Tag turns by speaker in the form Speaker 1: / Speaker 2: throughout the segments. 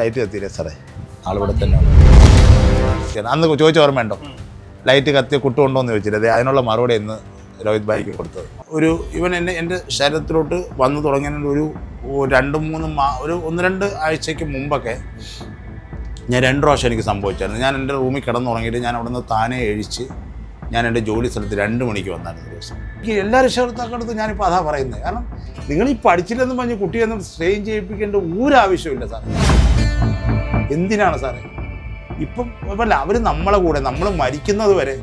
Speaker 1: Light കത്തിയില്ലേ സാറേ, ആളിവിടെ തന്നെ അന്ന് ചോദിച്ച ഓർമ്മയുണ്ടോ? ലൈറ്റ് കത്തി കുട്ടുകൊണ്ടോന്ന് ചോദിച്ചില്ലേ? അതിനുള്ള മറുപടി ഇന്ന് രോഹിത് ഭായിക്ക് കൊടുത്തത്. ഇവൻ എൻ്റെ ശരീരത്തിലോട്ട് വന്നു തുടങ്ങിയതിന് ഒരു 1-2 ആഴ്ചയ്ക്ക് മുമ്പൊക്കെ ഞാൻ 2 പ്രാവശ്യം എനിക്ക് സംഭവിച്ചായിരുന്നു. ഞാൻ എൻ്റെ റൂമിൽ കിടന്നു തുടങ്ങിയിട്ട് ഞാൻ അവിടെ നിന്ന് താനേ എഴിച്ച് ഞാൻ എൻ്റെ ജോലി സ്ഥലത്ത് 2 മണിക്ക് വന്നായിരുന്നു ദിവസം. എനിക്ക് എല്ലാ രക്ഷകർത്താക്കളടുത്ത് ഞാനിപ്പോൾ അതാ പറയുന്നത്. കാരണം നിങ്ങൾ ഈ പഠിച്ചില്ലെന്ന് പറഞ്ഞ് കുട്ടിയൊന്നും സ്ട്രെയിൻ ചെയ്യിപ്പിക്കേണ്ട ഒരാവശ്യമില്ല സാറേ. എന്തിനാണ് സാറേ? ഇപ്പം അല്ല, അവർ നമ്മളെ കൂടെ, നമ്മൾ മരിക്കുന്നത് വരെ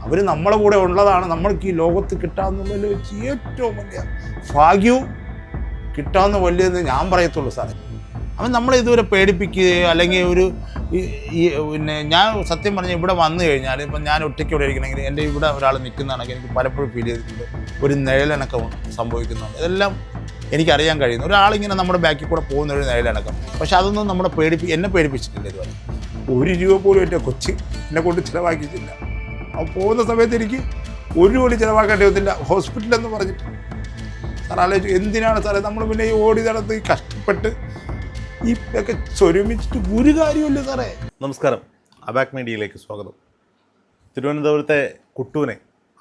Speaker 1: അവർ നമ്മളെ കൂടെ ഉള്ളതാണ് നമ്മൾക്ക് ഈ ലോകത്ത് കിട്ടാവുന്നതിൽ വെച്ച് ഏറ്റവും വലിയ ഭാഗ്യവും കിട്ടാവുന്ന വലിയതെന്ന് ഞാൻ പറയത്തുള്ളൂ സാറേ. അവൻ നമ്മളെ ഇതുവരെ പേടിപ്പിക്കുകയോ അല്ലെങ്കിൽ പിന്നെ ഞാൻ സത്യം പറഞ്ഞാൽ ഇവിടെ വന്നു കഴിഞ്ഞാൽ ഇപ്പം ഞാൻ ഒറ്റയ്ക്ക് ഇവിടെ ഇരിക്കണമെങ്കിൽ എൻ്റെ ഇവിടെ ഒരാൾ നിൽക്കുന്നതാണെങ്കിൽ എനിക്ക് പലപ്പോഴും ഫീൽ ചെയ്തിട്ടുണ്ട് ഒരു നിഴലനക്കം സംഭവിക്കുന്നുണ്ട്. ഇതെല്ലാം എനിക്കറിയാൻ കഴിയുന്നു. ഒരാളിങ്ങനെ നമ്മുടെ ബാക്കിൽ കൂടെ പോകുന്ന ഒരു നിഴലനക്കം. പക്ഷെ അതൊന്നും എന്നെ പേടിപ്പിച്ചിട്ടില്ല ഇതുവരെ. 1 രൂപ പോലും എൻ്റെ കൊച്ച് എന്നെ കൊണ്ട് ചിലവാക്കിയിട്ടില്ല. അപ്പോൾ പോകുന്ന സമയത്ത് എനിക്ക് 1 കോടി ചിലവാക്കേണ്ടി വന്നില്ല ഹോസ്പിറ്റലെന്ന് പറഞ്ഞിട്ട്. സാർ ആലോചിച്ചു, എന്തിനാണ് സാറേ നമ്മൾ പിന്നെ ഈ ഓടി നടന്ന് ഈ കഷ്ടപ്പെട്ട് ഈ ഒക്കെ ചൊരുമിച്ചിട്ട് ഒരു കാര്യമില്ല സാറേ.
Speaker 2: നമസ്കാരം, അബാക് മീഡിയയിലേക്ക് സ്വാഗതം. തിരുവനന്തപുരത്തെ കുട്ടൂനെ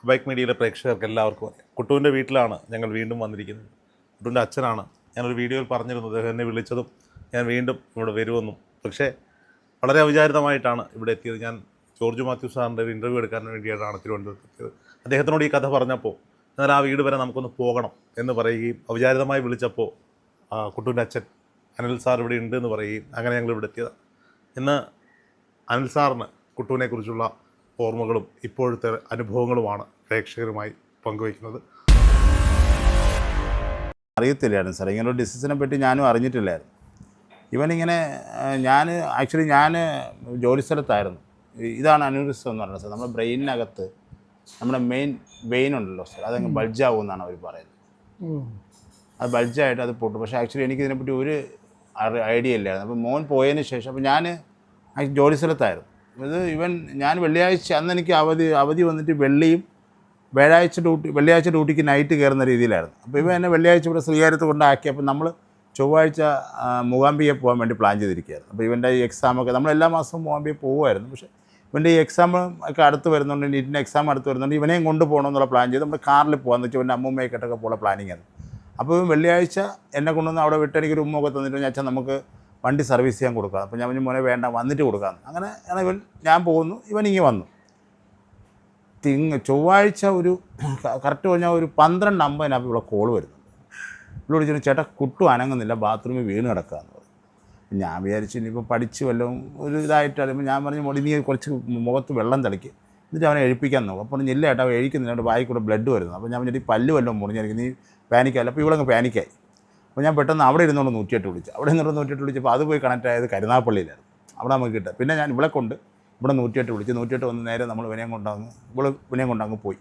Speaker 2: അബാക് മീഡിയയിലെ പ്രേക്ഷകർക്ക് എല്ലാവർക്കും അറിയാം. കുട്ടൂൻ്റെ വീട്ടിലാണ് ഞങ്ങൾ വീണ്ടും വന്നിരിക്കുന്നത്. കുട്ടൂൻ്റെ അച്ഛനാണ്. ഞാനൊരു വീഡിയോയിൽ പറഞ്ഞിരുന്നത് എന്നെ വിളിച്ചതും ഞാൻ വീണ്ടും ഇവിടെ വരുമെന്നും. പക്ഷേ വളരെ അവിചാരിതമായിട്ടാണ് ഇവിടെ എത്തിയത്. ഞാൻ ജോർജ് മാത്യു സാറിൻ്റെ ഒരു ഇൻ്റർവ്യൂ എടുക്കാൻ വേണ്ടിയിട്ടാണ് തിരുവനന്തപുരത്ത് എത്തിയത്. അദ്ദേഹത്തിനോട് ഈ കഥ പറഞ്ഞപ്പോൾ എന്നാൽ ആ വീട് വരെ നമുക്കൊന്ന് പോകണം എന്ന് പറയുകയും അവിചാരിതമായി വിളിച്ചപ്പോൾ കുട്ടൂൻ്റെ അച്ഛൻ അനിൽ സാർ ഇവിടെ ഉണ്ട് എന്ന് പറയുകയും അങ്ങനെ ഞങ്ങൾ ഇവിടെ എത്തിയതാണ്. ഇന്ന് അനിൽ സാറിന് കുട്ടൂനെക്കുറിച്ചുള്ള ഓർമ്മകളും ഇപ്പോഴത്തെ അനുഭവങ്ങളുമാണ് പ്രേക്ഷകരുമായി പങ്കുവയ്ക്കുന്നത്.
Speaker 1: അറിയത്തില്ലായിരുന്നു സാർ, ഇങ്ങനൊരു ഡിസീസിനെ പറ്റി ഞാനും അറിഞ്ഞിട്ടില്ലായിരുന്നു. ഇവനിങ്ങനെ ഞാൻ ജോലി സ്ഥലത്തായിരുന്നു. ഇതാണ് അന്യൂറിസം എന്ന് പറയുന്നത് സാർ. നമ്മുടെ ബ്രെയിനിനകത്ത് നമ്മുടെ മെയിൻ വെയിൻ ഉണ്ടല്ലോ സാർ, അതങ്ങ് ബൾജാവും എന്നാണ് അവർ പറയുന്നത്. അത് ബൾജായിട്ട് അത് പൊട്ടും. പക്ഷേ ആക്ച്വലി എനിക്കിതിനെപ്പറ്റി ഒരു ഐഡിയ ഇല്ലായിരുന്നു. അപ്പോൾ മോൻ പോയതിന് ശേഷം അപ്പോൾ ഞാൻ ജോലി സ്ഥലത്തായിരുന്നു. ഞാൻ വെള്ളിയാഴ്ച അന്ന് എനിക്ക് അവധി വന്നിട്ട് വെള്ളിയാഴ്ച ഡ്യൂട്ടിക്ക് നൈറ്റ് കയറുന്ന രീതിയിലായിരുന്നു. അപ്പോൾ എന്നെ വെള്ളിയാഴ്ച ഇവിടെ ശ്രീകാര്യത്ത് കൊണ്ടാക്കി. അപ്പോൾ നമ്മൾ ചൊവ്വാഴ്ച മൂകാംബികയെ പോകാൻ വേണ്ടി പ്ലാൻ ചെയ്തിരിക്കുകയായിരുന്നു. അപ്പോൾ ഇവൻ്റെ ഈ എക്സാമൊക്കെ നമ്മൾ എല്ലാ മാസവും മൂകാംബികയെ പോകുമായിരുന്നു. പക്ഷേ ഇവൻ്റെ ഈ എക്സാം ഒക്കെ അടുത്ത് വരുന്നുണ്ട്, നീറ്റിൻ്റെ എക്സാം അടുത്ത് വരുന്നുണ്ട്. ഇവനെയും കൊണ്ടുപോകണമെന്നുള്ള പ്ലാൻ ചെയ്ത് നമ്മൾ കാറിൽ പോകാമെന്ന് വെച്ചാൽ ഇവൻ്റെ അമ്മൂമ്മയൊക്കെട്ടൊക്കെ പോകാൻ പ്ലാനിങ് ആണ്. അപ്പോൾ വെള്ളിയാഴ്ച എന്നെ കൊണ്ടുവന്ന് അവിടെ വിട്ട് എനിക്കൊരു ഉമ്മൊക്കെ തന്നിട്ട് അച്ഛൻ നമുക്ക് വണ്ടി സർവീസ് ചെയ്യാൻ കൊടുക്കാം. അപ്പോൾ ഞാൻ പറഞ്ഞു മോനെ വേണ്ട, വന്നിട്ട് കൊടുക്കാമെന്ന്. അങ്ങനെ ഞാൻ പോകുന്നു, ഇവൻ ഇങ്ങനെ വന്നു. ചൊവ്വാഴ്ച ഒരു കറക്റ്റ് പറഞ്ഞാൽ ഒരു 12:50 ഇവിടെ കോള് വരുന്നുണ്ട്. ഇവിടെ വിളിച്ചിട്ട് ചേട്ടാ കുട്ടു അനങ്ങുന്നില്ല, ബാത്റൂമിൽ വീണ് കിടക്കുകയെന്ന് പറഞ്ഞു. ഞാൻ വിചാരിച്ചു ഇനിയിപ്പോൾ പഠിച്ച് വല്ലതും ഒരു ഇതായിട്ട് അറിയുമ്പോൾ ഞാൻ പറഞ്ഞു മോടി നീ കുറച്ച് മുഖത്ത് വെള്ളം തളിക്ക്, എന്നിട്ട് അവനെ എഴുപ്പിക്കാൻ നോക്കും. അപ്പോൾ ഇല്ല ചേട്ടാ അവൻ എഴുക്കുന്നില്ല, അവൻ്റെ വായിൽ കൂടെ ബ്ലഡ് വരുന്നു. അപ്പോൾ ഞാൻ പറഞ്ഞിട്ട് ഈ പല്ല് വല്ലതും മുറിഞ്ഞായിരിക്കും, നീ പാനിക്കായില്ല. അപ്പോൾ ഇവളങ്ങ് പാനിക്കായി. അപ്പോൾ ഞാൻ പെട്ടെന്ന് അവിടെ ഇരുന്നുകൊണ്ട് 108 വിളിച്ചു. അവിടെ നിന്നോട് 108 വിളിച്ചപ്പോൾ അത് പോയി കണക്റ്റ് ആയത് കരുനാഗപ്പള്ളിയിലായിരുന്നു. അവിടെ നമുക്ക് കിട്ടുക. പിന്നെ ഞാൻ ഇവിടെ 108 വിളിച്ച് 108 വന്ന് നേരെ നമ്മൾ വിനയം കൊണ്ടങ്ങ് പോയി.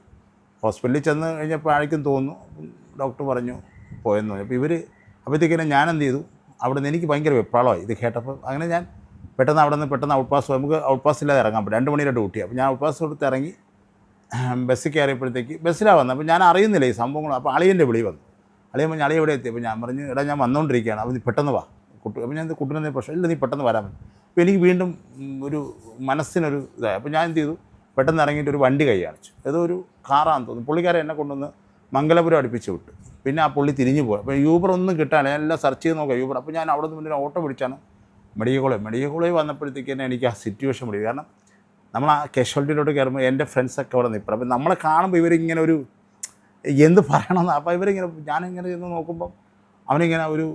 Speaker 1: ഹോസ്പിറ്റലിൽ ചെന്ന് കഴിഞ്ഞപ്പോൾ ആർക്കും തോന്നുന്നു, ഡോക്ടർ പറഞ്ഞു പോയെന്ന് പറഞ്ഞു. അപ്പോൾ അപ്പോഴത്തേക്കിനെ ഞാൻ എന്ത് ചെയ്തു, അവിടെ നിന്ന് എനിക്ക് ഭയങ്കര വെപ്രാളമായി ഇത് കേട്ടപ്പോൾ. അങ്ങനെ ഞാൻ പെട്ടെന്ന് ഔട്ട് പാസ്, നമുക്ക് ഔട്ട് പാസ് ഇല്ലാതെ ഇറങ്ങാൻ പറ്റും, 2 മണിയുടെ ഡ്യൂട്ടി. അപ്പോൾ ഞാൻ ഔട്ട് പാസ് കൊടുത്ത് ഇറങ്ങി ബസ്സിൽ കയറിയപ്പോഴത്തേക്ക് ബസ്സിലാണ് വന്നത്. അപ്പോൾ ഞാൻ അറിയുന്നില്ല ഈ സംഭവങ്ങൾ. അപ്പോൾ അളിയൻ്റെ വിളി വന്നു. അളിയൻ എവിടെ എത്തി? അപ്പോൾ ഞാൻ പറഞ്ഞു എടാ ഞാൻ വന്നുകൊണ്ടിരിക്കുകയാണ്. അപ്പോൾ നീ പെട്ടെന്ന് വാ അപ്പോൾ ഞാൻ കുട്ടനെന്തെങ്കിലും പ്രശ്നം ഇല്ല, നീ പെട്ടെന്ന് വരാൻ പറ്റും. അപ്പോൾ എനിക്ക് വീണ്ടും ഒരു മനസ്സിനൊരു ഇതായി. അപ്പോൾ ഞാൻ എന്ത് ചെയ്തു, പെട്ടെന്ന് ഇറങ്ങിയിട്ട് ഒരു വണ്ടി കൈ കാണിച്ചു. ഏതോ ഒരു കാറാണെന്ന് തോന്നുന്നു. പുള്ളിക്കാരെ എന്നെ കൊണ്ടുവന്ന് മംഗലപുരം അടുപ്പിച്ച് വിട്ടു. പിന്നെ ആ പുള്ളി തിരിഞ്ഞു പോയി. അപ്പോൾ യൂബർ ഒന്നും കിട്ടാനില്ല. ഞാൻ എല്ലാം സെർച്ച് ചെയ്ത് നോക്കാം യൂബർ. അപ്പോൾ ഞാൻ അവിടെ നിന്ന് മുന്നേ ഓട്ടോ പിടിച്ചാണ് മെഡിക്കൽ കോളേജ് വന്നപ്പോഴത്തേക്ക് തന്നെ എനിക്ക് ആ സിറ്റുവേഷൻ പിടിക്കും. കാരണം നമ്മൾ ആ കാഷ്വാലിറ്റിയിലോട്ട് കയറുമ്പോൾ എൻ്റെ ഫ്രണ്ട്സൊക്കെ അവിടെ നിൽപ്പും. അപ്പോൾ നമ്മളെ കാണുമ്പോൾ ഇവരിങ്ങനെ ഒരു എന്ത് പറയണമെന്ന്. അപ്പോൾ ഞാനിങ്ങനെ ചെന്ന് നോക്കുമ്പം അവനിങ്ങനെ ഒരു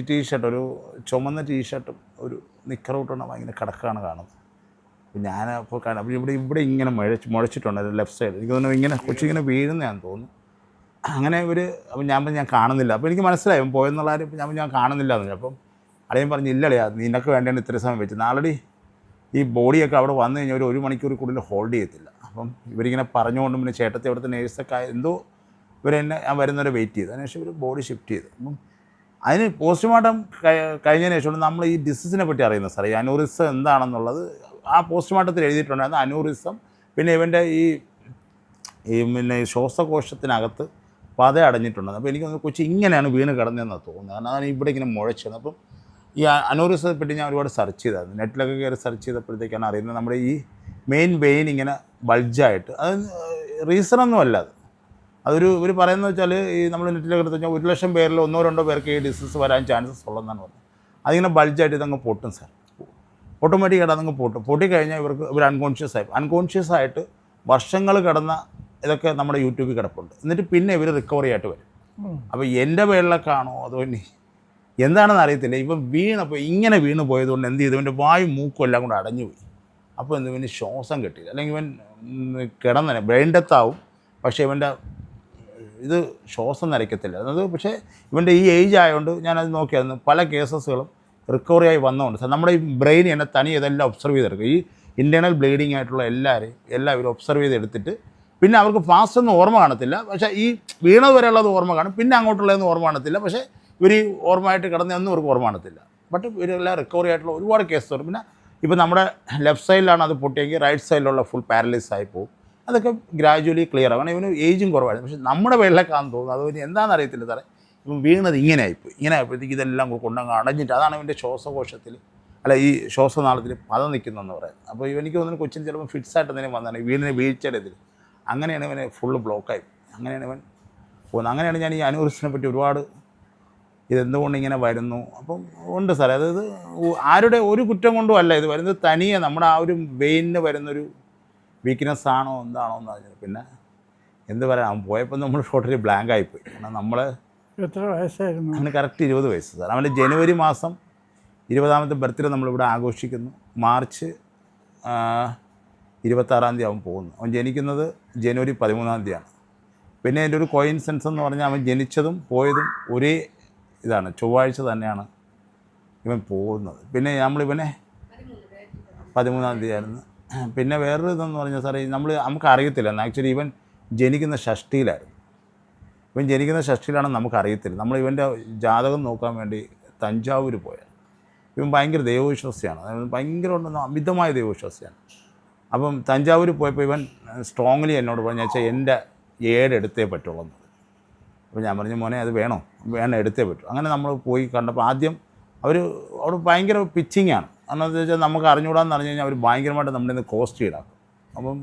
Speaker 1: ടീഷർട്ട്, ഒരു ചുമന്ന ടീഷർട്ടും ഒരു നിക്കറൂട്ടാണ് ഭയങ്കര കിടക്കാണ് കാണുന്നത്. അപ്പോൾ ഞാനപ്പോൾ അപ്പോൾ ഇവിടെ ഇങ്ങനെ മുഴച്ചിട്ടുണ്ട് ലെഫ്റ്റ് സൈഡ്. എനിക്ക് തോന്നുന്നു ഇങ്ങനെ കൊച്ചിങ്ങനെ വീഴുന്നതാണെന്ന് തോന്നുന്നു. അങ്ങനെ അപ്പം ഞാൻ കാണുന്നില്ല. അപ്പോൾ എനിക്ക് മനസ്സിലായി അവൻ പോയെന്നുള്ള കാര്യം. അപ്പോൾ ഞാൻ കാണുന്നില്ല എന്ന് പറഞ്ഞു. അപ്പം അളിയൻ പറഞ്ഞു ഇല്ലളിയാ നിനക്ക് വേണ്ടിയാണ് ഇത്ര സമയം വെച്ചത്, നാളെ ഈ ബോഡിയൊക്കെ അവിടെ വന്നു കഴിഞ്ഞാൽ ഒരു 1 മണിക്കൂർ കൂടുതൽ ഹോൾഡ് ചെയ്യത്തില്ല. അപ്പം ഇവരിങ്ങനെ പറഞ്ഞുകൊണ്ട് പിന്നെ ചേട്ടത്തെ അവിടുത്തെ നേഴ്സൊക്കെ എന്തോ ഞാൻ വരുന്നവരെ വെയിറ്റ് ചെയ്തു. അതിനുശേഷം ഇവർ ബോഡി ഷിഫ്റ്റ് ചെയ്തു. അപ്പം അതിന് പോസ്റ്റ്മോർട്ടം കഴിഞ്ഞതിന് ശേഷമാണ് നമ്മൾ ഈ ഡിസീസിനെ പറ്റി അറിയുന്നത് സാറേ. ഈ അനൂറിസം എന്താണെന്നുള്ളത് ആ പോസ്റ്റ്മോർട്ടത്തിൽ എഴുതിയിട്ടുണ്ടായിരുന്നു. അനൂറിസം പിന്നെ ഇവൻ്റെ പിന്നെ ശ്വാസകോശത്തിനകത്ത് പത അടഞ്ഞിട്ടുണ്ടെന്ന്. അപ്പോൾ എനിക്ക് കൊച്ചി ഇങ്ങനെയാണ് വീണ് കിടന്നതെന്നാണ് തോന്നുന്നത്. കാരണം അതാണ് ഇവിടെ ഇങ്ങനെ മുഴച്ചത്. അപ്പം ഈ അനോറിസത്തെ പറ്റി ഞാൻ ഒരുപാട് സെർച്ച് ചെയ്തായിരുന്നു. നെറ്റിലൊക്കെ കയറി സെർച്ച് ചെയ്തപ്പോഴത്തേക്കാണ് അറിയുന്നത് നമ്മുടെ ഈ മെയിൻ വെയിൻ ഇങ്ങനെ ബൾജായിട്ട്, അത് റീസണൊന്നും അല്ല അത്. അതൊരു ഇവർ പറയുന്നത് വെച്ചാൽ ഈ നമ്മൾ നെറ്റിലൊക്കെ എടുത്ത് വെച്ചാൽ 1,00,000 പേരിൽ 1-2 പേർക്ക് ഈ ഡിസീസ് വരാൻ ചാൻസസ് ഉള്ളതെന്നാണ് പറഞ്ഞത്. അതിങ്ങനെ ബൾജായിട്ട് ഇതങ്ങ് പൊട്ടും സാർ, ഓട്ടോമാറ്റിക്കായിട്ട് അതങ്ങ് പൊട്ടും. പൊട്ടിക്കഴിഞ്ഞാൽ ഇവർ അൺകോൺഷ്യസ് ആയിട്ട് വർഷങ്ങൾ കിടന്ന ഇതൊക്കെ നമ്മുടെ യൂട്യൂബിൽ കിടപ്പുണ്ട്. എന്നിട്ട് പിന്നെ ഇവർ റിക്കവറി ആയിട്ട് വരും. അപ്പോൾ എൻ്റെ വെള്ളക്കാണോ അതോ ഇനി എന്താണെന്ന് അറിയത്തില്ല. ഇപ്പം വീണപ്പോൾ ഇങ്ങനെ വീണ് പോയതുകൊണ്ട് എന്ത് ചെയ്തു, ഇവൻ്റെ വായും മൂക്കും എല്ലാം കൂടെ അടഞ്ഞു പോയി. അപ്പോൾ എന്ത്, ഇവന് ശ്വാസം കിട്ടിയില്ല, അല്ലെങ്കിൽ ഇവൻ കിടന്നെ ബ്രെയിൻ ഡെത്ത് ആവും, പക്ഷേ ഇവൻ്റെ ഇത് ശ്വാസം നരയ്ക്കത്തില്ല. അത് പക്ഷേ ഇവൻ്റെ ഈ ഏജ് ആയതുകൊണ്ട് ഞാനത് നോക്കിയായിരുന്നു, പല കേസസുകളും റിക്കവറി ആയി വന്നതുകൊണ്ട് സാർ നമ്മുടെ ഈ ബ്രെയിൻ എന്നെ തനി ഇതെല്ലാം ഒബ്സർവ് ചെയ്തെടുക്കും. ഈ ഇൻറ്റേർണൽ ബ്ലീഡിങ് ആയിട്ടുള്ള എല്ലാവരും ഒബ്സർവ് ചെയ്തെടുത്തിട്ട് പിന്നെ അവർക്ക് ഫാസ്റ്റ് ഒന്നും ഓർമ്മ കാണത്തില്ല, പക്ഷേ ഈ വീണത് വരെയുള്ളത് ഓർമ്മ കാണും, പിന്നെ അങ്ങോട്ടുള്ളതൊന്നും ഓർമ്മ കാണത്തില്ല. പക്ഷേ ഇവർ ഈ ഓർമ്മയായിട്ട് കിടന്നൊന്നും ഇവർക്ക് ഓർമ്മ കാണത്തില്ല. ബട്ട് ഇവരെല്ലാം റിക്കവറി ആയിട്ടുള്ള ഒരുപാട് കേസ് വരും. പിന്നെ ഇപ്പോൾ നമ്മുടെ ലെഫ്റ്റ് സൈഡിലാണ് അത് പൊട്ടിയെങ്കിൽ റൈറ്റ് സൈഡിലുള്ള ഫുൾ പാരലൈസ് ആയി പോകും. അതൊക്കെ ഗ്രാജുവലി ക്ലിയർ ആവും. കാരണം ഇവന് ഏജും കുറവായിരുന്നു. പക്ഷേ നമ്മുടെ വെള്ളക്കാന്ന് തോന്നുന്നു, അത് എന്താണെന്ന് അറിയത്തില്ല സാറേ. ഇപ്പം വീണത് ഇങ്ങനെ ആയപ്പോഴത്തേക്ക് ഇതെല്ലാം കൊണ്ടങ്ങ് അടഞ്ഞിട്ട്, അതാണ് ഇവൻ്റെ ശ്വാസകോശത്തിൽ അല്ല ഈ ശ്വാസനാളത്തിൽ പദം നിൽക്കുന്നതെന്ന് പറയുന്നത്. അപ്പോൾ ഇവനിക്ക് തോന്നുന്നു കൊച്ചിന് ചിലപ്പോൾ ഫിറ്റ്സായിട്ട് എന്തെങ്കിലും വന്നതാണ് വീഴ്ചയുടെ ഇതിൽ. അങ്ങനെയാണ് ഇവന് ഫുള്ള് ബ്ലോക്കായി, അങ്ങനെയാണ് ഇവൻ പോകുന്നത്. അങ്ങനെയാണ് ഞാൻ ഈ അനൂറിസിനെ പറ്റി ഒരുപാട് ഇതെന്തുകൊണ്ട് ഇങ്ങനെ വരുന്നു. അപ്പം ഉണ്ട് സാറേ, അതായത് ആരുടെ ഒരു കുറ്റം കൊണ്ടും അല്ല ഇത് വരുന്നത്, തനിയെ നമ്മുടെ ആ ഒരു വെയിനിന് വരുന്നൊരു വീക്ക്നെസ് ആണോ എന്താണോ എന്ന് അറിഞ്ഞത്. പിന്നെ എന്ത് പറയാം, അവൻ പോയപ്പോൾ നമ്മൾ ടോട്ടലി ബ്ലാങ്ക് ആയിപ്പോയി. കാരണം നമ്മൾ
Speaker 3: എത്ര വയസ്സായിരുന്നു?
Speaker 1: അവന് കറക്റ്റ് 20 വയസ്സ് സാർ. അവൻ്റെ ജനുവരി മാസം 20ാമത്തെ ബർത്ത്ഡേ നമ്മളിവിടെ ആഘോഷിക്കുന്നു. മാർച്ച് 26-ാം തീയതി അവൻ പോകുന്നു. അവൻ ജനിക്കുന്നത് ജനുവരി 13-ാം തീയതിയാണ്. പിന്നെ എൻ്റെ ഒരു കോയിൻസിഡൻസ് എന്ന് പറഞ്ഞാൽ അവൻ ജനിച്ചതും പോയതും ഒരേ ഇതാണ്, ചൊവ്വാഴ്ച തന്നെയാണ് ഇവൻ പോകുന്നത്. പിന്നെ നമ്മളിവനെ 13-ാം തീയതി ആയിരുന്നു. പിന്നെ വേറൊരു ഇതെന്ന് പറഞ്ഞാൽ സാറേ, നമുക്ക് അറിയത്തില്ല ആക്ച്വലി ഇവൻ ജനിക്കുന്ന ഷഷ്ടിയിലായിരുന്നു. ഇവൻ ജനിക്കുന്ന ഷഷ്ടിയിലാണെന്ന് നമുക്കറിയത്തില്ല. നമ്മൾ ഇവൻ്റെ ജാതകം നോക്കാൻ വേണ്ടി തഞ്ചാവൂർ പോയാൽ, ഇവൻ ഭയങ്കര ദൈവവിശ്വാസിയാണ്, അതായത് ഭയങ്കര അമിതമായ ദൈവവിശ്വാസിയാണ്. അപ്പം തഞ്ചാവൂർ പോയപ്പോൾ ഇവൻ സ്ട്രോങ്ലി എന്നോട് പറഞ്ഞു, വെച്ചാൽ എൻ്റെ 7 എടുത്തേ പറ്റുള്ളൂ എന്ന്. അപ്പോൾ ഞാൻ പറഞ്ഞു, മോനെ അത് വേണം എടുത്തേ പറ്റൂ. അങ്ങനെ നമ്മൾ പോയി കണ്ടപ്പോൾ ആദ്യം അവിടെ ഭയങ്കര പിച്ചിങ്ങാണ്. കാരണം എന്താ വെച്ചാൽ നമുക്ക് അറിഞ്ഞുകൂടാന്ന് പറഞ്ഞു കഴിഞ്ഞാൽ അവർ ഭയങ്കരമായിട്ട് നമ്മുടെ നിന്ന് കോസ്റ്റ് ഈടാക്കും. അപ്പം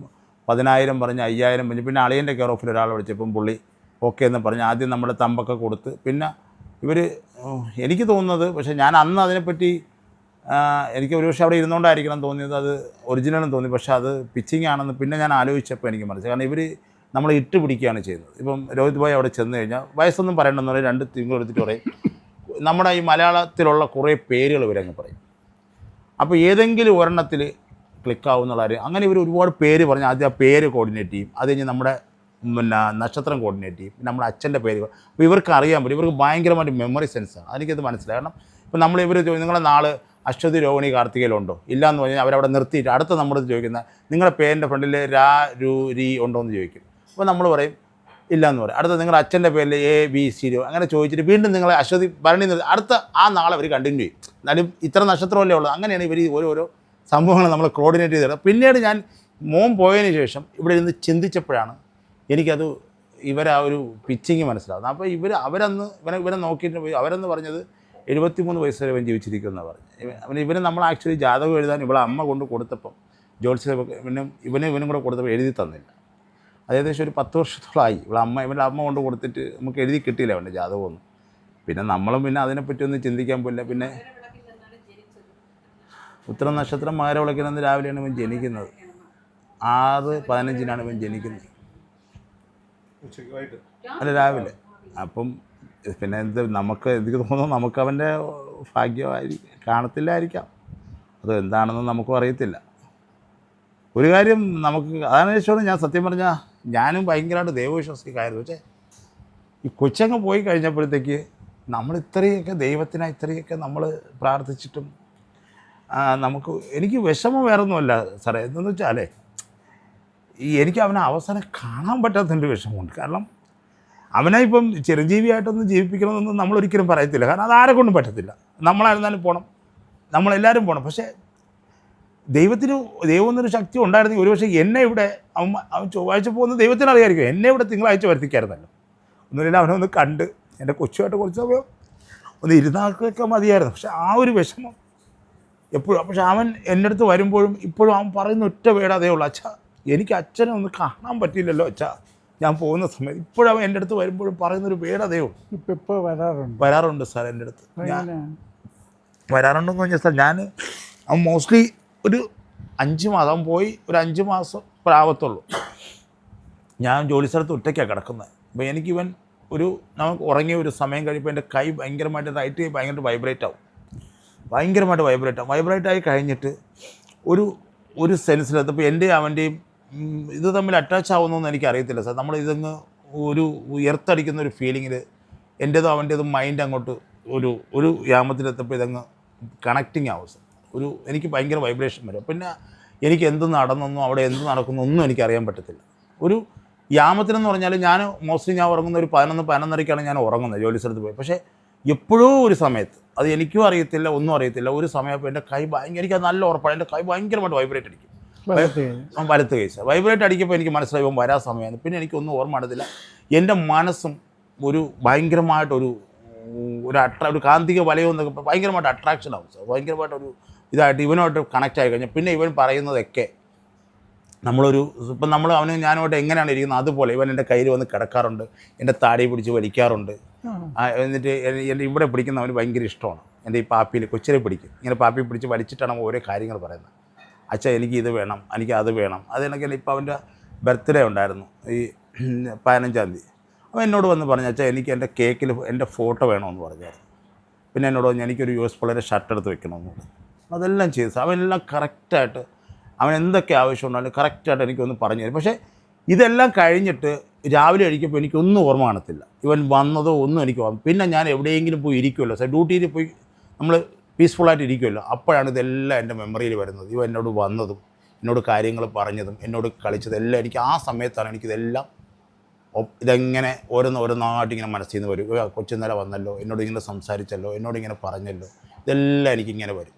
Speaker 1: 10,000 പറഞ്ഞ് 5,000 പറഞ്ഞ് പിന്നെ അളിയൻ്റെ കെയർ ഓഫിൽ ഒരാൾ വിളിച്ചപ്പം പുള്ളി ഓക്കെ എന്ന് പറഞ്ഞ് ആദ്യം നമ്മുടെ തമ്പൊക്കെ കൊടുത്ത്, പിന്നെ ഇവർ എനിക്ക് തോന്നുന്നത്, പക്ഷേ ഞാൻ അന്ന് അതിനെപ്പറ്റി എനിക്ക് ഒരു പക്ഷേ അവിടെ ഇരുന്നുകൊണ്ടായിരിക്കണം തോന്നിയത്, അത് ഒറിജിനലും തോന്നി. പക്ഷേ അത് പിച്ചിങ് ആണെന്ന് പിന്നെ ഞാൻ ആലോചിച്ചപ്പോൾ എനിക്ക് മനസ്സിലായി. കാരണം ഇവർ നമ്മളെ ഇട്ട് പിടിക്കുകയാണ് ചെയ്യുന്നത്. ഇപ്പം രോഹിത് ഭായ് അവിടെ ചെന്ന് കഴിഞ്ഞാൽ വയസ്സൊന്നും പറയണമെന്ന് പറയും, 2 തിങ്കൾ എടുത്തിട്ട് പറയും. നമ്മുടെ ഈ മലയാളത്തിലുള്ള കുറേ പേരുകൾ ഇവരങ്ങ് പറയും. അപ്പോൾ ഏതെങ്കിലും ഒരെണ്ണത്തിൽ ക്ലിക്കാവുന്നുള്ള കാര്യം, അങ്ങനെ ഇവർ ഒരുപാട് പേര് പറഞ്ഞ് ആദ്യം ആ പേര് കോർഡിനേറ്റ് ചെയ്യും, അത് കഴിഞ്ഞ് നമ്മുടെ നക്ഷത്രം കോർഡിനേറ്റ് ചെയ്യും, പിന്നെ നമ്മുടെ അച്ഛൻ്റെ പേര്. അപ്പോൾ ഇവർക്ക് അറിയാൻ പറ്റും, ഇവർക്ക് ഭയങ്കരമായിട്ട് മെമ്മറി സെൻസാണ്. എനിക്കത് മനസ്സിലായി. കാരണം ഇപ്പോൾ ഇവർ നിങ്ങളുടെ നാളെ അശ്വതി രോഹിണി കാർത്തികയിലുണ്ടോ ഇല്ലയെന്ന് പറഞ്ഞാൽ അവരവിടെ നിർത്തിയിട്ട് അടുത്ത നമ്മുടെ ചോദിക്കുന്ന നിങ്ങളുടെ പേരിൻ്റെ ഫ്രണ്ടിൽ രാ രു രി ഉണ്ടോ എന്ന് ചോദിക്കും. അപ്പോൾ നമ്മൾ പറയും ഇല്ലയെന്ന് പറയും. അടുത്ത നിങ്ങളുടെ അച്ഛൻ്റെ പേരിൽ ABCD അങ്ങനെ ചോദിച്ചിട്ട് വീണ്ടും നിങ്ങളെ അശ്വതി ഭരണി അടുത്ത ആ നാളെ അവർ കണ്ടിന്യൂ ചെയ്യും. എന്നാലും ഇത്ര നക്ഷത്രമല്ലേ ഉള്ളത്. അങ്ങനെയാണ് ഇവർ ഓരോരോ സംഭവങ്ങൾ നമ്മൾ കോർഡിനേറ്റ് ചെയ്തത്. പിന്നീട് ഞാൻ മോൻ പോയതിന് ശേഷം ഇവിടെ ഇരുന്ന് ചിന്തിച്ചപ്പോഴാണ് എനിക്കത് ഇവരാ ഒരു പിച്ചിങ് മനസ്സിലാകുന്നത്. അപ്പോൾ ഇവരെ നോക്കിയിട്ട് പോയി അവരെന്ന് പറഞ്ഞത് 73 വയസ്സ് വരെ ഇവൻ ജീവിച്ചിരിക്കുമെന്നാണ് പറഞ്ഞത്. ഇവന് നമ്മൾ ആക്ച്വലി ജാതകം എഴുതാൻ ഇവളെ അമ്മ കൊണ്ട് കൊടുത്തപ്പം ജോത്സ്യ ഇവനും കൂടെ കൊടുത്തപ്പോൾ എഴുതി തന്നില്ല. അത് ഏകദേശം ഒരു 10 വർഷത്തോളമായി ഇവൻ്റെ അമ്മ കൊണ്ട് കൊടുത്തിട്ട് നമുക്ക് എഴുതി കിട്ടിയില്ല അവൻ്റെ ജാതകമൊന്നും. പിന്നെ നമ്മളും പിന്നെ അതിനെപ്പറ്റി ഒന്നും ചിന്തിക്കാൻ പോയില്ല. പിന്നെ ഉത്തര നക്ഷത്രം മകരവിളക്കിനെന്ന് രാവിലെയാണ് ഇവൻ ജനിക്കുന്നത്. 6:15 ഇവൻ ജനിക്കുന്നത്, അല്ല രാവിലെ. അപ്പം പിന്നെ എനിക്ക് തോന്നുന്നു നമുക്ക് അവൻ്റെ കാണത്തില്ലായിരിക്കാം, അത് എന്താണെന്ന് നമുക്കും അറിയത്തില്ല. ഒരു കാര്യം അതാണ് ശേഷമാണ് ഞാൻ സത്യം പറഞ്ഞാൽ ഞാനും ഭയങ്കരമായിട്ട് ദൈവവിശ്വാസിക്കായിരുന്നു. പക്ഷേ ഈ കൊച്ചങ്ങ് പോയി കഴിഞ്ഞപ്പോഴത്തേക്ക് നമ്മൾ ദൈവത്തിനായി നമ്മൾ പ്രാർത്ഥിച്ചിട്ടും എനിക്ക് വിഷമം വേറൊന്നുമല്ല സാറേ. എന്തെന്ന് വെച്ചാലേ എനിക്ക് അവനെ അവസാനം കാണാൻ പറ്റാത്തതിൻ്റെ വിഷമമുണ്ട്. കാരണം അവനെ ഇപ്പം ചിരഞ്ജീവിയായിട്ടൊന്നും ജീവിപ്പിക്കണമെന്നൊന്നും നമ്മളൊരിക്കലും പറയത്തില്ല. കാരണം അത് ആരെ കൊണ്ടും പറ്റത്തില്ല. നമ്മളായിരുന്നാലും പോകണം, നമ്മളെല്ലാവരും പോകണം. പക്ഷേ ദൈവം എന്നൊരു ശക്തി ഉണ്ടായിരുന്നെങ്കിൽ ഒരുപക്ഷെ എന്നെ ഇവിടെ അവൻ ചൊവ്വാഴ്ച പോകുന്നത് ദൈവത്തിന് അറിയാമായിരിക്കും, എന്നെ ഇവിടെ തിങ്കളാഴ്ച വരുത്തിക്കായിരുന്നല്ലോ. ഒന്നുമില്ല, അവനൊന്ന് കണ്ട് എൻ്റെ കൊച്ചുമായിട്ട് കുറച്ച് സമയം ഒന്ന് ഇരുന്നാൾക്കൊക്കെ മതിയായിരുന്നു. പക്ഷെ ആ ഒരു വിഷമം എപ്പോഴും. പക്ഷെ അവൻ എൻ്റെ അടുത്ത് വരുമ്പോഴും ഇപ്പോഴും അവൻ പറയുന്ന ഒറ്റ വേട് അതേ ഉള്ളൂ, അച്ഛാ എനിക്ക് അച്ഛനെ ഒന്ന് കാണാൻ പറ്റിയില്ലല്ലോ അച്ഛാ ഞാൻ പോകുന്ന സമയത്ത്. ഇപ്പോഴും അവൻ എൻ്റെ അടുത്ത് വരുമ്പോഴും പറയുന്നൊരു വേട് അതേ ഉള്ളൂ.
Speaker 3: ഇപ്പോൾ
Speaker 1: വരാറുണ്ട് സാർ എൻ്റെ അടുത്ത്. ഞാൻ
Speaker 3: എങ്ങനെയാണ്?
Speaker 1: വരാറുണ്ടെന്ന് പറഞ്ഞാൽ സാർ ഞാൻ അവൻ മോസ്റ്റ്ലി ഒരു 5 മാസം അവൻ പോയി ഒരു 5 മാസം പ്രാവത്തുള്ളൂ. ഞാൻ ജോലി സ്ഥലത്ത് ഒറ്റയ്ക്കാണ് കിടക്കുന്നത്. അപ്പോൾ എനിക്കിവൻ നമുക്ക് ഉറങ്ങിയ ഒരു സമയം കഴിയുമ്പോൾ എൻ്റെ കൈ ഭയങ്കരമായിട്ട് റൈറ്റ് കൈ ഭയങ്കരമായിട്ട് വൈബ്രേറ്റ് ആയി കഴിഞ്ഞിട്ട് ഒരു സെൻസിലെത്തും. ഇപ്പോൾ എൻ്റെ അവൻ്റെയും ഇത് തമ്മിൽ അറ്റാച്ച് ആവുന്നതെന്ന് എനിക്കറിയത്തില്ല സാർ. നമ്മളിതങ്ങ് എർത്തടിക്കുന്ന ഒരു ഫീലിങ്ങിൽ എൻ്റേതും അവൻ്റേതും മൈൻഡ് അങ്ങോട്ട് ഒരു യാമത്തിലെത്തപ്പോൾ ഇതങ്ങ് കണക്റ്റിംഗ് ആവും സാർ. എനിക്ക് ഭയങ്കര വൈബ്രേഷൻ വരും. പിന്നെ എനിക്ക് എന്ത് നടന്നെന്നോ അവിടെ എന്ത് നടക്കുന്നോ ഒന്നും എനിക്കറിയാൻ പറ്റത്തില്ല. ഒരു യാമത്തിനെന്ന് പറഞ്ഞാൽ ഞാൻ ഉറങ്ങുന്ന ഒരു 11-11:30ക്കാണ് ഞാൻ ഉറങ്ങുന്നത് ജോലി സ്ഥലത്ത് പോയി. പക്ഷേ എപ്പോഴോ ഒരു സമയത്ത് അത് എനിക്കും അറിയത്തില്ല, ഒന്നും അറിയത്തില്ല, ഒരു സമയപ്പോൾ എൻ്റെ കൈ എനിക്കത് നല്ല ഉറപ്പാണ്. എൻ്റെ കൈ ഭയങ്കരമായിട്ട് വൈബ്രേറ്റ് അടിക്കും. വലത്ത് കൈ സാർ വൈബ്രേറ്റ് അടിക്കുമ്പോൾ എനിക്ക് മനസ്സിലായി ഇവൻ വരാൻ സമയമാണ്. പിന്നെ എനിക്കൊന്നും ഓർമ്മ നടത്തില്ല. എൻ്റെ മനസ്സും ഭയങ്കരമായിട്ടൊരു കാന്തിക വലയം എന്നൊക്കെ ഭയങ്കരമായിട്ട് അട്രാക്ഷൻ ആവും സാർ. ഭയങ്കരമായിട്ടൊരു ഇതായിട്ട് ഇവനുമായിട്ട് കണക്റ്റ് ആയി കഴിഞ്ഞാൽ പിന്നെ ഇവൻ പറയുന്നതൊക്കെ ഇപ്പം അവന് ഞാനുമായിട്ട് എങ്ങനെയാണ് ഇരിക്കുന്നത് അതുപോലെ ഇവൻ എൻ്റെ കയ്യിൽ വന്ന് കിടക്കാറുണ്ട്, എൻ്റെ താടി പിടിച്ച് വലിക്കാറുണ്ട്. എന്നിട്ട് എൻ്റെ ഇവിടെ പിടിക്കുന്നവന് ഭയങ്കര ഇഷ്ടമാണ്. എൻ്റെ ഈ പാപ്പിയിൽ കൊച്ചിലെ പിടിക്കും. ഇങ്ങനെ പാപ്പി പിടിച്ച് വലിച്ചിട്ടാണ് ഓരോ കാര്യങ്ങൾ പറയുന്നത്. അച്ഛാ എനിക്ക് ഇത് വേണം, എനിക്ക് അത് വേണം. അതെനിക്ക് ഇപ്പോൾ അവൻ്റെ ബർത്ത്ഡേ ഉണ്ടായിരുന്നു ഈ 15-ാം തീയതി. അവൻ എന്നോട് വന്ന് പറഞ്ഞു, അച്ഛാ എനിക്ക് എൻ്റെ കേക്കിൽ എൻ്റെ ഫോട്ടോ വേണമെന്ന് പറഞ്ഞായിരുന്നു. പിന്നെ എന്നോട് പറഞ്ഞു എനിക്കൊരു US പിള്ളേരെ ഷർട്ട് എടുത്ത് വെക്കണമെന്ന് പറഞ്ഞു. അതെല്ലാം ചെയ്തു. അവനെല്ലാം കറക്റ്റായിട്ട് അവൻ എന്തൊക്കെ ആവശ്യമുണ്ടാലും കറക്റ്റായിട്ട് എനിക്കൊന്ന് പറഞ്ഞു തരും. പക്ഷേ ഇതെല്ലാം കഴിഞ്ഞിട്ട് രാവിലെ കഴിക്കുമ്പോൾ എനിക്കൊന്നും ഓർമ്മ കാണത്തില്ല. ഇവൻ വന്നതോ ഒന്നും എനിക്ക് ഓർമ്മ. പിന്നെ ഞാൻ എവിടെയെങ്കിലും പോയി ഇരിക്കുമല്ലോ സാർ, ഡ്യൂട്ടിയിൽ പോയി നമ്മൾ പീസ്ഫുള്ളായിട്ട് ഇരിക്കുമല്ലോ, അപ്പോഴാണ് ഇതെല്ലാം എൻ്റെ മെമ്മറിയിൽ വരുന്നത്. ഇവൻ എന്നോട് വന്നതും എന്നോട് കാര്യങ്ങൾ പറഞ്ഞതും എന്നോട് കളിച്ചതും എല്ലാം എനിക്ക് ആ സമയത്താണ് എനിക്കിതെല്ലാം ഇതെങ്ങനെ ഓരോന്നായിട്ട് ഇങ്ങനെ മനസ്സിൽ നിന്ന് വരും. കൊച്ചുന്നേരം വന്നല്ലോ, എന്നോട് ഇങ്ങനെ സംസാരിച്ചല്ലോ, എന്നോട് ഇങ്ങനെ പറഞ്ഞല്ലോ, ഇതെല്ലാം എനിക്കിങ്ങനെ വരും.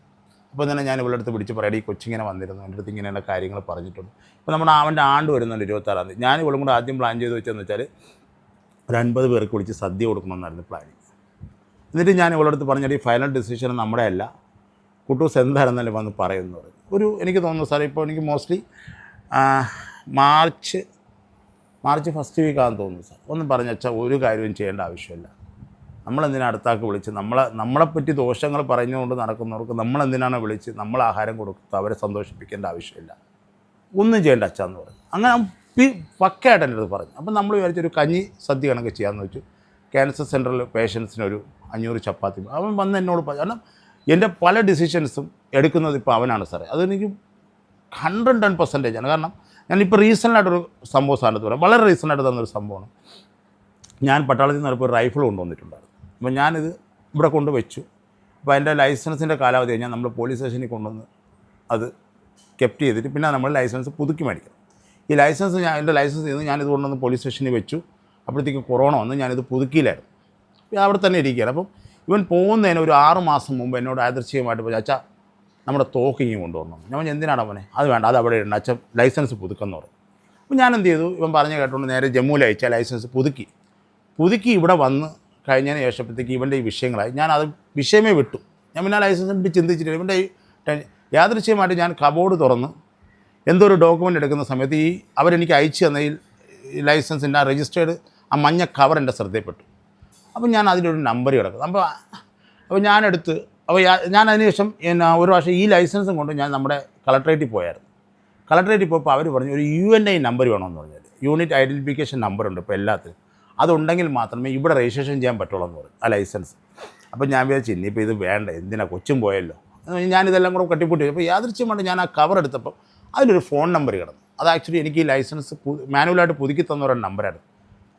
Speaker 1: അപ്പോൾ തന്നെ ഞാൻ ഇവളുടെ അടുത്ത് പിടിച്ച് പറയാം, ഈ കൊച്ചിങ്ങനെ വന്നിരുന്നു, എൻ്റെ അടുത്ത് ഇങ്ങനെയുള്ള കാര്യങ്ങൾ പറഞ്ഞിട്ടുണ്ട്. ഇപ്പോൾ അവൻ്റെ ആണ്ട് വരുന്നുണ്ട് 26-ാം തീയതി. ഞാൻ ഇവളും കൂടെ ആദ്യം പ്ലാൻ ചെയ്ത് വെച്ചതെന്ന് വെച്ചാൽ ഒരു 50 പേർക്ക് വിളിച്ച് സദ്യ കൊടുക്കണമെന്നായിരുന്നു പ്ലാനിങ്. എന്നിട്ട് ഞാൻ ഇവളുടെ അടുത്ത് പറഞ്ഞാൽ ഈ ഫൈനൽ ഡിസിഷൻ നമ്മുടെ അല്ല, കുട്ടൂസ് എന്തായിരുന്നാലും വന്ന് പറയുന്നത്. എനിക്ക് തോന്നുന്നു സാർ, ഇപ്പോൾ എനിക്ക് മോസ്റ്റ്ലി മാർച്ച് ഫസ്റ്റ് വീക്കാണെന്ന് തോന്നുന്നു സാർ. ഒന്നും പറഞ്ഞാൽ ഒരു കാര്യവും ചെയ്യേണ്ട ആവശ്യമില്ല. നമ്മളെന്തിനാണ് അടുത്താക്ക് വിളിച്ച് നമ്മളെപ്പറ്റി ദോഷങ്ങൾ പറഞ്ഞുകൊണ്ട് നടക്കുന്നവർക്ക് നമ്മളെന്തിനാണ് വിളിച്ച് നമ്മൾ ആഹാരം കൊടുത്ത് അവരെ സന്തോഷിപ്പിക്കേണ്ട ആവശ്യമില്ല, ഒന്നും ചെയ്യേണ്ട അച്ഛാന്ന് പറഞ്ഞു. അങ്ങനെ പക്കയായിട്ട് എൻ്റെ അടുത്ത് പറഞ്ഞു. അപ്പം നമ്മൾ വിചാരിച്ചൊരു കഞ്ഞി സദ്യ കണക്ക് ചെയ്യാമെന്ന് വെച്ചു. ക്യാൻസർ സെൻറ്ററിൽ പേഷ്യൻസിനൊരു 500 ചപ്പാത്തി. അവൻ വന്ന് എന്നോട് പറഞ്ഞു. കാരണം എൻ്റെ പല ഡിസിഷൻസും എടുക്കുന്നത് ഇപ്പോൾ അവനാണ് സാറേ. അതെനിക്ക് 110% കാരണം ഞാനിപ്പോൾ റീസണായിട്ടൊരു സംഭവം സ്ഥാനത്ത് പറയാം. വളരെ റീസണായിട്ട് തന്നൊരു സംഭവമാണ്. ഞാൻ പട്ടാളത്തിൽ നിന്ന് ഇപ്പോൾ റൈഫിൾ കൊണ്ടുവന്നിട്ടുണ്ടായിരുന്നു. അപ്പോൾ ഞാനിത് ഇവിടെ കൊണ്ട് വെച്ചു. അപ്പോൾ അതിൻ്റെ ലൈസൻസിൻ്റെ കാലാവധി കഴിഞ്ഞാൽ നമ്മൾ പോലീസ് സ്റ്റേഷനിൽ കൊണ്ടുവന്ന് അത് കെപ്റ്റ് ചെയ്തിട്ട് പിന്നെ നമ്മൾ ലൈസൻസ് പുതുക്കി മേടിക്കണം. ഈ ലൈസൻസ് എൻ്റെ ലൈസൻസ് ചെയ്ത് ഞാനിത് കൊണ്ടുവന്ന് പോലീസ് സ്റ്റേഷനിൽ വെച്ചു. അപ്പോഴത്തേക്കും കൊറോണ വന്ന് ഞാനിത് പുതുക്കിയില്ലായിരുന്നു. അവിടെ തന്നെ ഇരിക്കുകയാണ്. അപ്പം ഇവൻ പോകുന്നതിന് ഒരു 6 മാസം മുമ്പ് എന്നോട് യാദൃശ്ചികമായിട്ട് പോയി, അച്ഛാ നമ്മുടെ തോക്കിങ് കൊണ്ടുവരണം. ഞാൻ എന്തിനാണ് അവനെ? അത് വേണ്ട, അത് അവിടെ ഉണ്ട്, അച്ഛൻ ലൈസൻസ് പുതുക്കെന്ന് പറഞ്ഞു. അപ്പോൾ ഞാൻ എന്ത് ചെയ്തു, ഇവൻ പറഞ്ഞു കേട്ടുകൊണ്ട് നേരെ ജമ്മുവിൽ അയച്ചാൽ ലൈസൻസ് പുതുക്കി ഇവിടെ വന്ന് കഴിഞ്ഞതിന് ശേഷപ്പോഴത്തേക്ക് ഇവൻ്റെ ഈ വിഷയങ്ങളായി. ഞാനത് വിഷയമേ വിട്ടു. ഞാൻ പിന്നെ ലൈസൻസിനെ പറ്റി ചിന്തിച്ചിട്ടില്ല. ഇവൻ്റെ യാദൃശ്ചികമായിട്ട് ഞാൻ കബോർഡ് തുറന്ന് എന്തോ ഒരു ഡോക്യുമെൻ്റ് എടുക്കുന്ന സമയത്ത് അവരെനിക്ക് അയച്ചു തന്ന ഈ ലൈസൻസിൻ്റെ ആ രജിസ്റ്റേർഡ് ആ മഞ്ഞ കവർ എൻ്റെ ശ്രദ്ധയിൽപ്പെട്ടു. അപ്പോൾ ഞാൻ അതിലൊരു നമ്പർ കിടക്കുന്നു. അപ്പോൾ ഞാനെടുത്ത് ഞാൻ അതിനുശേഷം ഒരു പ്രാവശ്യം ഈ ലൈസൻസും കൊണ്ട് ഞാൻ നമ്മുടെ കളക്ട്രേറ്റിൽ പോയായിരുന്നു. കളക്ട്രേറ്റിൽ പോയപ്പോൾ അവർ പറഞ്ഞു ഒരു UNI നമ്പർ വേണമെന്ന് പറഞ്ഞാൽ, യൂണിറ്റ് ഐഡൻറ്റിഫിക്കേഷൻ നമ്പറുണ്ട് ഇപ്പോൾ എല്ലാത്തിനും, അതുണ്ടെങ്കിൽ മാത്രമേ ഇവിടെ രജിസ്ട്രേഷൻ ചെയ്യാൻ പറ്റുള്ളൂ എന്ന് പറഞ്ഞു ആ ലൈസൻസ്. അപ്പോൾ ഞാൻ വിചാരിച്ചു ഇനിയിപ്പോൾ ഇത് വേണ്ട, എന്തിനാ കൊച്ചും പോയല്ലോ, ഞാനിതെല്ലാം കൂടെ കട്ടിപ്പൂട്ടി. അപ്പോൾ യാദൃശ്ചികമായിട്ട് ഞാൻ ആ കവർ എടുത്തപ്പോൾ അതിലൊരു ഫോൺ നമ്പർ കിടന്നു. അത് ആക്ച്വലി എനിക്ക് ഈ ലൈസൻസ് മാനുവലായിട്ട് പുതുക്കി തന്ന ഒരു നമ്പറായിരുന്നു.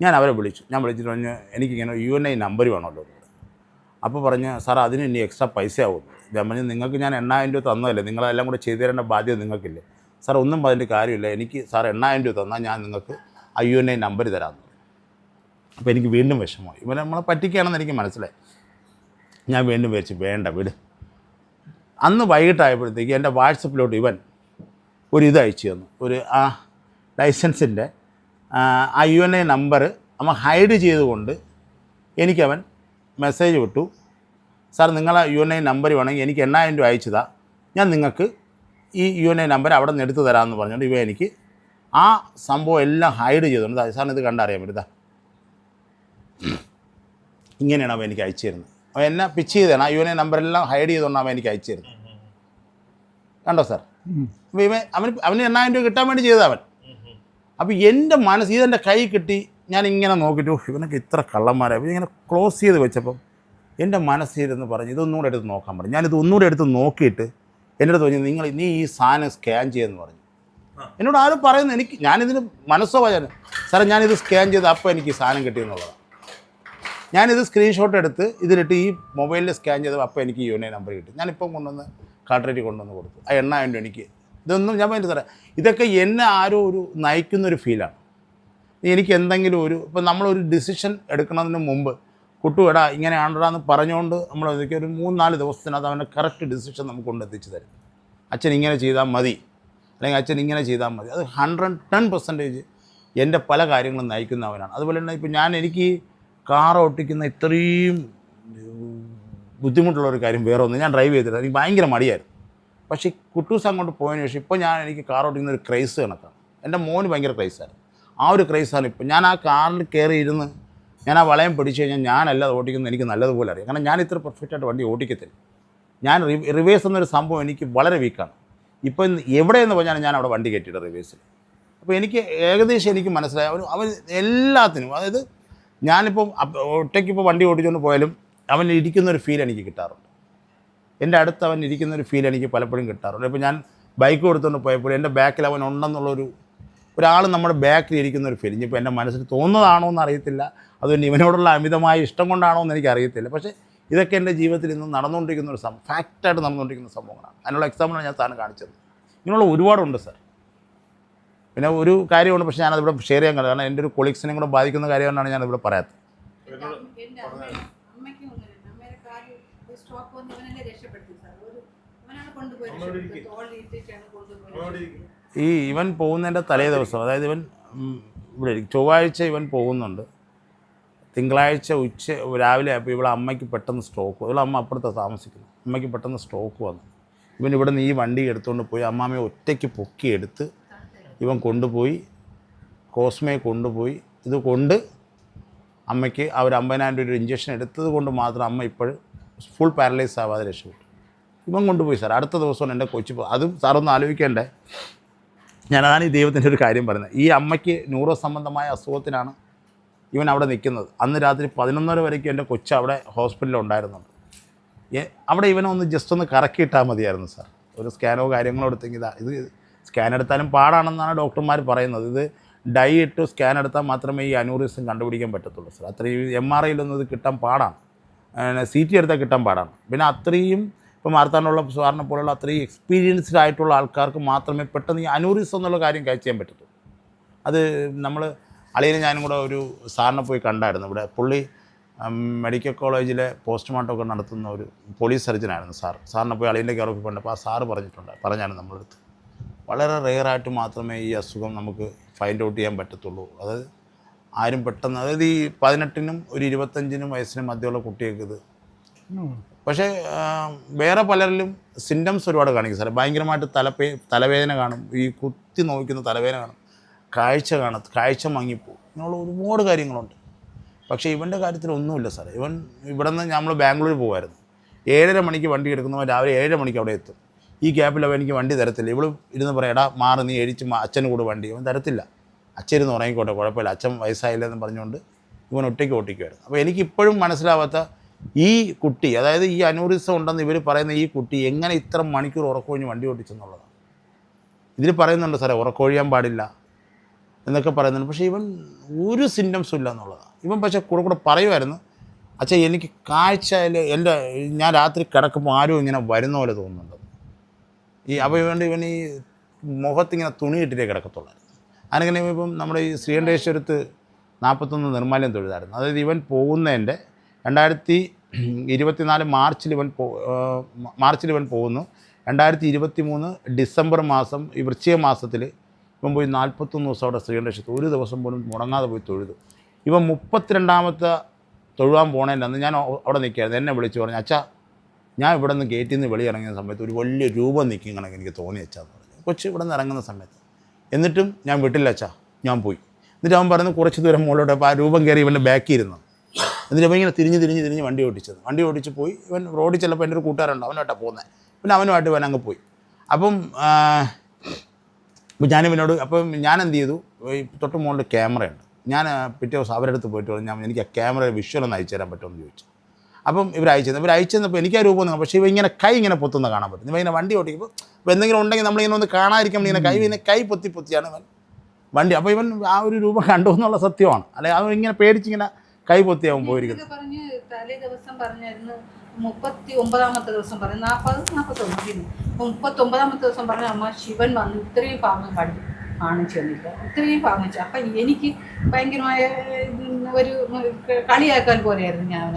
Speaker 1: ഞാൻ അവരെ വിളിച്ചു. ഞാൻ വിളിച്ചിട്ട് പറഞ്ഞു എനിക്കിങ്ങനെ UNI നമ്പർ വേണമല്ലോ. അപ്പോൾ പറഞ്ഞ് സാർ അതിന് ഇനി എക്സ്ട്രാ പൈസ ആവും. ഞാൻ പറഞ്ഞു നിങ്ങൾക്ക് ഞാൻ 8,000 രൂപ തന്നതല്ലേ, നിങ്ങളെല്ലാം കൂടെ ചെയ്തു തരേണ്ട ബാധ്യത നിങ്ങൾക്കില്ലേ? സാർ ഒന്നും അതിൻ്റെ കാര്യമില്ല, എനിക്ക് സാർ 8,000 രൂപ തന്നാൽ ഞാൻ നിങ്ങൾക്ക് ആ UNI നമ്പർ തരാമെന്ന്. അപ്പോൾ എനിക്ക് വീണ്ടും വിഷമമായി. ഇവനെ നമ്മളെ പറ്റിക്കുകയാണെന്ന് എനിക്ക് മനസ്സിലായി. ഞാൻ വീണ്ടും വിചാരിച്ചു വേണ്ട വിട്. അന്ന് വൈകിട്ടായപ്പോഴത്തേക്ക് എൻ്റെ വാട്സപ്പിലോട്ട് ഇവൻ ഒരു ഇത് അയച്ചു തന്നു. ഒരു ആ ലൈസൻസിൻ്റെ ആ UNI നമ്പർ അവൻ ഹൈഡ് ചെയ്തുകൊണ്ട് എനിക്കവൻ മെസ്സേജ് വിട്ടു. സാർ നിങ്ങളെ UNI നമ്പർ വേണമെങ്കിൽ എനിക്ക് 8,000 രൂപ അയച്ചതാ, ഞാൻ നിങ്ങൾക്ക് ഈ UNI നമ്പർ അവിടെ നിന്ന് എടുത്ത് തരാമെന്ന് പറഞ്ഞുകൊണ്ട് ഇവ എനിക്ക് ആ സംഭവം എല്ലാം ഹൈഡ് ചെയ്തുകൊണ്ട് സാറിന് ഇത് കണ്ടറിയാൻ പറ്റും. ഇങ്ങനെയാണ് അവൻ എനിക്ക് അയച്ചു തരുന്നത്. അവൻ എന്നെ പിച്ച് ചെയ്തതാണ്, ആ UNI നമ്പറെല്ലാം ഹൈഡ് ചെയ്തുകൊണ്ട് അവൻ എനിക്ക് അയച്ചു തരുന്നത്. കണ്ടോ സാർ? അപ്പോൾ അവന് 8,000 രൂപ കിട്ടാൻ വേണ്ടി ചെയ്തത് അവൻ. അപ്പോൾ എൻ്റെ മനസ്സ് ഇതെൻ്റെ കൈ കിട്ടി, ഞാൻ ഇങ്ങനെ നോക്കിയിട്ട് ഇവനൊക്കെ ഇത്ര കള്ളന്മാരായി. അപ്പോൾ ഇങ്ങനെ ക്ലോസ് ചെയ്ത് വെച്ചപ്പം എൻ്റെ മനസ്സിരുന്ന് പറഞ്ഞ് ഇതൊന്നുകൂടെ എടുത്ത് നോക്കാൻ പറഞ്ഞു. ഞാനിത് ഒന്നുകൂടെ എടുത്ത് നോക്കിയിട്ട് എൻ്റെ അടുത്ത് പറഞ്ഞു, നീ ഈ സാധനം സ്കാൻ ചെയ്യുമെന്ന് പറഞ്ഞു. എന്നോട് ആരും പറയുന്നത് ഞാനിതിന് മനസ്സോ വചനം സാറേ ഞാനിത് സ്കാൻ ചെയ്ത് അപ്പോൾ എനിക്ക് ഈ സാധനം കിട്ടിയെന്നുള്ളതാണ്. ഞാനിത് സ്ക്രീൻഷോട്ട് എടുത്ത് ഇതിലിട്ട് ഈ മൊബൈലിൽ സ്കാൻ ചെയ്തപ്പോൾ അപ്പോൾ എനിക്ക് UNI നമ്പർ കിട്ടി. ഞാനിപ്പം കൊണ്ടുവന്ന് കാട്ടറേറ്റ് കൊണ്ടുവന്ന് കൊടുത്തു. ആ 8,000 രൂപ എനിക്ക് ഇതൊന്നും ഞാൻ പറഞ്ഞിട്ട് സാറേ ഇതൊക്കെ എന്നെ ആരോ ഒരു നയിക്കുന്നൊരു ഫീലാണ്. എനിക്ക് എന്തെങ്കിലും ഇപ്പം നമ്മളൊരു ഡിസിഷൻ എടുക്കുന്നതിന് മുമ്പ് കുട്ടുവിടാ ഇങ്ങനെയാണെന്ന് പറഞ്ഞുകൊണ്ട് നമ്മൾ ഇതൊക്കെ ഒരു 3-4 ദിവസത്തിനകത്ത് അവൻ്റെ കറക്റ്റ് ഡിസിഷൻ നമുക്ക് കൊണ്ടെത്തിച്ച് തരും. അച്ഛൻ ഇങ്ങനെ ചെയ്താൽ മതി, അല്ലെങ്കിൽ അച്ഛൻ ഇങ്ങനെ ചെയ്താൽ മതി. അത് 110% എൻ്റെ പല കാര്യങ്ങളും നയിക്കുന്നവനാണ്. അതുപോലെ തന്നെ ഇപ്പം എനിക്ക് കാർ ഓട്ടിക്കുന്ന ഇത്രയും ബുദ്ധിമുട്ടുള്ളൊരു കാര്യം വേറെ ഒന്നും ഞാൻ ഡ്രൈവ് ചെയ്തില്ല. എനിക്ക് ഭയങ്കര മടിയായിരുന്നു. പക്ഷേ കുട്ടൂസ് അങ്ങോട്ട് പോയതിന് ശേഷം ഇപ്പോൾ എനിക്ക് കാർ ഓടിക്കുന്ന ഒരു ക്രൈസ് കണക്കാണ്. എൻ്റെ മോന് ഭയങ്കര ക്രൈസായിരുന്നു. ആ ഒരു ക്രൈസാണ് ഇപ്പോൾ. ഞാൻ ആ കാറിൽ കയറി ഇരുന്ന് ഞാൻ ആ വളയം പിടിച്ചു കഴിഞ്ഞാൽ ഞാനല്ല ഓടിക്കുന്നത് എനിക്ക് നല്ലതുപോലെ അറിയാം. കാരണം ഞാൻ ഇത്ര പെർഫെക്റ്റായിട്ട് വണ്ടി ഓടിക്കത്തില്ല. ഞാൻ റിവേഴ്സ് എന്നൊരു സംഭവം എനിക്ക് വളരെ വീക്കാണ്. ഇപ്പം എവിടെയെന്ന് പറഞ്ഞാൽ ഞാൻ അവിടെ വണ്ടി കയറ്റിയിട്ട് റിവേഴ്സിൽ. അപ്പോൾ എനിക്ക് ഏകദേശം എനിക്ക് മനസ്സിലായി അവൻ എല്ലാത്തിനും, അതായത് ഞാനിപ്പം ഒറ്റയ്ക്കിപ്പോൾ വണ്ടി ഓടിച്ചുകൊണ്ട് പോയാലും അവൻ ഇരിക്കുന്നൊരു ഫീൽ എനിക്ക് കിട്ടാറുണ്ട്. എൻ്റെ അടുത്ത് അവൻ ഇരിക്കുന്നൊരു ഫീൽ എനിക്ക് പലപ്പോഴും കിട്ടാറുണ്ട്. ഇപ്പോൾ ഞാൻ ബൈക്ക് എടുത്തുകൊണ്ട് പോയപ്പോൾ എൻ്റെ ബാക്കിൽ അവൻ ഉണ്ടെന്നുള്ളൊരു ഒരാൾ നമ്മുടെ ബാക്കിൽ ഇരിക്കുന്നൊരു ഫീൽ. ഇനിയിപ്പോൾ എൻ്റെ മനസ്സിൽ തോന്നുന്നതാണോ എന്ന് അറിയത്തില്ല, അതുകൊണ്ട് ഇവനോടുള്ള അമിതമായ ഇഷ്ടം കൊണ്ടാണോ എന്ന് എനിക്കറിയത്തില്ല. പക്ഷേ ഇതൊക്കെ എൻ്റെ ജീവിതത്തിൽ ഇന്ന് നടന്നുകൊണ്ടിരിക്കുന്ന ഒരു ഫാക്റ്റായിട്ട് നടന്നുകൊണ്ടിരിക്കുന്ന സംഭവങ്ങളാണ്. അതിനുള്ള എക്സാമ്പിളാണ് ഞാൻ സാധനം കാണിച്ചത്. ഇങ്ങനെയുള്ള ഒരുപാടുണ്ട് സാർ. പിന്നെ ഒരു കാര്യമുണ്ട്, പക്ഷേ ഞാനതിവിടെ ഷെയർ ചെയ്യാൻ കഴിയും. കാരണം എൻ്റെ ഒരു കൊളീഗ്സിനെയും കൂടെ ബാധിക്കുന്ന കാര്യമാണെന്നാണ് ഞാനിവിടെ പറയാത്തത്. ഇവൻ പോകുന്നതിൻ്റെ തലേ ദിവസം, അതായത് ഇവൻ ഇവിടെ ചൊവ്വാഴ്ച ഇവൻ പോകുന്നുണ്ട്. തിങ്കളാഴ്ച രാവിലെ ആയപ്പോൾ ഇവിടെ അമ്മയ്ക്ക് പെട്ടെന്ന് സ്ട്രോക്ക്. ഇവിടെ അമ്മ അപ്പുറത്ത് താമസിക്കുന്നു. അമ്മയ്ക്ക് പെട്ടെന്ന് സ്ട്രോക്ക് വന്നു. ഇവൻ ഇവിടെ നിന്ന് ഈ വണ്ടി എടുത്തുകൊണ്ട് പോയി അമ്മാമ്മയെ ഒറ്റയ്ക്ക് പൊക്കിയെടുത്ത് ഇവൻ കൊണ്ടുപോയി കോസ്മയെ കൊണ്ടുപോയി. ഇത് കൊണ്ട് അമ്മയ്ക്ക് അവർ 50,000 രൂപ ഒരു ഇഞ്ചക്ഷൻ എടുത്തത് കൊണ്ട് മാത്രം അമ്മ ഇപ്പോഴും ഫുൾ പാരലൈസ് ആവാതെ രക്ഷപ്പെട്ടു. ഇവൻ കൊണ്ടുപോയി സാർ. അടുത്ത ദിവസമാണ് എൻ്റെ കൊച്ചു. അതും സാറൊന്ന് ആലോചിക്കേണ്ടേ. ഞാനതാണ് ഈ ദൈവത്തിൻ്റെ ഒരു കാര്യം പറയുന്നത്. ഈ അമ്മയ്ക്ക് ന്യൂറോ സംബന്ധമായ അസുഖത്തിനാണ് ഇവൻ അവിടെ നിൽക്കുന്നത്. അന്ന് രാത്രി 11:30 വരയ്ക്കും എൻ്റെ കൊച്ചു അവിടെ ഹോസ്പിറ്റലിൽ ഉണ്ടായിരുന്നുണ്ട്. അവിടെ ഇവനൊന്ന് ജസ്റ്റ് ഒന്ന് കറക്കിയിട്ടാൽ മതിയായിരുന്നു സാർ. ഒരു സ്കാനോ കാര്യങ്ങളോ എടുത്തെങ്കിൽ ഇത് സ്കാൻ എടുത്താലും പാടാണെന്നാണ് ഡോക്ടർമാർ പറയുന്നത്. ഇത് ഡൈ ഇട്ട് സ്കാൻ എടുത്താൽ മാത്രമേ ഈ അനൂറിസം കണ്ടുപിടിക്കാൻ പറ്റത്തുള്ളൂ സാർ. അത്രയും MRIയിലൊന്നും ഇത് കിട്ടാൻ പാടാണ്. CT എടുത്താൽ കിട്ടാൻ പാടാണ്. പിന്നെ അത്രയും ഇപ്പോൾ മാർത്താനുള്ള സാറിനെ പോലുള്ള അത്രയും എക്സ്പീരിയൻസ്ഡ് ആയിട്ടുള്ള ആൾക്കാർക്ക് മാത്രമേ പെട്ടെന്ന് ഈ അനൂറിസം എന്നുള്ള കാര്യം ക്യാച്ച് ചെയ്യാൻ പറ്റത്തുള്ളൂ. അത് നമ്മൾ അളിയനെ ഞാനും കൂടെ ഒരു സാറിനെ പോയി കണ്ടായിരുന്നു. ഇവിടെ പുള്ളി മെഡിക്കൽ കോളേജിലെ പോസ്റ്റ്മോർട്ടമൊക്കെ നടത്തുന്ന ഒരു പോലീസ് സർജനായിരുന്നു സാറിനെ പോയി അളിയൻ്റെ കെയർ ഓഫിൽ കണ്ടപ്പോൾ ആ സാറ് പറഞ്ഞാണ് നമ്മളെടുത്ത് വളരെ റെയറായിട്ട് മാത്രമേ ഈ അസുഖം നമുക്ക് ഫൈൻഡ് ഔട്ട് ചെയ്യാൻ പറ്റത്തുള്ളൂ. അതായത് ആരും പെട്ടെന്ന്, അതായത് ഈ 18-നും ഒരു 25-നും വയസ്സിനും മധ്യമുള്ള കുട്ടികൾക്ക് ഇത്. പക്ഷേ വേറെ പലരിലും സിംറ്റംസ് ഒരുപാട് കാണിക്കും സാറേ. ഭയങ്കരമായിട്ട് തലവേദന കാണും, ഈ കുത്തി നോക്കുന്ന തലവേദന കാണും, കാഴ്ച മങ്ങിപ്പോവും, ഇങ്ങനെയുള്ള ഒരുപാട് കാര്യങ്ങളുണ്ട്. പക്ഷേ ഇവൻ്റെ കാര്യത്തിൽ ഒന്നുമില്ല സാറേ. ഇവൻ ഇവിടെ നിന്ന് നമ്മൾ ബാംഗ്ലൂർ പോകുമായിരുന്നു. 7:30 മണിക്ക് വണ്ടി എടുക്കുന്നവൻ രാവിലെ 7 മണിക്ക് അവിടെ എത്തും. ഈ ഗ്യാപ്പിൽ അവൻ എനിക്ക് വണ്ടി തരത്തില്ല. ഇവൾ ഇരുന്ന് പറയാം, എടാ മാറി നീ എഴിച്ച് അച്ഛന് കൂടെ വണ്ടി. അവൻ തരത്തില്ല. അച്ഛൻ ഇരുന്ന് ഉറങ്ങിക്കോട്ടെ, കുഴപ്പമില്ല, അച്ഛൻ വയസ്സായില്ലെന്ന് പറഞ്ഞുകൊണ്ട് ഇവൻ ഒറ്റയ്ക്ക് ഓട്ടിക്കുമായിരുന്നു. അപ്പോൾ എനിക്കിപ്പോഴും മനസ്സിലാവാത്ത ഈ കുട്ടി, അതായത് ഈ അനൂറിസം ഉണ്ടെന്ന് ഇവർ പറയുന്ന ഈ കുട്ടി എങ്ങനെ ഇത്ര മണിക്കൂർ ഉറക്കമൊഴിഞ്ഞ് വണ്ടി ഓടിച്ചെന്നുള്ളതാണ്. ഇതിൽ പറയുന്നുണ്ട് സാറേ ഉറക്കമൊഴിയാൻ പാടില്ല എന്നൊക്കെ പറയുന്നുണ്ട്. പക്ഷേ ഇവൻ ഒരു സിംറ്റംസും ഇല്ല എന്നുള്ളതാണ്. ഇവൻ പക്ഷേ കൂടെ പറയുമായിരുന്നു, അച്ഛാ എനിക്ക് കാഴ്ചയിൽ ഞാൻ രാത്രി കിടക്കുമ്പോൾ ആരും ഇങ്ങനെ വരുന്ന പോലെ തോന്നുന്നുണ്ട്. അപ്പോൾ ഇവൻ ഈ മുഖത്തിങ്ങനെ തുണിയിട്ടിട്ടേ കിടക്കത്തുള്ളായിരുന്നു. അങ്ങനെ ഇപ്പം നമ്മുടെ ഈ ശ്രീകണ്ഠേശ്വരത്ത് 41 നിർമ്മാല്യം തൊഴുതായിരുന്നു. അതായത് ഇവൻ പോകുന്നതിൻ്റെ 2024 മാർച്ചിൽ ഇവൻ പോകുന്നു. 2023 ഡിസംബർ മാസം ഈ വൃശ്ചിക മാസത്തിൽ ഇവൻ പോയി 41 ദിവസം അവിടെ ശ്രീകണ്ഠേശ്വരത്ത് ഒരു ദിവസം പോലും മുടങ്ങാതെ പോയി തൊഴുതു. ഇവൻ 32ാമത്തെ തൊഴുവാൻ പോണേൻ്റെ അന്ന് ഞാൻ അവിടെ നിൽക്കുകയായിരുന്നു. എന്നെ വിളിച്ച് പറഞ്ഞു, അച്ഛാ ഞാൻ ഇവിടെ നിന്ന് ഗേറ്റിൽ നിന്ന് വെളിയിറങ്ങിയ സമയത്ത് ഒരു വലിയ രൂപം നിൽക്കും കണക്ക് എനിക്ക് തോന്നി വെച്ചാന്ന് പറഞ്ഞു. കൊച്ച് ഇവിടെ നിന്ന് ഇറങ്ങുന്ന സമയത്ത്. എന്നിട്ടും ഞാൻ വിട്ടില്ല അച്ഛാ, ഞാൻ പോയി. എന്നിട്ട് അവൻ പറയുന്നത് കുറച്ച് ദൂരം മുകളിലോട്ട്. അപ്പോൾ ആ രൂപം കയറി ഇവൻ്റെ ബാക്കിൽ ഇരുന്നു. എന്നിട്ട് അവൻ ഇങ്ങനെ തിരിഞ്ഞ് വണ്ടി ഓടിച്ച് പോയി. ഇവൻ റോഡിൽ ചിലപ്പോൾ എൻ്റെ ഒരു കൂട്ടുകാരുണ്ട്, അവനായിട്ടാണ് പോകുന്നത്. പിന്നെ അവനുമായിട്ട് ഇവൻ അങ്ങ് പോയി. അപ്പം ഞാനിവനോട് ഞാൻ എന്ത് ചെയ്തു, ഈ തൊട്ട് മുകളിൽ ക്യാമറയുണ്ട്. ഞാൻ പിറ്റേ ദിവസം അവരുടെ അടുത്ത് പോയിട്ട് പറഞ്ഞു, എനിക്ക് ആ ക്യാമറ വിഷ്വലൊന്ന് അയച്ചു തരാൻ പറ്റുമെന്ന് ചോദിച്ചു. അപ്പം ഇവർ അയച്ചു തന്നപ്പോൾ എനിക്ക് ആ രൂപം ഒന്നും, പക്ഷേ ഇവ ഇങ്ങനെ കൈ ഇങ്ങനെ പൊത്തുന്ന കാണാൻ പറ്റും. ഇവ ഇങ്ങനെ വണ്ടി ഓടിക്കുമ്പോൾ ഇപ്പോൾ എന്തെങ്കിലും ഉണ്ടെങ്കിൽ നമ്മളിങ്ങനെ ഒന്ന് കാണാതിരിക്കുമ്പോൾ ഇങ്ങനെ കൈ പൊത്തിയാണ് ഇവൻ വണ്ടി. അപ്പോൾ ഇവൻ ആ ഒരു രൂപം കണ്ടു എന്നുള്ള സത്യമാണ്. അല്ലെങ്കിൽ അവൻ ഇങ്ങനെ പേടിച്ചിങ്ങനെ കൈ പൊത്തിയാവും പോയിരിക്കുന്നത്.
Speaker 4: പറഞ്ഞ് തലേ ദിവസം പറഞ്ഞായിരുന്നു 39ാമത്തെ ദിവസം പറഞ്ഞു 40 അപ്പോൾ 39ാമത്തെ ദിവസം പറഞ്ഞ അമ്മ ശിവൻ വന്ന് ഇത്രയും ഭാഗം കാണിച്ചു തന്നില്ല, ഇത്രയും ഭാഗം. അപ്പം എനിക്ക് ഭയങ്കരമായ ഒരു കളിയാക്കാൻ പോലെയായിരുന്നു ഞാൻ.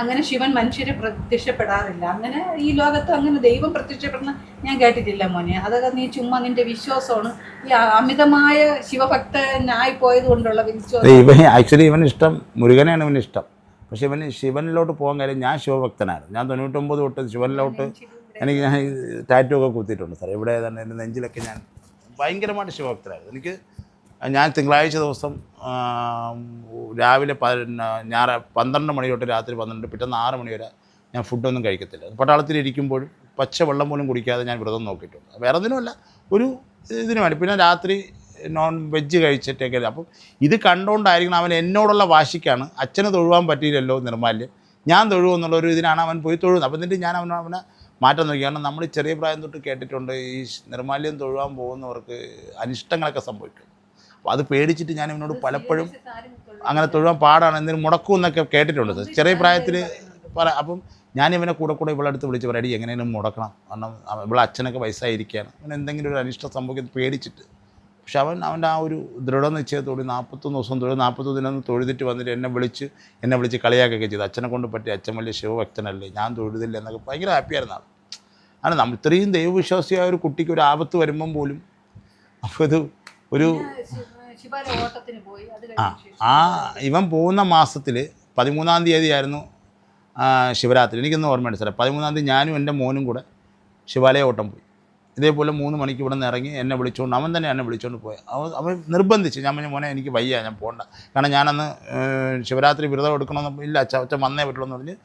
Speaker 4: അങ്ങനെ ശിവൻ മനുഷ്യരെ പ്രത്യക്ഷപ്പെടാറില്ല, അങ്ങനെ ഈ ലോകത്ത് അങ്ങനെ ദൈവം പ്രത്യക്ഷപ്പെടുന്ന ഞാൻ കേട്ടിട്ടില്ല മോനെ. അതൊക്കെ നീ ചുമ്മാ നിന്റെ വിശ്വാസമാണ്, ഈ അമിതമായ ശിവഭക്തനായി പോയത് കൊണ്ടുള്ള വിശ്വാസം.
Speaker 1: ആക്ച്വലി ഇവന് ഇഷ്ടം മുരുകനെയാണ് ഇവന് ഇഷ്ടം. പക്ഷേ ഇവന് ശിവനിലോട്ട് പോകാൻ കാര്യം, ഞാൻ ശിവഭക്തനായിരുന്നു. ഞാൻ 99 തൊട്ട് ശിവനിലോട്ട് ഞാൻ ടാറ്റു ഒക്കെ കുത്തിയിട്ടുണ്ട് സാർ. ഇവിടെ തന്നെ എൻ്റെ നെഞ്ചിലൊക്കെ ഞാൻ ഭയങ്കരമായിട്ട് ശിവഭക്തനായിരുന്നു. ഞാൻ തിങ്കളാഴ്ച ദിവസം രാവിലെ 12 മണി തൊട്ട് രാത്രി 12, പിറ്റേന്ന് 6 മണി വരെ ഞാൻ ഫുഡൊന്നും കഴിക്കത്തില്ല. പട്ടാളത്തിൽ ഇരിക്കുമ്പോഴും പച്ച വെള്ളം പോലും കുടിക്കാതെ ഞാൻ വ്രതം നോക്കിയിട്ടുണ്ട്. വേറെ ഒന്നിനുമല്ല, ഒരു ഇതിനു വേണ്ടി. പിന്നെ രാത്രി നോൺ വെജ് കഴിച്ചിട്ടൊക്കെ. അപ്പം ഇത് കണ്ടുകൊണ്ടായിരിക്കണം അവൻ എന്നോടുള്ള വാശിക്കാണ്. അച്ഛന് തൊഴുവാൻ പറ്റിയില്ലല്ലോ നിർമ്മാല്യം, ഞാൻ തൊഴുവെന്നുള്ളൊരു ഇതിനാണ് അവൻ പോയി തൊഴുന്നത്. അപ്പം എന്നിട്ട് ഞാൻ അവനെ മാറ്റം നോക്കി. കാരണം നമ്മൾ ചെറിയ പ്രായം തൊട്ട് കേട്ടിട്ടുണ്ട്, ഈ നിർമ്മാല്യം തൊഴുവാൻ പോകുന്നവർക്ക് അനിഷ്ടങ്ങളൊക്കെ സംഭവിക്കും. അപ്പോൾ അത് പേടിച്ചിട്ട് ഞാൻ ഇവനോട് പലപ്പോഴും അങ്ങനെ തൊഴുവാൻ പാടാണ്, എന്തെങ്കിലും മുടക്കും എന്നൊക്കെ കേട്ടിട്ടുണ്ട് ചെറിയ പ്രായത്തിൽ. അപ്പം ഞാൻ ഇവനെ കൂടെ ഇവളടുത്ത് വിളിച്ച് പറയടി എങ്ങനെയും മുടക്കണം, കാരണം ഇവളെ അച്ഛനൊക്കെ വയസ്സായിരിക്കുകയാണ്, അവൻ എന്തെങ്കിലും ഒരു അനിഷ്ടം സംഭവിക്കുന്നത് പേടിച്ചിട്ട്. പക്ഷെ അവൻ്റെ ആ ഒരു ദൃഢനിശ്ചയത്തോടെ 41 ദിവസം 41 ദിനം തൊഴുതിട്ട് വന്നിട്ട് എന്നെ വിളിച്ച് കളിയാക്കുകയൊക്കെ ചെയ്തു. അച്ഛനെ കൊണ്ട് പറ്റി, അച്ഛൻ വലിയ ശിവഭക്തനല്ലേ, ഞാൻ തൊഴുതില്ല എന്നൊക്കെ ഭയങ്കര ഹാപ്പിയായിരുന്നു ആൾ. ആണ് നമ്മൾ ഇത്രയും ദൈവവിശ്വാസിയായ ഒരു കുട്ടിക്ക് ഒരു ആപത്ത് വരുമ്പം പോലും അപ്പോൾ ഇത് ഒരു ഇവൻ പോകുന്ന മാസത്തിൽ 13-ാം തീയതി ആയിരുന്നു ശിവരാത്രി. എനിക്കൊന്നും ഓർമ്മയുണ്ട് സാറേ. 13-ാം തീയതി ഞാനും എൻ്റെ മോനും കൂടെ ശിവാലയ ഓട്ടം പോയി. ഇതേപോലെ 3 മണിക്ക് ഇവിടെ നിന്ന് ഇറങ്ങി എന്നെ വിളിച്ചുകൊണ്ട്, അവൻ തന്നെ എന്നെ വിളിച്ചുകൊണ്ട് പോയി. അവൻ നിർബന്ധിച്ച്. ഞാൻ പറഞ്ഞു മോനെ എനിക്ക് വയ്യ, ഞാൻ പോകണ്ട, കാരണം ഞാനന്ന് ശിവരാത്രി വ്രതം എടുക്കണമെന്ന് ഇല്ല, അച്ഛൻ വന്നേ പറ്റുള്ളൂ എന്ന് പറഞ്ഞ്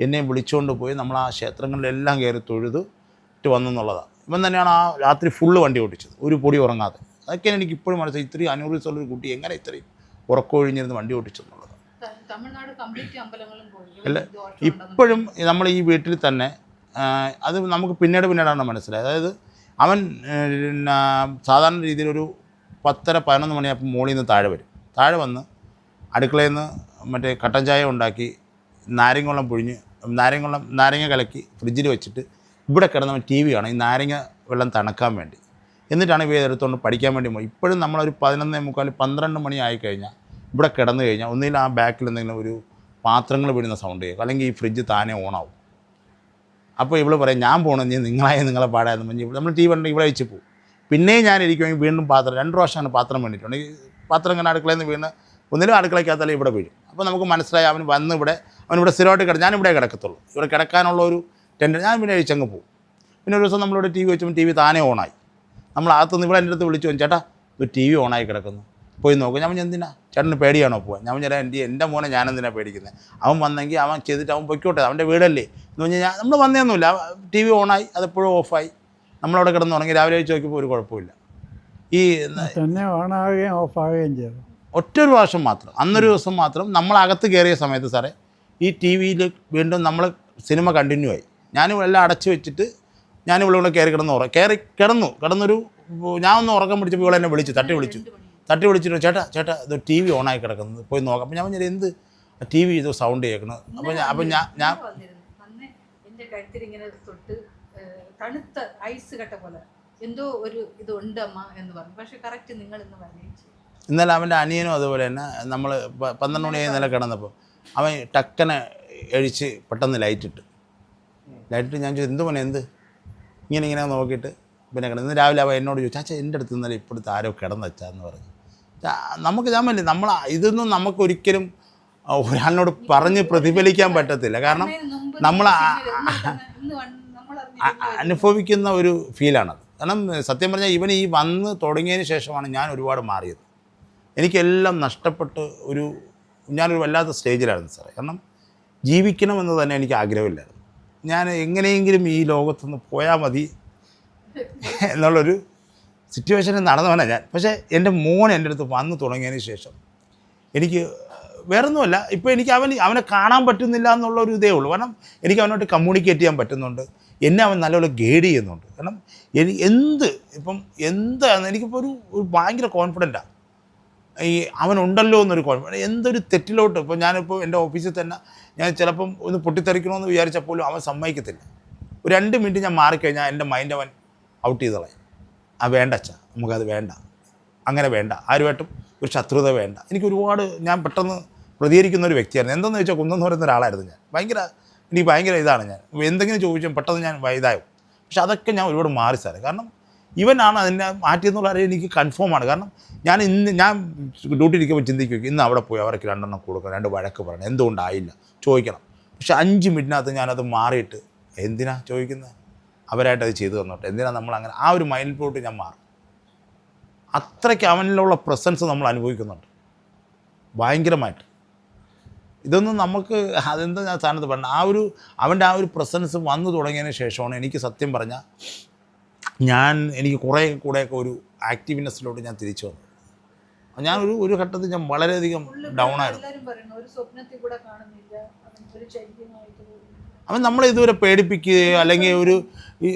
Speaker 1: എന്നെയും വിളിച്ചുകൊണ്ട് പോയി. നമ്മൾ ആ ക്ഷേത്രങ്ങളിലെല്ലാം കയറി തൊഴുതിട്ട് വന്നെന്നുള്ളതാണ്. ഇവൻ തന്നെയാണ് ആ രാത്രി ഫുള്ള് വണ്ടി ഓടിച്ചത്, ഒരു പൊടി ഉറങ്ങാതെ. അതൊക്കെയാണ് എനിക്ക് ഇപ്പോഴും മനസ്സിലായി, ഇത്രയും 100 ദിവസമുള്ളൊരു കുട്ടി എങ്ങനെ ഇത്രയും ഉറക്കമൊഴിഞ്ഞിരുന്ന് വണ്ടി ഓടിച്ചെന്നുള്ളത്. അല്ല, ഇപ്പോഴും നമ്മൾ ഈ വീട്ടിൽ തന്നെ അത് നമുക്ക് പിന്നീടാണ് മനസ്സിലായത്. അതായത് അവൻ സാധാരണ രീതിയിലൊരു 10-11 മണിയാകുമ്പോൾ മുകളിൽ നിന്ന് താഴെ വന്ന് അടുക്കളയിൽ നിന്ന് മറ്റേ കട്ടൻ ചായ ഉണ്ടാക്കി നാരങ്ങ പിഴിഞ്ഞ് നാരങ്ങ കലക്കി ഫ്രിഡ്ജിൽ വെച്ചിട്ട് ഇവിടെ കിടന്നവൻ TV കാണും, ഈ നാരങ്ങ വെള്ളം തണുക്കാൻ വേണ്ടി. എന്നിട്ടാണ് ഇവ എടുത്തുകൊണ്ട് പഠിക്കാൻ വേണ്ടി പോയി. ഇപ്പോഴും നമ്മളൊരു 11:45-12 മണി ആയിക്കഴിഞ്ഞാൽ ഇവിടെ കിടന്നു കഴിഞ്ഞാൽ ഒന്നുകിൽ ആ ബാക്കിൽ എന്തെങ്കിലും ഒരു പാത്രങ്ങൾ വീഴുന്ന സൗണ്ട് കേൾക്കും, അല്ലെങ്കിൽ ഈ ഫ്രിഡ്ജ് താനേ ഓണാവും. അപ്പോൾ ഇവൾ പറയും ഞാൻ പോകണമെന്ന്, നിങ്ങളെ പാടായെന്ന് പറഞ്ഞ് നമ്മൾ TV ഉണ്ടെങ്കിൽ ഇവിടെ വെച്ച് പോകും. പിന്നെയും ഞാൻ ഇരിക്കുമെങ്കിൽ വീണ്ടും 2 പ്രാവശ്യമാണ് പാത്രം വീണിട്ടുണ്ട്. ഈ പാത്രം ഇങ്ങനെ അടുക്കളയിൽ നിന്ന് വീണ് ഒന്നിലും അടുക്കളയ്ക്കകത്തല്ല ഇവിടെ വീഴും. അപ്പോൾ നമുക്ക് മനസ്സിലായി അവനിവിടെ സ്ഥിരമായിട്ട് ഞാനിവിടെ കിടക്കത്തുള്ളൂ, ഇവിടെ കിടക്കാനുള്ള ഒരു ഞാൻ പിന്നെ അഴിച്ചങ്ങ് പോകും. പിന്നെ ഒരു ദിവസം നമ്മളിവിടെ TV വെച്ചപ്പോൾ TV താനേ ഓണായി. നമ്മൾ അകത്തുനിന്ന് ഇവിടെ എൻ്റെ അടുത്ത് വിളിച്ചു, ചേട്ടാ ഒരു TV ഓണായി കിടക്കുന്നു, പോയി നോക്കും. ഞാൻ എന്തിനാ ചേട്ടന് പേടിയാണോ പോകാൻ? ഞാൻ എൻ്റെ മോനെ ഞാനെന്തിനാണ് പേടിക്കുന്നത്? അവൻ വന്നെങ്കിൽ അവൻ ചെയ്തിട്ട് അവൻ പൊയ്ക്കോട്ടെ, അവൻ്റെ വീടല്ലേ എന്ന് പറഞ്ഞാൽ നമ്മൾ വന്നേയൊന്നുമില്ല. TV ഓണായി, അതെപ്പോഴും ഓഫായി, നമ്മളവിടെ കിടന്ന് ഉറങ്ങി. രാവിലെ വെച്ച് നോക്കിയപ്പോൾ ഒരു കുഴപ്പമില്ല. ഈ
Speaker 3: തന്നെ ഓണാവുകയും ഓഫാവുകയും ചെയ്തു.
Speaker 1: ഒറ്റൊരു പ്രാവശ്യം മാത്രം, അന്നൊരു ദിവസം മാത്രം നമ്മളകത്ത് കയറിയ സമയത്ത് സാറേ ഈ TV വീണ്ടും നമ്മൾ സിനിമ കണ്ടിന്യൂ ആയി. ഞാനും എല്ലാം അടച്ചു വെച്ചിട്ട് ഞാനിവിടെ കൂടെ കിടന്നൊരു ഞാൻ ഒന്ന് ഉറക്കം പിടിച്ചപ്പോൾ ഇവളെന്നെ തട്ടി വിളിച്ചിട്ട് ചേട്ടാ ഇത് TV ഓണായി കിടക്കുന്നത്, പോയി നോക്കാം. അപ്പോൾ ഞാൻ പറഞ്ഞാൽ എന്ത് TV ഇത് സൗണ്ട് കേൾക്കണം. അപ്പോൾ ഞാൻ
Speaker 4: എൻ്റെ കഴുത്തിൽ ഇങ്ങനെ തൊട്ട് തണുത്ത ഐസ് കട്ട പോലെ എന്തോ ഒരു ഇതുണ്ട് അമ്മ എന്ന് പറഞ്ഞു. പക്ഷെ കറക്റ്റ് നിങ്ങൾ ഇന്ന് പറഞ്ഞു.
Speaker 1: ഇന്നലെ അവൻ്റെ അനിയനും അതുപോലെ തന്നെ നമ്മൾ 12 മണിയായി ഇന്നലെ കിടന്നപ്പോൾ അവൻ ടക്കനെ എഴിച്ച് പെട്ടെന്ന് ലൈറ്റിട്ട് ഞാൻ ചോദിച്ചു എന്ത് മോനെ എന്ത് ഇങ്ങനെ നോക്കിയിട്ട് പിന്നെ കിടന്ന് രാവിലെ അവൻ എന്നോട് ചോദിച്ചു ചാച്ചാ എൻ്റെ അടുത്ത് ഇന്നലെ ഇപ്പോഴത്തെ ആരോ കിടന്നുവെച്ചാന്ന് പറഞ്ഞു. ഇതൊന്നും നമുക്കൊരിക്കലും ഒരാളിനോട് പറഞ്ഞ് പ്രതിഫലിക്കാൻ പറ്റത്തില്ല. കാരണം നമ്മൾ
Speaker 4: നമ്മളറിഞ്ഞ
Speaker 1: അനുഭവിക്കുന്ന ഒരു ഫീലാണത്. കാരണം സത്യം പറഞ്ഞാൽ ഇവൻ ഈ വന്ന് തുടങ്ങിയതിന് ശേഷമാണ് ഞാൻ ഒരുപാട് മാറിയത്. എനിക്കെല്ലാം നഷ്ടപ്പെട്ട് ഞാനൊരു വല്ലാത്ത സ്റ്റേജിലായിരുന്നു സാറേ. കാരണം ജീവിക്കണമെന്ന് തന്നെ എനിക്ക് ആഗ്രഹമില്ലായിരുന്നു. ഞാൻ എങ്ങനെയെങ്കിലും ഈ ലോകത്തുനിന്ന് പോയാൽ മതി എന്നുള്ളൊരു സിറ്റുവേഷനിൽ നടന്നവനാണ് ഞാൻ. പക്ഷേ എൻ്റെ മോൻ എൻ്റെ അടുത്ത് വന്ന് തുടങ്ങിയതിന് ശേഷം എനിക്ക് വേറൊന്നുമല്ല, ഇപ്പോൾ എനിക്ക് അവനെ കാണാൻ പറ്റുന്നില്ല എന്നുള്ളൊരു ഇതേ ഉള്ളൂ. കാരണം എനിക്ക് അവനോട്ട് കമ്മ്യൂണിക്കേറ്റ് ചെയ്യാൻ പറ്റുന്നുണ്ട്, എന്നെ അവൻ നല്ലപോലെ ഗൈഡ് ചെയ്യുന്നുണ്ട്. കാരണം എന്താണെന്ന് എനിക്കിപ്പോൾ ഒരു ഭയങ്കര കോൺഫിഡൻറ്റാണ്. ഈ അവനുണ്ടല്ലോ എന്നൊരു കോൺഫിഡൻസ്. എന്തൊരു തെറ്റിലോട്ട് ഇപ്പോൾ ഞാനിപ്പോൾ എൻ്റെ ഓഫീസിൽ തന്നെ ഞാൻ ചിലപ്പം ഒന്ന് പൊട്ടിത്തെറിക്കണമെന്ന് വിചാരിച്ചാൽ പോലും അവൻ സമ്മതിക്കത്തില്ല. ഒരു 2 മിനിറ്റ് ഞാൻ മാറിക്കഴിഞ്ഞാൽ എൻ്റെ മൈൻഡ് അവൻ ഔട്ട് ചെയ്ത് കളയും. വേണ്ട അച്ഛാ, നമുക്കത് വേണ്ട, അങ്ങനെ വേണ്ട, ആരുമായിട്ടും ഒരു ശത്രുത വേണ്ട. ഞാൻ പെട്ടെന്ന് പ്രതികരിക്കുന്ന ഒരു വ്യക്തിയായിരുന്നു. എന്തെന്ന് വെച്ചാൽ കുന്നെന്ന് പറയുന്ന ഒരാളായിരുന്നു ഞാൻ. എനിക്ക് ഭയങ്കര ഇതാണ് ഞാൻ. എന്തെങ്കിലും ചോദിച്ചാൽ പെട്ടെന്ന് ഞാൻ ഇതാവും. പക്ഷെ അതൊക്കെ ഞാൻ ഒരുപാട് മാറി സാറേ. കാരണം ഇവനാണ് അതിനെ മാറ്റിയെന്നുള്ള കാര്യം എനിക്ക് കൺഫേമാണ്. കാരണം ഞാൻ ഡ്യൂട്ടി ഇരിക്കുമ്പോൾ ചിന്തിക്കും, ഇന്ന് അവിടെ പോയി അവർക്ക് 2 എണ്ണം കൊടുക്കണം, 2 വഴക്ക് പറയണം, എന്തുകൊണ്ടായില്ല ചോദിക്കണം. പക്ഷെ 5 മിനിറ്റിനകത്ത് ഞാനത് മാറിയിട്ട് എന്തിനാ ചോദിക്കുന്നത്, അവരായിട്ടത് ചെയ്തു തന്നോട്ടെ, എന്തിനാണ് നമ്മളങ്ങനെ ആ ഒരു മൈൻഡിലോട്ട് ഞാൻ മാറും. അത്രയ്ക്ക് അവനിലുള്ള പ്രസൻസ് നമ്മൾ അനുഭവിക്കുന്നുണ്ട് ഭയങ്കരമായിട്ട്. ഇതൊന്നും നമുക്ക് അതെന്താ ഞാൻ സ്ഥാനത്ത് പറഞ്ഞത്, അവൻ്റെ ആ ഒരു പ്രസൻസ് വന്നു തുടങ്ങിയതിന് ശേഷമാണ് എനിക്ക് സത്യം പറഞ്ഞാൽ എനിക്ക് കൂടെയൊക്കെ ഒരു ആക്റ്റീവ്നെസ്സിലോട്ട് ഞാൻ തിരിച്ചു വന്നു. ഞാൻ ഒരു ഘട്ടത്തിൽ ഞാൻ വളരെയധികം ഡൗൺ ആയിരുന്നു. അവൻ നമ്മളെ ഇതുവരെ പേടിപ്പിക്കുകയോ അല്ലെങ്കിൽ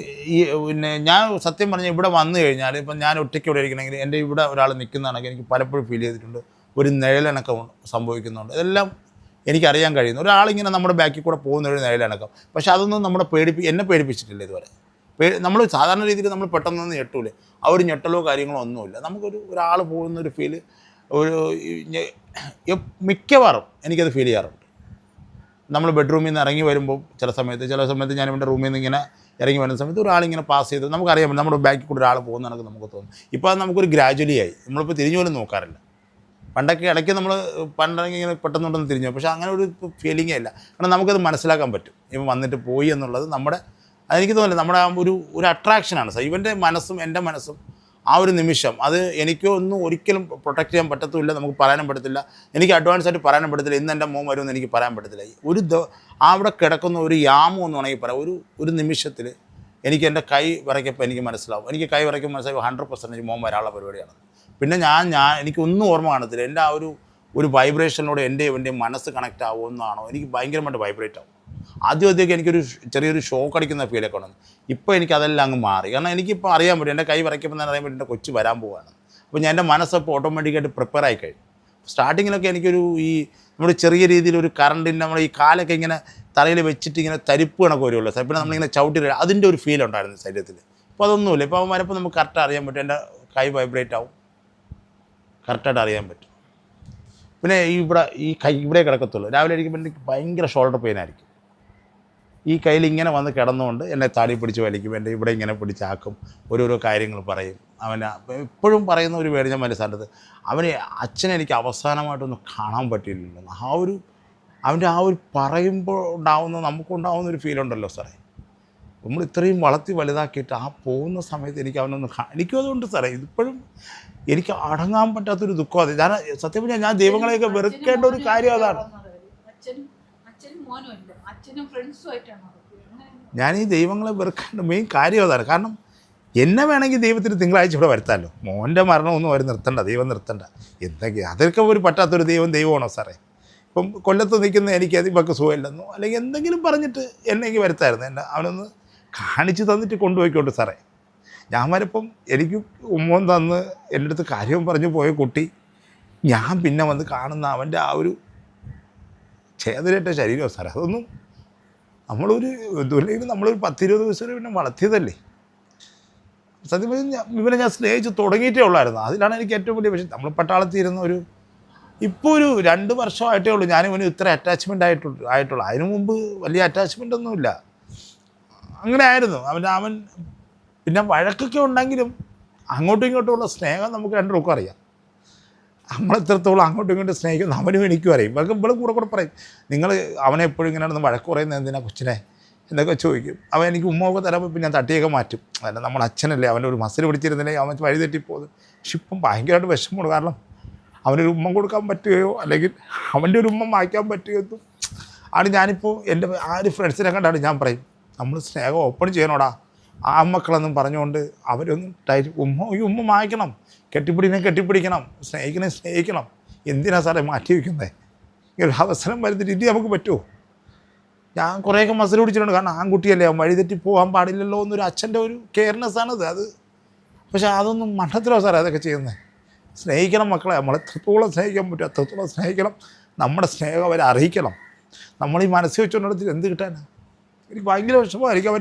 Speaker 1: പിന്നെ ഞാൻ സത്യം പറഞ്ഞാൽ ഇവിടെ വന്നു കഴിഞ്ഞാൽ ഇപ്പം ഞാൻ ഒറ്റയ്ക്ക് ഇവിടെ ഇരിക്കണമെങ്കിൽ എൻ്റെ ഇവിടെ ഒരാൾ നിൽക്കുന്നതാണെങ്കിൽ എനിക്ക് പലപ്പോഴും ഫീൽ ചെയ്തിട്ടുണ്ട്, ഒരു നിഴലനക്കം സംഭവിക്കുന്നുണ്ട്. ഇതെല്ലാം എനിക്കറിയാൻ കഴിയുന്നു. ഒരാളിങ്ങനെ നമ്മുടെ ബാക്കിൽ കൂടെ പോകുന്ന ഒരു നിഴലനക്കം. പക്ഷെ അതൊന്നും എന്നെ പേടിപ്പിച്ചിട്ടില്ല ഇതുവരെ. നമ്മൾ സാധാരണ രീതിയിൽ നമ്മൾ പെട്ടെന്നൊന്നും ഞെട്ടൂലേ, ആ ഒരു ഞെട്ടലോ കാര്യങ്ങളോ ഒന്നുമില്ല. ഒരാൾ പോകുന്നൊരു ഫീല് മിക്കവാറും എനിക്കത് ഫീൽ ചെയ്യാറുണ്ട്. നമ്മൾ ബെഡ്റൂമിൽ നിന്ന് ഇറങ്ങി വരുമ്പോൾ ചില സമയത്ത് ഞാനിവിടെ റൂമിൽ നിന്ന് ഇങ്ങനെ ഇറങ്ങി വരുന്ന സമയത്ത് ഒരാളിങ്ങനെ പാസ് ചെയ്ത് നമുക്കറിയാം നമ്മുടെ ബാക്കിൽ കൂടെ ഒരാൾ പോകുന്ന കണക്ക് നമുക്ക് തോന്നും. ഇപ്പോൾ അത് നമുക്കൊരു ഗ്രാജുവലി ആയി. നമ്മളിപ്പോൾ തിരിഞ്ഞു പോലും നോക്കാറില്ല. ഇടയ്ക്ക് നമ്മൾ ഇങ്ങനെ പെട്ടെന്നുണ്ടെന്ന് തിരിഞ്ഞു, പക്ഷേ അങ്ങനെ ഒരു ഫീലിംഗേ ഇല്ല. കാരണം നമുക്കത് മനസ്സിലാക്കാൻ പറ്റും ഇവൻ വന്നിട്ട് പോയി എന്നുള്ളത്. അതെനിക്ക് തോന്നില്ല, നമ്മുടെ ഒരു അട്രാക്ഷനാണ് സാർ. ഇവൻ്റെ മനസ്സും എൻ്റെ മനസ്സും ആ ഒരു നിമിഷം അത് എനിക്കൊന്നും ഒരിക്കലും പ്രൊട്ടക്റ്റ് ചെയ്യാൻ പറ്റത്തുമില്ല, നമുക്ക് പറയാനും പറ്റത്തില്ല. എനിക്ക് അഡ്വാൻസ് ആയിട്ട് പറയാനും പറ്റത്തില്ല, ഇന്ന് എൻ്റെ മോൻ വരുമെന്ന് എനിക്ക് പറയാൻ പറ്റത്തില്ല. അവിടെ കിടക്കുന്ന ഒരു യാമം എന്ന് വേണമെങ്കിൽ പറയാം. ഒരു നിമിഷത്തിൽ എനിക്ക് എൻ്റെ കൈ വിറയ്ക്കപ്പോൾ എനിക്ക് മനസ്സിലാവും. എനിക്ക് കൈ വിറയ്ക്കുമ്പോൾ മനസ്സിലാവും 100% മോൻ വരാനുള്ള പരിപാടിയാണ്. പിന്നെ എനിക്കൊന്നും ഓർമ്മ കാണത്തില്ല. എൻ്റെ ആ ഒരു വൈബ്രേഷനിലൂടെ എൻ്റെ മനസ്സ് കണക്റ്റ് ആവുമെന്നാണോ, എനിക്ക് ഭയങ്കരമായിട്ട് വൈബ്രേറ്റ് ആവും. ആദ്യമൊക്കെ എനിക്കൊരു ചെറിയൊരു ഷോക്ക് അടിക്കുന്ന ഫീലൊക്കെ ഉണ്ട്. ഇപ്പോൾ എനിക്കതെല്ലാം അങ്ങ് മാറി. കാരണം എനിക്കിപ്പോൾ അറിയാൻ പറ്റും, എൻ്റെ കൈ വിറയ്ക്കുമ്പോൾ തന്നെ അറിയാൻ പറ്റും എൻ്റെ കൊച്ചു വരാൻ പോവുകയാണ്. അപ്പോൾ എൻ്റെ മനസ്സപ്പോൾ ഓട്ടോമാറ്റിക്കായിട്ട് പ്രിപ്പയർ ആയി കഴിഞ്ഞു. സ്റ്റാർട്ടിങ്ങിലൊക്കെ എനിക്കൊരു നമ്മുടെ ചെറിയ രീതിയിലൊരു കറണ്ടിൻ്റെ നമ്മൾ ഈ കാലൊക്കെ ഇങ്ങനെ തലയിൽ വെച്ചിട്ട് ഇങ്ങനെ തരിപ്പ് കണക്ക് വരുമല്ലോ സാർ. പിന്നെ നമ്മളിങ്ങനെ ചവിട്ടി അതിൻ്റെ ഒരു ഫീൽ ഉണ്ടായിരുന്നു ശരീരത്തിൽ. ഇപ്പോൾ അതൊന്നുമില്ല. ഇപ്പോൾ അവൻ വരപ്പോൾ നമുക്ക് കറക്റ്റ് അറിയാൻ പറ്റും, എൻ്റെ കൈ വൈബ്രേറ്റ് ആവും, കറക്റ്റായിട്ട് അറിയാൻ പറ്റും. പിന്നെ ഈ കൈ ഇവിടെ കിടക്കത്തുള്ളൂ. രാവിലെ ഇരിക്കുമ്പോൾ എനിക്ക് ഭയങ്കര ഷോൾഡർ പെയിൻ ആയിരിക്കും. ഈ കയ്യിൽ ഇങ്ങനെ വന്ന് കിടന്നുകൊണ്ട് എന്നെ താടി പിടിച്ച് വലിക്കും, എൻ്റെ ഇവിടെ ഇങ്ങനെ പിടിച്ചാക്കും, ഓരോരോ കാര്യങ്ങൾ പറയും. എപ്പോഴും പറയുന്ന ഒരു വേട് ഞാൻ മനസ്സിലാക്കുന്നത്, അച്ഛനെ എനിക്ക് അവസാനമായിട്ടൊന്നും കാണാൻ പറ്റിയില്ലല്ലോ. അവൻ്റെ ആ ഒരു പറയുമ്പോൾ നമുക്കുണ്ടാവുന്ന ഒരു ഫീലുണ്ടല്ലോ സാറേ. നമ്മൾ ഇത്രയും വളർത്തി വലുതാക്കിയിട്ട് ആ പോകുന്ന സമയത്ത് എനിക്ക് എനിക്കും അതുകൊണ്ട് സാറേ ഇതിപ്പോഴും എനിക്ക് അടങ്ങാൻ പറ്റാത്തൊരു ദുഃഖം. അത് സത്യം പറഞ്ഞാൽ ഞാൻ ദൈവങ്ങളെയൊക്കെ വെറുക്കേണ്ട ഒരു കാര്യം അതാണ്. ഞാൻ ഈ ദൈവങ്ങളെ വെറുക്കേണ്ട മെയിൻ കാര്യം അതാണ്. കാരണം എന്നെ വേണമെങ്കിൽ ദൈവത്തിന് തിങ്കളാഴ്ച ഇവിടെ വരുത്താമല്ലോ. മോൻ്റെ മരണമൊന്നും അവർ നിർത്തണ്ട, ദൈവം നിർത്തണ്ട. അതൊക്കെ പറ്റാത്തൊരു ദൈവമാണോ സാറേ? ഇപ്പം കൊല്ലത്ത് നിൽക്കുന്ന എനിക്ക് അതിപ്പൊക്കെ സുഖമില്ലെന്നോ അല്ലെങ്കിൽ എന്തെങ്കിലും പറഞ്ഞിട്ട് എന്നെങ്കിൽ വരുത്തായിരുന്നു. അവനൊന്ന് കാണിച്ച് തന്നിട്ട് കൊണ്ടുപോയിക്കോട്ടെ സാറേ. ഞാൻ വരപ്പം എനിക്ക് ഉമ്മൻ തന്ന് എൻ്റെ അടുത്ത് കാര്യവും പറഞ്ഞു പോയ കുട്ടി, ഞാൻ പിന്നെ വന്ന് കാണുന്ന അവൻ്റെ ആ ഒരു ഛേദനേറ്റ ശരീരമോ സാറേ. അതൊന്നും നമ്മളൊരു 10-20 ദിവസം പിന്നെ വളർത്തിയതല്ലേ. സത്യം പറഞ്ഞാൽ ഇവനെ ഞാൻ സ്നേഹിച്ച് തുടങ്ങിയിട്ടേ ഉള്ളായിരുന്നു. അതിലാണ് എനിക്ക് ഏറ്റവും വലിയ പക്ഷേ നമ്മൾ പട്ടാളത്തിൽ ഇരുന്ന ഇപ്പോൾ ഒരു 2 വർഷമായിട്ടേ ഉള്ളൂ ഞാനിവന് ഇത്ര അറ്റാച്ച്മെൻ്റ് ആയിട്ടുള്ളൂ. അതിനു മുമ്പ് വലിയ അറ്റാച്ച്മെൻ്റ് ഒന്നുമില്ല. അങ്ങനെ ആയിരുന്നു. അവൻ പിന്നെ വഴക്കൊക്കെ ഉണ്ടെങ്കിലും അങ്ങോട്ടും ഇങ്ങോട്ടുമുള്ള സ്നേഹം നമുക്ക് രണ്ടുപേർക്കും അറിയാം. നമ്മളെത്രത്തോളം അങ്ങോട്ടും ഇങ്ങോട്ടും സ്നേഹിക്കുന്നു അവനും എനിക്കും അറിയും. ഇവളും കൂടെ പറയും, നിങ്ങൾ അവനെ എപ്പോഴും ഇങ്ങനെ വഴക്ക് പറയുന്നത് എന്തിനാ കൊച്ചിനെ എന്നൊക്കെ ചോദിക്കും. അവൻ എനിക്ക് ഉമ്മയൊക്കെ തരാമ്പോൾ പിന്നെ ഞാൻ തട്ടിയൊക്കെ മാറ്റും. അല്ല നമ്മുടെ അച്ഛനല്ലേ, അവൻ്റെ ഒരു മസിൽ പിടിച്ചിരുന്നില്ലേ അവൻ വഴി തെറ്റിപ്പോകും. പക്ഷെ ഇപ്പം ഭയങ്കരമായിട്ട് വിഷമമാണ്. കാരണം അവനൊരു ഉമ്മ കൊടുക്കാൻ പറ്റുകയോ അല്ലെങ്കിൽ അവൻ്റെ ഒരു ഉമ്മ വായിക്കാൻ പറ്റുകയോ ഒന്നും ആണ്. ഞാനിപ്പോൾ എൻ്റെ ആ ഒരു ഫ്രണ്ട്സിനെ കണ്ടാണ് ഞാൻ പറയും, നമ്മൾ സ്നേഹം ഓപ്പൺ ചെയ്യണോടാ ആ മക്കളെന്നും പറഞ്ഞുകൊണ്ട് അവരൊന്നും ഉമ്മ വായിക്കണം, കെട്ടിപ്പിടിക്കണം, സ്നേഹിക്കണം. എന്തിനാ സാറേ മാറ്റി വയ്ക്കുന്നത്? ഇങ്ങനെ ഒരു അവസരം വരുന്നിട്ട് ഇത് നമുക്ക് പറ്റുമോ? ഞാൻ കുറേയൊക്കെ മസിൽ പിടിച്ചിട്ടുണ്ട്. കാരണം ആൺകുട്ടിയല്ലേ, അവൻ വഴിതെറ്റി പോകാൻ പാടില്ലല്ലോ എന്നൊരു അച്ഛൻ്റെ ഒരു കെയർനെസ്സാണത്. അത് പക്ഷേ അതൊന്നും മഠത്തിലോ സാറേ അതൊക്കെ ചെയ്യുന്നത്. സ്നേഹിക്കണം മക്കളെ, നമ്മൾ എത്രത്തോളം സ്നേഹിക്കാൻ പറ്റും അത്രത്തോളം സ്നേഹിക്കണം. നമ്മുടെ സ്നേഹം അവരെ അറിയിക്കണം. നമ്മൾ ഈ മനസ്സിൽ വെച്ചുകൊണ്ടിടത്തിൽ എന്ത് കിട്ടാനാണ്? എനിക്ക് ഭയങ്കര വിഷമമായിരിക്കും.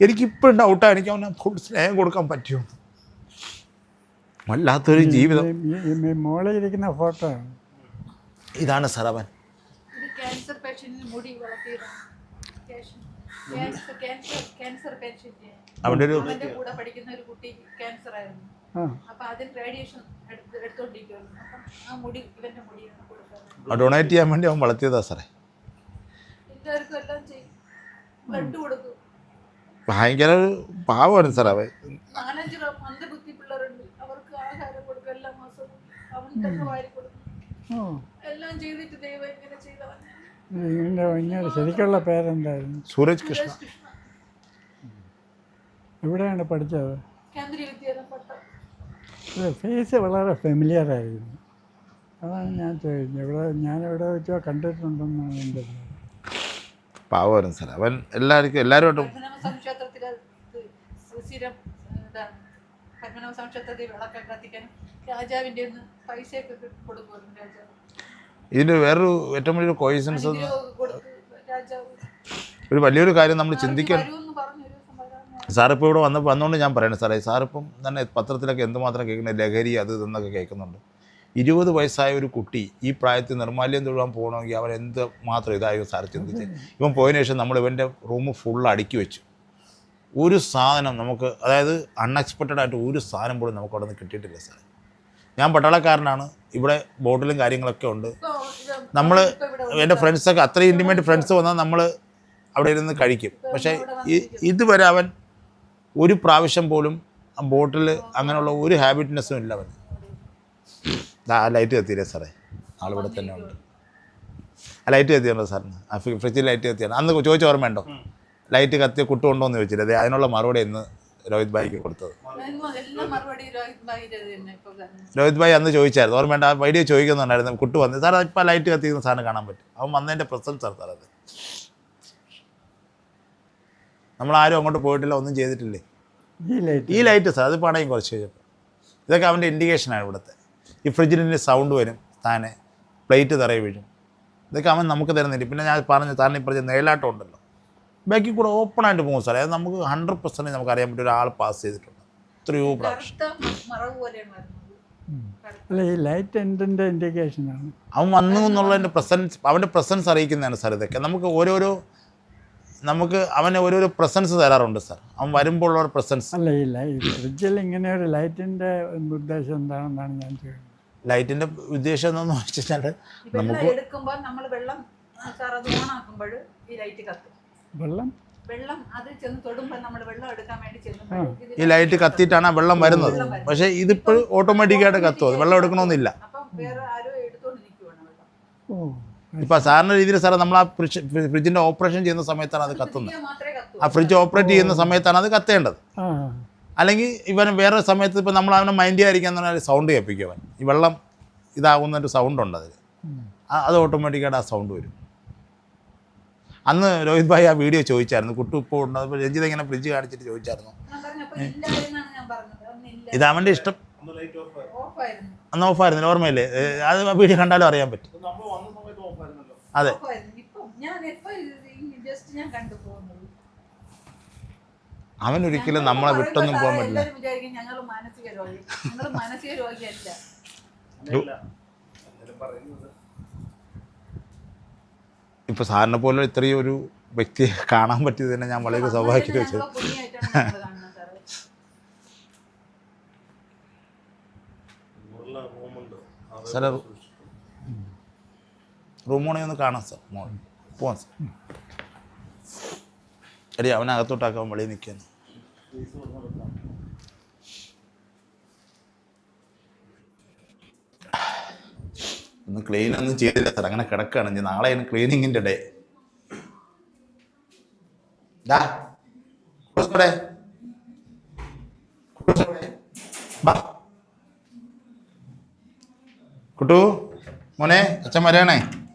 Speaker 1: എനിക്കിപ്പോഴും ഡൗട്ടാണ്, എനിക്ക് അവനെ ഫുൾ സ്നേഹം കൊടുക്കാൻ പറ്റുമോ? വല്ലാത്തൊരു ജീവിതം.
Speaker 3: മോളിലിരിക്കുന്ന ഫോട്ടോ
Speaker 1: ഇതാണ് സാർ അവൻ.
Speaker 4: ക്യാൻസർ പേഷ്യന്റിന് മുടി വളർത്തിയതാണ്. ക്യാൻസർ പേഷ്യന്റ് അവന്റെ കൂടെ പഠിക്കുന്ന ഒരു കുട്ടി ക്യാൻസർ ആയിരുന്നു. അപ്പൊ അതിന് റേഡിയേഷൻ എടുത്തോണ്ടിരിക്കുവായിരുന്നു. അപ്പം ആ മുടി ഇവന്റെ മുടിയാണ് കൊടുക്കുന്നത്.
Speaker 1: ഡൊണേറ്റ് ചെയ്യാൻ വേണ്ടി അവൻ വളർത്തിയതാ സാറേ.
Speaker 4: എല്ലാവർക്കും എല്ലാം ചെയ്യും, ബ്ലഡ് കൊടുക്കും.
Speaker 1: ഭയങ്കര പാവമാണ് സാർ അവൻ.
Speaker 4: 4-5 മന്ദബുദ്ധി പിള്ളേരുണ്ട്, അവർക്ക് ആഹാരം കൊടുക്കും എല്ലാ മാസവും. അവൻ തന്നെ വാരി കൊടുക്കും. എല്ലാം ചെയ്തിട്ട് ദൈവം എങ്ങനെ ചെയ്തവൻ.
Speaker 3: ഇങ്ങനെ ശരിക്കുള്ള പേരെന്തായിരുന്നു?
Speaker 1: സൂരജ് കൃഷ്ണ.
Speaker 3: എവിടെയാണ് പഠിച്ചത്?
Speaker 4: കേന്ദ്രീയ വിദ്യാലയം പട്ടം.
Speaker 3: ഫേസ് വളരെ ഫെമിലിയർ ആയിരുന്നു. അതാണ് ഞാൻ ചോദിച്ചത്. ഞാനെവിടെ വെച്ചോ കണ്ടിട്ടുണ്ടെന്നാണ് എൻ്റെ.
Speaker 1: പാവമായിരുന്നു സാർ അവൻ. എല്ലാവരും
Speaker 4: ക്ഷേത്രത്തിൽ സ്ഥിരം ഇതാണ്. പത്മനാഭ ക്ഷേത്രത്തിൽ വിളക്കൊക്കെ കത്തിക്കാൻ രാജാവിൻ്റെ ഒന്ന് പൈസയൊക്കെ കൊടുക്കുമായിരുന്നു രാജാവ്.
Speaker 1: ഇതിൻ്റെ വേറൊരു ഏറ്റവും വലിയൊരു കോയിൻസിഡൻസ്,
Speaker 4: രാജാവ്
Speaker 1: ഒരു വലിയൊരു കാര്യം നമ്മൾ ചിന്തിക്കണം. സാറിപ്പോൾ ഇവിടെ വന്നുകൊണ്ട് ഞാൻ പറയണേ സാറേ, സാറിപ്പം തന്നെ പത്രത്തിലൊക്കെ എന്തുമാത്രം കേൾക്കുന്നത് ലഹരി അത് ഇതെന്നൊക്കെ കേൾക്കുന്നുണ്ട്. 20 വയസ്സായ ഒരു കുട്ടി ഈ പ്രായത്തിൽ നിർമ്മാല്യം തൊഴുവാൻ പോകണമെങ്കിൽ അവൻ എന്ത് മാത്രം ഇതായോ സാർ ചിന്തിച്ച്. ഇവൻ പോയതിനു ശേഷം നമ്മൾ ഇവൻ്റെ റൂം ഫുള്ള് അടുക്കി വെച്ചു. ഒരു സാധനം നമുക്ക്, അതായത് അൺഎക്സ്പെക്റ്റഡ് ആയിട്ട് ഒരു സാധനം പോലും നമുക്ക് അവിടെ നിന്ന് കിട്ടിയിട്ടില്ല സാർ. ഞാൻ പട്ടാളക്കാരനാണ്, ഇവിടെ ബോട്ടിലും കാര്യങ്ങളൊക്കെ ഉണ്ട്. നമ്മൾ എൻ്റെ ഫ്രണ്ട്സൊക്കെ അത്രയും ഇൻറ്റിമേറ്റ് ഫ്രണ്ട്സ് വന്നാൽ നമ്മൾ അവിടെ ഇരുന്ന് കഴിക്കും. പക്ഷേ ഇതുവരെ അവൻ ഒരു പ്രാവശ്യം പോലും ആ ബോട്ടിൽ അങ്ങനെയുള്ള ഒരു ഹാബിറ്റ്നെസ്സും ഇല്ല അവൻ. ആ ലൈറ്റ് കത്തിയില്ലേ സാറേ, ആളിവിടെ തന്നെ ഉണ്ട്. ആ ലൈറ്റ് കത്തിയുണ്ടോ സാറിന്? ആ ഫ്രിഡ്ജിൽ ലൈറ്റ് കത്തിയാണ്. അന്ന് ചോദിച്ച ഓർമ്മയുണ്ടോ? ലൈറ്റ് കത്തിയ കുട്ടുണ്ടോ എന്ന് ചോദിച്ചില്ല. അതെ, അതിനുള്ള മറുപടി ഇന്ന് രോഹിത് ഭായിക്ക് കൊടുത്തത്. രോഹിത് ഭായി അന്ന് ചോദിച്ചായിരുന്നു, ഓർമ്മയുണ്ട്? ആ വീഡിയോ ചോദിക്കുന്നുണ്ടായിരുന്നു. കുട്ടു വന്നത് സാർ ഇപ്പോൾ ലൈറ്റ് കത്തിക്കുന്ന സാറിന് കാണാൻ പറ്റും. അവൻ വന്നതിൻ്റെ പ്രസൻസ് ആണ് സാർ അത്. നമ്മളാരും അങ്ങോട്ട് പോയിട്ടില്ല, ഒന്നും ചെയ്തിട്ടില്ലേ. ഈ ലൈറ്റ് സാർ അത് പണയും കുറച്ച് കഴിഞ്ഞപ്പോൾ ഇതൊക്കെ അവൻ്റെ ഇൻഡിക്കേഷനാണ്. ഇവിടുത്തെ ഈ ഫ്രിഡ്ജിൻ്റെ സൗണ്ട് വരും, താനെ പ്ലേറ്റ് തറയിൽ വീഴും, ഇതൊക്കെ അവൻ നമുക്ക് തരുന്നില്ല. പിന്നെ ഞാൻ പറഞ്ഞു താനെ പറഞ്ഞ നേലാട്ടം ഉണ്ടല്ലോ, ബാക്കിൽ കൂടെ ഓപ്പണായിട്ട് പോകും സാറേ. അത് നമുക്ക് 100% നമുക്ക് അറിയാൻ പറ്റും ഒരാൾ പാസ് ചെയ്തിട്ടുണ്ട്. എത്രയോ പ്രാവശ്യം.
Speaker 3: അല്ല, ഈ ലൈറ്റ് എന്തിൻ്റെ ഇൻഡിക്കേഷനാണ്?
Speaker 1: അവൻ വന്നു എന്നുള്ളതിൻ്റെ പ്രസൻസ്, അവൻ്റെ പ്രസൻസ് അറിയിക്കുന്നതാണ് സാർ. ഇതൊക്കെ നമുക്ക് അവന് ഓരോരോ പ്രസൻസ് തരാറുണ്ട് സാർ. അവൻ വരുമ്പോൾ ഉള്ള പ്രസൻസ്.
Speaker 3: അല്ല, ഈ ഫ്രിഡ്ജിൽ ഇങ്ങനെ ഒരു ലൈറ്റിൻ്റെ ഉദ്ദേശം എന്താണെന്നാണ് ഞാൻ ചോദിക്കുന്നത്.
Speaker 1: ലൈറ്റിൻ്റെ ഉദ്ദേശം എന്താണെന്ന് വെച്ച് കഴിഞ്ഞാൽ നമുക്ക്
Speaker 4: എടുക്കുമ്പോൾ നമ്മൾ വെള്ളം അത് ഓണാക്കുമ്പോൾ ഈ ലൈറ്റ് കത്തും. വെള്ളം അത് ചെന്ന് തൊടുമ്പോൾ നമ്മൾ വെള്ളം എടുക്കാൻ വേണ്ടി ചെല്ലുമ്പോൾ
Speaker 1: ഈ ലൈറ്റ് കത്തിയിട്ടാണ് ആ വെള്ളം വരുന്നത്. പക്ഷേ ഇതിപ്പോൾ ഓട്ടോമാറ്റിക്കായിട്ട് കത്തും, അത് വെള്ളം എടുക്കണമെന്നില്ല.
Speaker 4: അപ്പം വേറെ ആരോ എടുത്തോണ്ട് നിൽക്കുവാണ് വെള്ളം.
Speaker 1: ഇപ്പോൾ സാറിൻ്റെ രീതിയിൽ സാറേ നമ്മൾ ആ ഫ്രിഡ്ജിൻ്റെ ഓപ്പറേഷൻ ചെയ്യുന്ന സമയത്താണ് അത് കത്തുന്നത്. ആ ഫ്രിഡ്ജ് ഓപ്പറേറ്റ് ചെയ്യുന്ന സമയത്താണ് അത് കത്തേണ്ടത്. അല്ലെങ്കിൽ ഇവൻ വേറെ സമയത്ത് ഇപ്പോൾ നമ്മൾ അവനെ മൈൻഡ് ചെയ്യാതിരിക്കാൻ പറഞ്ഞാൽ സൗണ്ട് കേൾപ്പിക്കും. അവൻ ഈ വെള്ളം ഇതാകുന്നൊരു സൗണ്ടുണ്ട് അതിൽ, അത് ഓട്ടോമാറ്റിക്കായിട്ട് ആ സൗണ്ട് വരും. അന്ന് രോഹിത് ഭായി ആ വീഡിയോ ചോദിച്ചായിരുന്നു, കുട്ടു ഇപ്പോൾ ഉണ്ട്. അപ്പോൾ രഞ്ജിത ഇങ്ങനെ ഫ്രിഡ്ജ് കാണിച്ചിട്ട് ചോദിച്ചായിരുന്നു. ഇത് അവൻ്റെ ഇഷ്ടം. അന്ന് ഓഫായിരുന്നു, ഓർമ്മയില്ലേ? അത് വീഡിയോ കണ്ടാലും അറിയാൻ പറ്റും. അതെ, അവൻ ഒരിക്കലും നമ്മളെ വിട്ടൊന്നും പോകാൻ പറ്റില്ല. ഇപ്പോൾ സാറിനെ പോലെ ഇത്രയും ഒരു വ്യക്തിയെ കാണാൻ പറ്റിയത് തന്നെ ഞാൻ വളരെ സൗഭാഗ്യം വെച്ചത്. സാറേ റൂമോണി ഒന്ന് കാണാം സാർ മോൾ പോവാം സാർ. എടി അവനകത്തോട്ടാക്കാൻ വെളിയിൽ നിൽക്കുന്നു. ഒന്ന് ക്ലീനൊന്നും ചെയ്തില്ല സാർ, അങ്ങനെ കിടക്കുകയാണ്. ഇനി നാളെയാണ് ക്ലീനിങ്ങിൻ്റെ ഡേ. കുട്ടു മോനെ, അച്ഛൻ വരാണേ.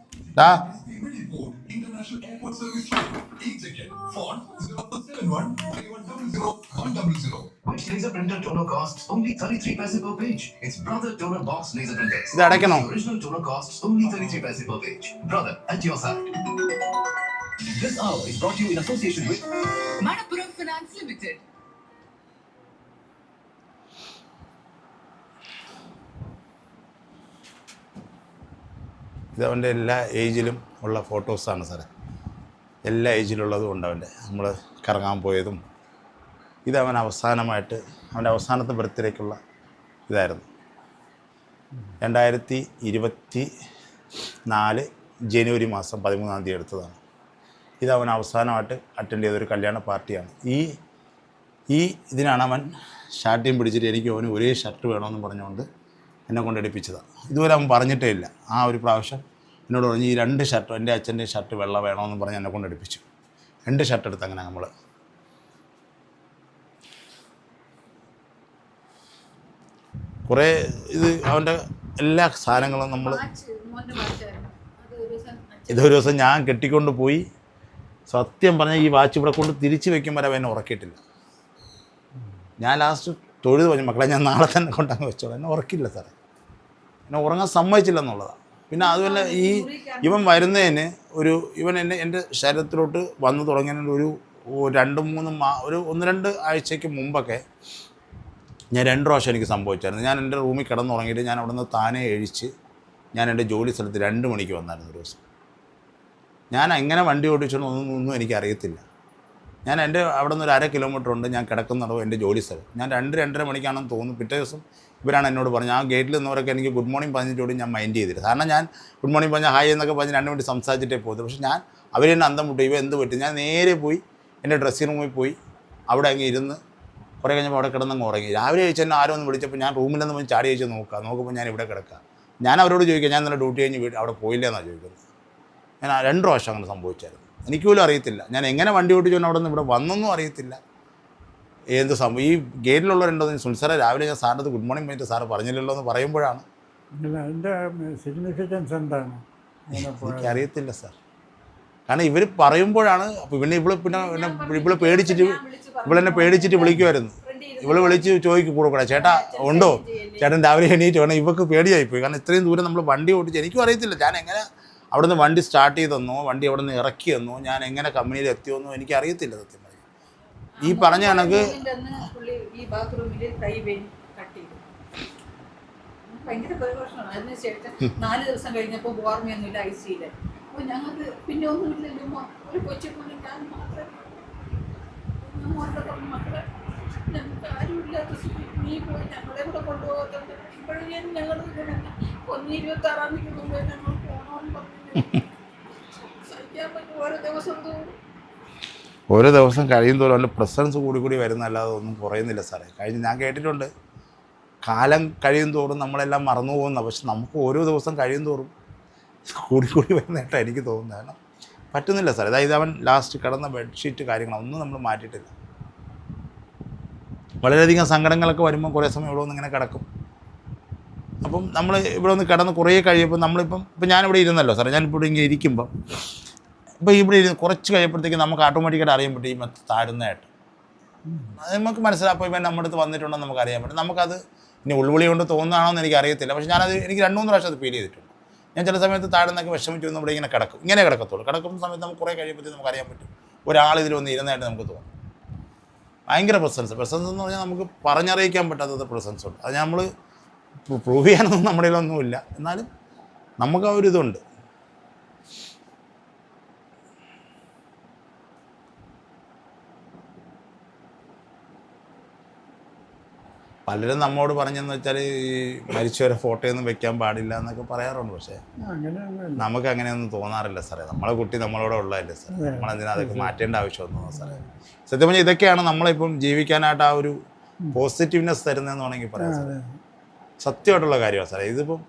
Speaker 1: ഡാ
Speaker 5: Which laser printer toner costs only 33 paise per page? It's Brother Toner Box Laser Printers.
Speaker 1: ഇത് അടയ്ക്കണോ?
Speaker 5: The original toner costs only 33 paise per page. Brother, at your side. This hour is brought to you in association with
Speaker 6: Manappuram Finance Limited.
Speaker 1: ഇതവൻ്റെ എല്ലാ ഏജിലും ഉള്ള ഫോട്ടോസാണ് സാറേ. എല്ലാ ഏജിലുള്ളതും ഉണ്ട് അവൻ്റെ. നമ്മൾ കറങ്ങാൻ പോയതും ഇതവൻ അവസാനമായിട്ട് അവൻ്റെ അവസാനത്തെ ബർത്ത്ഡേക്കുള്ള ഇതായിരുന്നു. 2024 ജനുവരി മാസം 13-ാം തീയതി എടുത്തതാണ്. ഇതവൻ അവസാനമായിട്ട് അറ്റൻഡ് ചെയ്തൊരു കല്യാണ പാർട്ടിയാണ്. ഈ ഇതിനാണ് അവൻ ഷർട്ടും പിടിച്ചിട്ട് എനിക്ക് അവന് ഒരേ ഷർട്ട് വേണമെന്ന് പറഞ്ഞുകൊണ്ട് എന്നെ കൊണ്ട് എടുപ്പിച്ചതാണ്. ഇതുവരെ അവൻ പറഞ്ഞിട്ടേ ഇല്ല. ആ ഒരു പ്രാവശ്യം എന്നോട് പറഞ്ഞ് ഈ 2 ഷർട്ടും എൻ്റെ അച്ഛൻ്റെ ഷർട്ട് വെള്ള വേണമെന്ന് പറഞ്ഞ് എന്നെ കൊണ്ട് എടുപ്പിച്ചു. 2 ഷർട്ട് എടുത്ത് അങ്ങനെ നമ്മൾ കുറേ ഇത് അവൻ്റെ എല്ലാ സാധനങ്ങളും നമ്മൾ ഇതൊരു ദിവസം ഞാൻ കെട്ടിക്കൊണ്ട് പോയി. സത്യം പറഞ്ഞാൽ ഈ വാച്ച് ഇവിടെ കൊണ്ട് തിരിച്ച് വയ്ക്കുമ്പോൾ അവൻ എന്നെ ഉറക്കിയിട്ടില്ല. ഞാൻ ലാസ്റ്റ് തൊഴുത് പറഞ്ഞു, മക്കളെ ഞാൻ നാളെ തന്നെ കൊണ്ടങ്ങ് വെച്ചോളാം. എന്നെ ഉറക്കില്ല സാറേ, എന്നെ ഉറങ്ങാൻ സമ്മതിച്ചില്ല എന്നുള്ളതാണ്. പിന്നെ അതുപോലെ ഇവൻ വരുന്നതിന് ഇവൻ എൻ്റെ ശരീരത്തിലോട്ട് വന്നു തുടങ്ങിയതിന് ഒരു 1-2 ആഴ്ചയ്ക്ക് മുമ്പൊക്കെ ഞാൻ 2 പ്രാവശ്യം എനിക്ക് സംഭവിച്ചായിരുന്നു. ഞാൻ എൻ്റെ റൂമിൽ കിടന്നുറങ്ങിയിട്ട് ഞാൻ അവിടെ നിന്ന് താനേ എഴിച്ച് ഞാൻ എൻ്റെ ജോലി സ്ഥലത്ത് 2 മണിക്ക് വന്നായിരുന്നു ഒരു ദിവസം. ഞാൻ എങ്ങനെ വണ്ടി ഓടിച്ചോന്നൊന്നും എനിക്കറിയത്തില്ല. ഞാൻ എൻ്റെ അവിടെ നിന്ന് ഒരു 1/2 കിലോമീറ്റർ ഉണ്ട് ഞാൻ കിടക്കുന്നുണ്ടോ എൻ്റെ ജോലി സ്ഥലം. ഞാൻ 2-2:30 മണിക്കാണെന്ന് തോന്നുന്നു. പിറ്റേ ദിവസം ഇവരാണ് എന്നോട് പറഞ്ഞത്. ആ ഗേറ്റിൽ നിന്നവരൊക്കെ എനിക്ക് ഗുഡ് മോർണിംഗ് പറഞ്ഞിട്ടോട് ഞാൻ മൈൻഡ് ചെയ്തില്ല. കാരണം ഞാൻ ഗുഡ് മോർണിംഗ് പറഞ്ഞാൽ ഹായ് എന്നൊക്കെ പറഞ്ഞ് 2 മിനിറ്റ് സംസാരിച്ചിട്ടേ പോകുന്നത്. പക്ഷേ ഞാൻ അവരെന്നെ അന്തം വിട്ടു, ഇവ എന്ത് പറ്റും. ഞാൻ നേരെ പോയി എൻ്റെ ഡ്രസ്സിംഗ് റൂമിൽ പോയി അവിടെ അങ്ങ് ഇരുന്ന് കുറേ കഴിഞ്ഞപ്പോൾ അവിടെ കിടന്നങ്ങ് ഉറങ്ങി. രാവിലെ കഴിച്ച് തന്നെ ആരോ ഒന്ന് വിളിച്ചപ്പോൾ ഞാൻ റൂമിൽ നിന്ന് പോയി ചാടി കഴിച്ച് നോക്കുമ്പോൾ ഞാൻ ഇവിടെ കിടക്കുക. ഞാൻ അവരോട് ചോദിക്കുക, ഞാൻ ഇന്നലെ ഡ്യൂട്ടി കഴിഞ്ഞ് അവിടെ പോയില്ല എന്നാണ് ചോദിക്കുന്നത്. ഞാൻ 2 പ്രാവശ്യം അങ്ങനെ സംഭവിച്ചായിരുന്നു. എനിക്ക് പോലും അറിയത്തില്ല ഞാൻ എങ്ങനെ വണ്ടി ഓടിച്ചുകൊണ്ട് അവിടെ നിന്ന് ഇവിടെ വന്നൊന്നും അറിയത്തില്ല. എന്ത് സംഭവം ഈ ഗേറ്റിലുള്ളവരുണ്ടോ സുൽസാറെ രാവിലെ ഞാൻ സാറിൻ്റെ ഗുഡ് മോർണിംഗ് പറഞ്ഞിട്ട് സാറ് പറഞ്ഞില്ലല്ലോ എന്ന് പറയുമ്പോഴാണ്
Speaker 3: അതിൻ്റെ സിഗ്നിഫിക്കൻസ് എന്താണ്?
Speaker 1: എനിക്കറിയത്തില്ല സാർ. കാരണം ഇവർ പറയുമ്പോഴാണ്. അപ്പോൾ ഇവളെ പേടിച്ചിട്ട് ഇവളെന്നെ പേടിച്ചിട്ട് വിളിക്കുമായിരുന്നു. ഇവള് വിളിച്ച് ചോദിക്കും കൂടെ ചേട്ടാ ഉണ്ടോ, ചേട്ടൻ രാവിലെ എണീറ്റ് വേണം. ഇവർക്ക് പേടിയായിപ്പോയി. കാരണം ഇത്രയും ദൂരം നമ്മൾ വണ്ടി ഓടിച്ച് എനിക്കും അറിയത്തില്ല ഞാൻ എങ്ങനെ അവിടെ നിന്ന് വണ്ടി സ്റ്റാർട്ട് ചെയ്തെന്നോ വണ്ടി അവിടെ നിന്ന് ഇറക്കിയെന്നോ ഞാൻ എങ്ങനെ കമ്പനിയിൽ എത്തിയോന്നോ എനിക്കറിയത്തില്ല സത്യം പറഞ്ഞാൽ. ഈ പറഞ്ഞ കണക്ക്
Speaker 4: ഈ ബാത്റൂമിൽ കൈ കട്ട് ചെയ്തു. ഭയങ്കര പരിവർഷമാണ്. അതിനുശേഷം 4 ദിവസം കഴിഞ്ഞപ്പോൾ ഓർമ്മയൊന്നുമില്ല ICUയിൽ. അപ്പോൾ ഞങ്ങൾക്ക് പിന്നെ ഒന്നുമില്ലല്ലോ, ഒരു കൊച്ചുപോലെ ഞാൻ മാത്രമേ മക്കളെ ഞങ്ങൾക്ക് ആരുമില്ലാത്ത നീ പോയി ഞങ്ങളെ കൂടെ കൊണ്ടുപോകത്തുണ്ട്. ഇപ്പോഴും ഞങ്ങൾ 26-ാം തീയതി മുമ്പേ ഞങ്ങൾ പോകണമെന്ന് പറഞ്ഞു സഹിക്കാൻ പറ്റും.
Speaker 1: ഓരോ ദിവസം കഴിയുന്തോറും അവൻ്റെ പ്രസൻസ് കൂടി വരുന്നല്ലാതെ ഒന്നും കുറയുന്നില്ല സാറേ. ഞാൻ കേട്ടിട്ടുണ്ട് കാലം കഴിയും തോറും നമ്മളെല്ലാം മറന്നു പോകുന്ന. പക്ഷെ നമുക്ക് ഓരോ ദിവസം കഴിയും തോറും കൂടി വരുന്നതായിട്ടാണ് എനിക്ക് തോന്നുന്നത്. കാരണം പറ്റുന്നില്ല സാർ. അതായത് അവൻ ലാസ്റ്റ് കിടന്ന ബെഡ്ഷീറ്റ് കാര്യങ്ങളൊന്നും നമ്മൾ മാറ്റിയിട്ടില്ല. വളരെയധികം സങ്കടങ്ങളൊക്കെ വരുമ്പോൾ കുറേ സമയം ഇവിടെ ഒന്ന് ഇങ്ങനെ കിടക്കും. അപ്പം നമ്മൾ ഇവിടെ ഒന്ന് കിടന്ന് കുറേ കഴിയുമ്പോൾ ഇപ്പം ഞാനിവിടെ ഇരുന്നല്ലോ സാറേ. ഞാനിപ്പോൾ ഇങ്ങനെ ഇരിക്കുമ്പം ഇപ്പോൾ ഇവിടെ ഇരുന്ന് കുറച്ച് കഴിയുമ്പോഴത്തേക്ക് നമുക്ക് ഓട്ടോമാറ്റിക്കായിട്ട് അറിയാൻ പറ്റും ഈ താഴ്ന്നതായിട്ട്. അത് നമുക്ക് മനസ്സിലാക്കും. അപ്പോൾ ഇവൻ നമ്മുടെ അടുത്ത് വന്നിട്ടുണ്ടെന്ന് നമുക്ക് അറിയാൻ പറ്റും. നമുക്കത് ഇനി ഉൾവിളി കൊണ്ട് തോന്നുന്നതാണോ എന്ന് എനിക്കറിയത്തില്ല. പക്ഷേ എനിക്ക് 2-3 പ്രാവശ്യം അത് ഫീൽ ചെയ്തിട്ടുണ്ട്. ഞാൻ ചില സമയത്ത് താഴ്ന്നൊക്കെ വിഷമിച്ചു വന്ന് ഇവിടെ ഇങ്ങനെ ഇങ്ങനെ കിടക്കത്തുള്ളൂ. കിടക്കുന്ന സമയത്ത് നമുക്ക് കുറേ കഴിയുമ്പോഴത്തേക്ക് നമുക്ക് അറിയാൻ പറ്റും ഒരാൾ ഇതിൽ വന്ന് ഇരുന്നതായിട്ട് നമുക്ക് തോന്നും. ഭയങ്കര പ്രസൻസ് എന്ന് പറഞ്ഞാൽ നമുക്ക് പറഞ്ഞറിയിക്കാൻ പറ്റാത്തത് പ്രസൻസ് ഉണ്ട്. അത് നമ്മൾ പ്രൂവ് ചെയ്യാനൊന്നും നമ്മുടെ കയ്യിലൊന്നുമില്ല. എന്നാലും നമുക്ക് ആ ഒരു ഇതുണ്ട്. പലരും നമ്മോട് പറഞ്ഞെന്ന് വെച്ചാൽ ഈ മരിച്ചവരെ ഫോട്ടോയൊന്നും വെക്കാൻ പാടില്ല എന്നൊക്കെ പറയാറുണ്ട്. പക്ഷേ
Speaker 3: അങ്ങനെയൊന്നുമില്ല.
Speaker 1: നമുക്ക് അങ്ങനെയൊന്നും തോന്നാറില്ല സാറേ. നമ്മളെ കുട്ടി നമ്മളോട് ഉള്ളതല്ലേ സാർ. നമ്മളെന്തിനാ അതൊക്കെ മാറ്റേണ്ട ആവശ്യമൊന്നും സാറേ. സത്യം പറഞ്ഞാൽ ഇതൊക്കെയാണ് നമ്മളിപ്പം ജീവിക്കാനായിട്ട് ആ ഒരു പോസിറ്റീവ്നെസ് തരുന്നതെന്ന് വേണമെങ്കിൽ പറയാം സാറേ. സത്യമായിട്ടുള്ള കാര്യമാണ് സാറേ. ഇതിപ്പം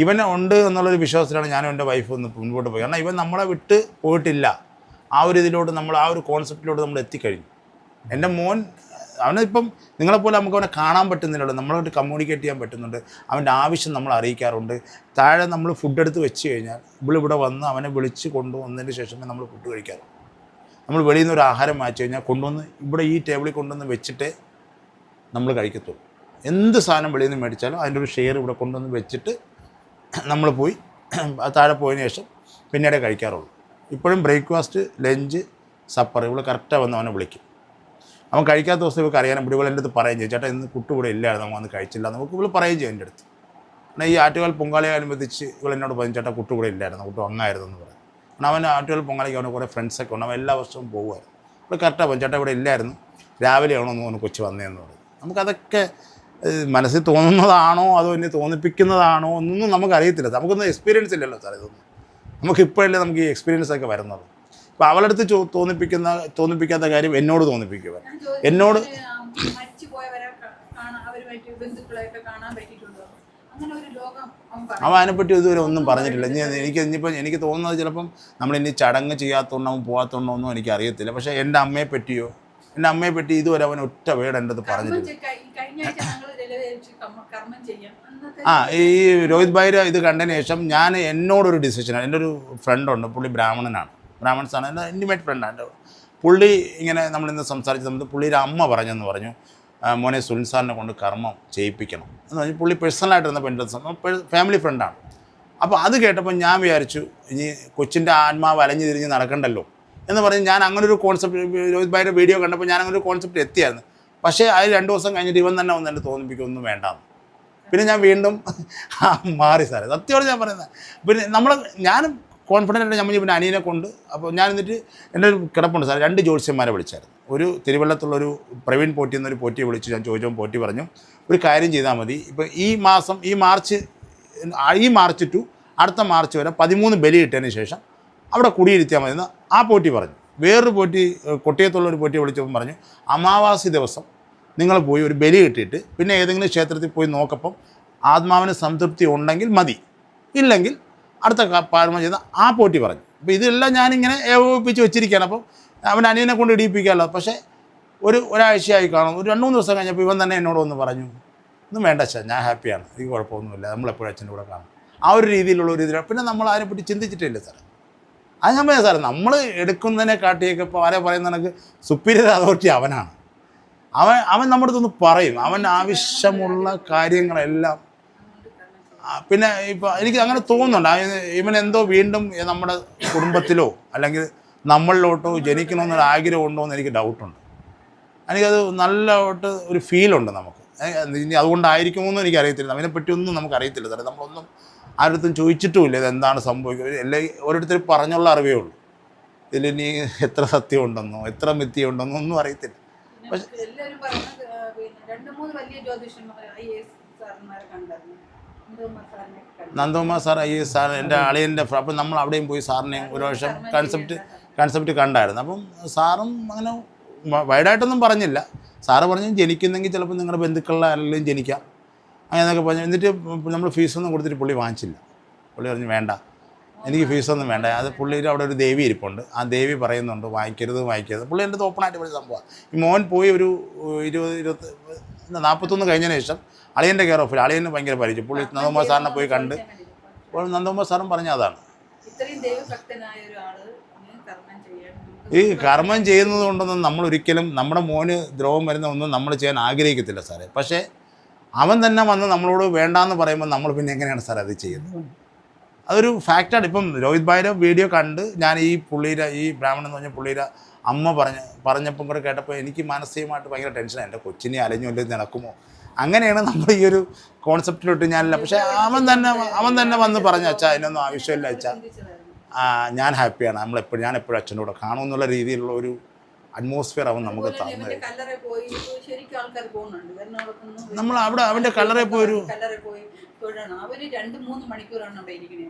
Speaker 1: ഇവൻ ഉണ്ട് എന്നുള്ളൊരു വിശ്വാസത്തിലാണ് ഞാനും എൻ്റെ വൈഫ് ഒന്ന് മുൻപോട്ട് പോയി. കാരണം ഇവൻ നമ്മളെ വിട്ട് പോയിട്ടില്ല. ആ ഒരു ഇതിലോട്ട് നമ്മൾ ആ ഒരു കോൺസെപ്റ്റിലോട്ട് നമ്മൾ എത്തിക്കഴിഞ്ഞു. എൻ്റെ മോൻ അവനിപ്പം നിങ്ങളെപ്പോലെ നമുക്ക് അവനെ കാണാൻ പറ്റുന്നില്ലല്ലോ, നമ്മളോട്ട് കമ്മ്യൂണിക്കേറ്റ് ചെയ്യാൻ പറ്റുന്നുണ്ട്. അവൻ്റെ ആവശ്യം നമ്മൾ അറിയിക്കാറുണ്ട്. താഴെ നമ്മൾ ഫുഡ് എടുത്ത് വെച്ച് കഴിഞ്ഞാൽ ഇവിടെ വന്ന് അവനെ വിളിച്ച് കൊണ്ടുവന്നതിന് ശേഷമേ നമ്മൾ ഫുഡ് കഴിക്കാറുള്ളൂ. നമ്മൾ വെളിയിൽ നിന്ന് ഒരു ആഹാരം മാറ്റി കഴിഞ്ഞാൽ കൊണ്ടുവന്ന് ഇവിടെ ഈ ടേബിളിൽ കൊണ്ടുവന്ന് വെച്ചിട്ടേ നമ്മൾ കഴിക്കത്തുള്ളൂ. എന്ത് സാധനം വെളിയിൽ നിന്ന് മേടിച്ചാലും അതിൻ്റെ ഒരു ഷെയർ ഇവിടെ കൊണ്ടുവന്ന് വെച്ചിട്ട് നമ്മൾ പോയി താഴെ പോയതിന് ശേഷം പിന്നീടേ കഴിക്കാറുള്ളൂ. ഇപ്പോഴും ബ്രേക്ക്ഫാസ്റ്റ്, ലഞ്ച്, സപ്പർ ഇവിടെ കറക്റ്റാണ് വന്ന് അവനെ വിളിക്കും. അവൻ കഴിക്കാത്ത ദിവസം ഇവർക്ക് അറിയാനും ഇവിടെ എൻ്റെ അടുത്ത് പറയുകയും ചെയ്യും, ചേട്ടാ ഇന്ന് കുട്ടി ഇവിടെ ഇല്ലായിരുന്നു, അവൻ വന്ന് കഴിച്ചില്ല നമുക്ക് ഇവിടെ പറയുകയും ചെയ്യും എൻ്റെ അടുത്ത്. എന്നാൽ ഈ ആറ്റുകാൽ പൊങ്കാലയോടനുബന്ധിച്ച് എന്നോട് പറഞ്ഞു, ചേട്ടാ കുട്ടി ഇവിടെ ഇല്ലായിരുന്നു, കുട്ടി അങ്ങായിരുന്നു എന്ന് പറയും. കാരണം അവൻ ആറ്റുകാൽ പൊങ്കാലയ്ക്ക് അവന് കുറേ ഫ്രണ്ട്സൊക്കെ ഉണ്ട്. അവൻ എല്ലാ വർഷവും പോകുമായിരുന്നു. ഇവിടെ കറക്റ്റാണ് പറഞ്ഞു, ചേട്ടാ ഇവിടെ ഇല്ലായിരുന്നു, രാവിലെ ആണോ എന്ന് കൊച്ചു വന്നതെന്ന് പറയും. നമുക്കതൊക്കെ മനസ്സിൽ തോന്നുന്നതാണോ അതോ എന്നെ തോന്നിപ്പിക്കുന്നതാണോ ഒന്നും നമുക്കറിയത്തില്ല. നമുക്കൊന്നും എക്സ്പീരിയൻസ് ഇല്ലല്ലോ സാർ. ഇതൊന്നും നമുക്കിപ്പോഴല്ലേ നമുക്ക് ഈ എക്സ്പീരിയൻസ് ഒക്കെ വരുന്നത്. അപ്പോൾ അവളടുത്ത് തോന്നിപ്പിക്കാത്ത കാര്യം എന്നോട് തോന്നിപ്പിക്കുക. എന്നോട് അവൻ അതിനെപ്പറ്റി ഇതുവരെ ഒന്നും പറഞ്ഞിട്ടില്ല. എനിക്ക് തോന്നുന്നത് ചിലപ്പം നമ്മളിനി ചടങ്ങ് ചെയ്യാത്തതുകൊണ്ടോ അവൻ പോകാത്തതുകൊണ്ടോ ഒന്നും എനിക്ക് അറിയത്തില്ല. പക്ഷേ എൻ്റെ അമ്മയെ പറ്റി ഇതുവരെ അവൻ ഒറ്റ വേർഡ് എൻ്റെ അടുത്ത് പറഞ്ഞിട്ടില്ല. ഈ രോഹിത് ഭായിയുടെ ഇത് കണ്ടതിന് ശേഷം എന്നോടൊരു ഡിസിഷനാണ്. എൻ്റെ ഒരു ഫ്രണ്ടുണ്ട്, പുള്ളി ബ്രാഹ്മൺസാണ്, എൻ്റെ ഇൻറ്റിമേറ്റ് ഫ്രണ്ടാണ്. എൻ്റെ പുള്ളി ഇങ്ങനെ നമ്മളിന്ന് സംസാരിച്ച സമയത്ത് പുള്ളിയുടെ അമ്മ പറഞ്ഞു മോനെ സുനിൽ സാറിനെ കൊണ്ട് കർമ്മം ചെയ്യിപ്പിക്കണം എന്ന് പറഞ്ഞ് പുള്ളി പേഴ്സണലായിട്ടിരുന്നപ്പോൾ എൻ്റെ ഫാമിലി ഫ്രണ്ടാണ്. അപ്പോൾ അത് കേട്ടപ്പോൾ ഞാൻ വിചാരിച്ചു ഇനി കൊച്ചിൻ്റെ ആത്മാവ് അലഞ്ഞു തിരിഞ്ഞ് നടക്കണ്ടല്ലോ എന്ന് പറഞ്ഞ് ഞാൻ അങ്ങനൊരു കോൺസെപ്റ്റ് രോഹിത് ഭായിയുടെ വീഡിയോ കണ്ടപ്പോൾ ഞാൻ അങ്ങനൊരു കോൺസെപ്റ്റ് എത്തിയായിരുന്നു. പക്ഷേ അത് 2 ദിവസം കഴിഞ്ഞിട്ട് ഇവൻ തന്നെ വന്ന് എന്നെ തോന്നിപ്പിക്കൊന്നും വേണ്ടാന്ന്. പിന്നെ ഞാൻ വീണ്ടും മാറി സാറേ, സത്യമാണ് ഞാൻ പറയുന്നത്. പിന്നെ ഞാനും കോൺഫിഡൻ്റ് ആയിട്ട് നമ്മൾ പിന്നെ അനിയനെ കൊണ്ട് അപ്പോൾ ഞാൻ എന്നിട്ട് എൻ്റെ ഒരു കിടപ്പുണ്ട് സാർ, 2 ജ്യോത്സ്യന്മാരെ വിളിച്ചായിരുന്നു. ഒരു തിരുവല്ലത്തുള്ളൊരു പ്രവീൺ പോറ്റി എന്നൊരു പോറ്റിയെ വിളിച്ചു. ഞാൻ ചോദിച്ചപ്പോൾ പോറ്റി പറഞ്ഞു ഒരു കാര്യം ചെയ്താൽ മതി, ഇപ്പോൾ ഈ മാർച്ച് ടു അടുത്ത മാർച്ച് വരെ 13 ബലി ഇട്ടതിന് ശേഷം അവിടെ കുടിയിരുത്തിയാൽ മതി എന്ന് ആ പോറ്റി പറഞ്ഞു. വേറൊരു പോറ്റി കൊട്ടിയത്തുള്ളൊരു പോറ്റിയെ വിളിച്ചപ്പോൾ പറഞ്ഞു അമാവാസി ദിവസം നിങ്ങൾ പോയി ഒരു ബലി കിട്ടിയിട്ട് പിന്നെ ഏതെങ്കിലും ക്ഷേത്രത്തിൽ പോയി നോക്കപ്പം ആത്മാവിന് സംതൃപ്തി ഉണ്ടെങ്കിൽ മതി, ഇല്ലെങ്കിൽ അടുത്ത പാഴ്മ ചെയ്ത ആ പോറ്റി പറഞ്ഞു. അപ്പോൾ ഇതെല്ലാം ഞാനിങ്ങനെ ഏകോപിപ്പിച്ച് വെച്ചിരിക്കുകയാണ്. അപ്പം അവൻ അനിയനെ കൊണ്ട് ഇടിയിപ്പിക്കാമല്ലോ. പക്ഷേ ഒരാഴ്ചയായി കാണും, ഒരു 2-3 ദിവസം കഴിഞ്ഞപ്പോൾ ഇവൻ തന്നെ എന്നോട് ഒന്ന് പറഞ്ഞു ഒന്നും വേണ്ട അച്ഛാ, ഞാൻ ഹാപ്പിയാണ്, എനിക്ക് കുഴപ്പമൊന്നുമില്ല, നമ്മളെപ്പോഴും അച്ഛൻ്റെ കൂടെ കാണും. ആ ഒരു രീതിയിലുള്ള ഒരു ഇതിലാണ്. പിന്നെ നമ്മൾ അതിനെപ്പറ്റി ചിന്തിച്ചിട്ടില്ല സാറേ. അത് ഞാൻ പറയാം സാറേ, നമ്മൾ എടുക്കുന്നതിനെ കാട്ടിയൊക്കെ ഇപ്പോൾ ആരെ പറയുന്ന കണക്ക് സുപ്പീരിയർ അതോറിറ്റി അവനാണ്. അവൻ നമ്മുടെ അടുത്തൊന്ന് പറയും, അവൻ ആവശ്യമുള്ള കാര്യങ്ങളെല്ലാം. പിന്നെ ഇപ്പോൾ എനിക്ക് അങ്ങനെ തോന്നുന്നുണ്ട് ഇവനെന്തോ വീണ്ടും നമ്മുടെ കുടുംബത്തിലോ അല്ലെങ്കിൽ നമ്മളിലോട്ടോ ജനിക്കണമെന്നൊരു ആഗ്രഹം ഉണ്ടോ എന്ന് എനിക്ക് ഡൗട്ടുണ്ട്. എനിക്കത് നല്ലതായിട്ട് ഒരു ഫീലുണ്ട് നമുക്ക്. ഇനി അതുകൊണ്ടായിരിക്കുമോ എന്നും എനിക്കറിയത്തില്ല. അതിനെപ്പറ്റിയൊന്നും നമുക്കറിയത്തില്ല സാറേ. നമ്മളൊന്നും ആരുടെ ചോദിച്ചിട്ടുമില്ല ഇതെന്താണ് സംഭവിക്കുന്നത്. എല്ലാം ഓരോരുത്തർ പറഞ്ഞുള്ള അറിവേ ഉള്ളൂ. ഇതിലിനി എത്ര സത്യമുണ്ടെന്നോ എത്ര മിഥ്യയുണ്ടെന്നോ ഒന്നും അറിയത്തില്ല. പക്ഷെ നന്ദകുമാർ സാർ IAS സാർ എൻ്റെ അളിയൻ്റെ. അപ്പം നമ്മൾ അവിടെയും പോയി സാറിനെയും ഒരു വർഷം കൺസെപ്റ്റ് കണ്ടായിരുന്നു. അപ്പം സാറും അങ്ങനെ വൈഡായിട്ടൊന്നും പറഞ്ഞില്ല. സാറ് പറഞ്ഞു ജനിക്കുന്നെങ്കിൽ ചിലപ്പോൾ നിങ്ങളുടെ ബന്ധുക്കളുടെ ആരെങ്കിലും ജനിക്കാം അങ്ങനെയൊക്കെ പറഞ്ഞു. എന്നിട്ട് നമ്മൾ ഫീസൊന്നും കൊടുത്തിട്ട് പുള്ളി വാങ്ങിച്ചില്ല. പുള്ളി പറഞ്ഞു വേണ്ട, എനിക്ക് ഫീസൊന്നും വേണ്ട. അത് പുള്ളിയുടെ അവിടെ ഒരു ദേവി ഇരിപ്പുണ്ട്, ആ ദേവി പറയുന്നുണ്ട് വാങ്ങിക്കരുത്. പുള്ളി എൻ്റെ ഓപ്പണായിട്ട് പറഞ്ഞ സംഭവമാണ്. ഈ മോൻ പോയി ഒരു 41 കഴിഞ്ഞതിന് ശേഷം അളിയൻ്റെ കെയർ ഓഫിൽ അളിയന് ഭയങ്കര പരിചയം. പുള്ളി നന്ദകുമാർ സാറിനെ പോയി കണ്ട് നന്ദകുമാർ സാറും പറഞ്ഞ അതാണ്, ഈ കർമ്മം ചെയ്യുന്നത് കൊണ്ടൊന്നും നമ്മളൊരിക്കലും നമ്മുടെ മോന് ദ്രോഹം വരുന്ന ഒന്നും നമ്മൾ ചെയ്യാൻ ആഗ്രഹിക്കത്തില്ല സാറേ. പക്ഷേ അവൻ തന്നെ വന്ന് നമ്മളോട് വേണ്ടാന്ന് പറയുമ്പോൾ നമ്മൾ പിന്നെ എങ്ങനെയാണ് സാർ അത് ചെയ്യുന്നത്? അതൊരു ഫാക്റ്റാണ്. ഇപ്പം രോഹിത് ഭായിയുടെ വീഡിയോ കണ്ട് ഞാൻ ഈ ബ്രാഹ്മണൻ എന്ന് പറഞ്ഞ പുള്ളിയുടെ അമ്മ പറഞ്ഞപ്പം കൂടെ കേട്ടപ്പോൾ എനിക്ക് മാനസികമായിട്ട് ഭയങ്കര ടെൻഷനാണ്. എൻ്റെ കൊച്ചിനെ അലഞ്ഞുകൊണ്ട് നടക്കുമോ, അങ്ങനെയാണ് നമ്മൾ ഈ ഒരു കോൺസെപ്റ്റിലോട്ട് ഞാനില്ല. പക്ഷേ അവൻ തന്നെ വന്ന് പറഞ്ഞു അച്ഛാ അതിനൊന്നും ആവശ്യമില്ല അച്ഛാ, ഞാൻ ഹാപ്പിയാണ്, ഞാൻ എപ്പോഴും അച്ഛൻ്റെ കൂടെ കാണുമെന്നുള്ള രീതിയിലുള്ള അറ്റ്മോസ്ഫിയർ അവൻ നമുക്ക് തന്നു.
Speaker 4: കല്ലറ പോയി ശരിക്കും ആൾക്കാർ പോകുന്നുണ്ട് എറണാകുളത്ത്
Speaker 1: നമ്മൾ അവിടെ അവൻ്റെ കല്ലറയിൽ പോയൊരു
Speaker 4: കല്ലറ പോയി തൊഴണം. അവര് 2-3 മണിക്കൂറാണ് അവിടെ ഇരിക്കണേ.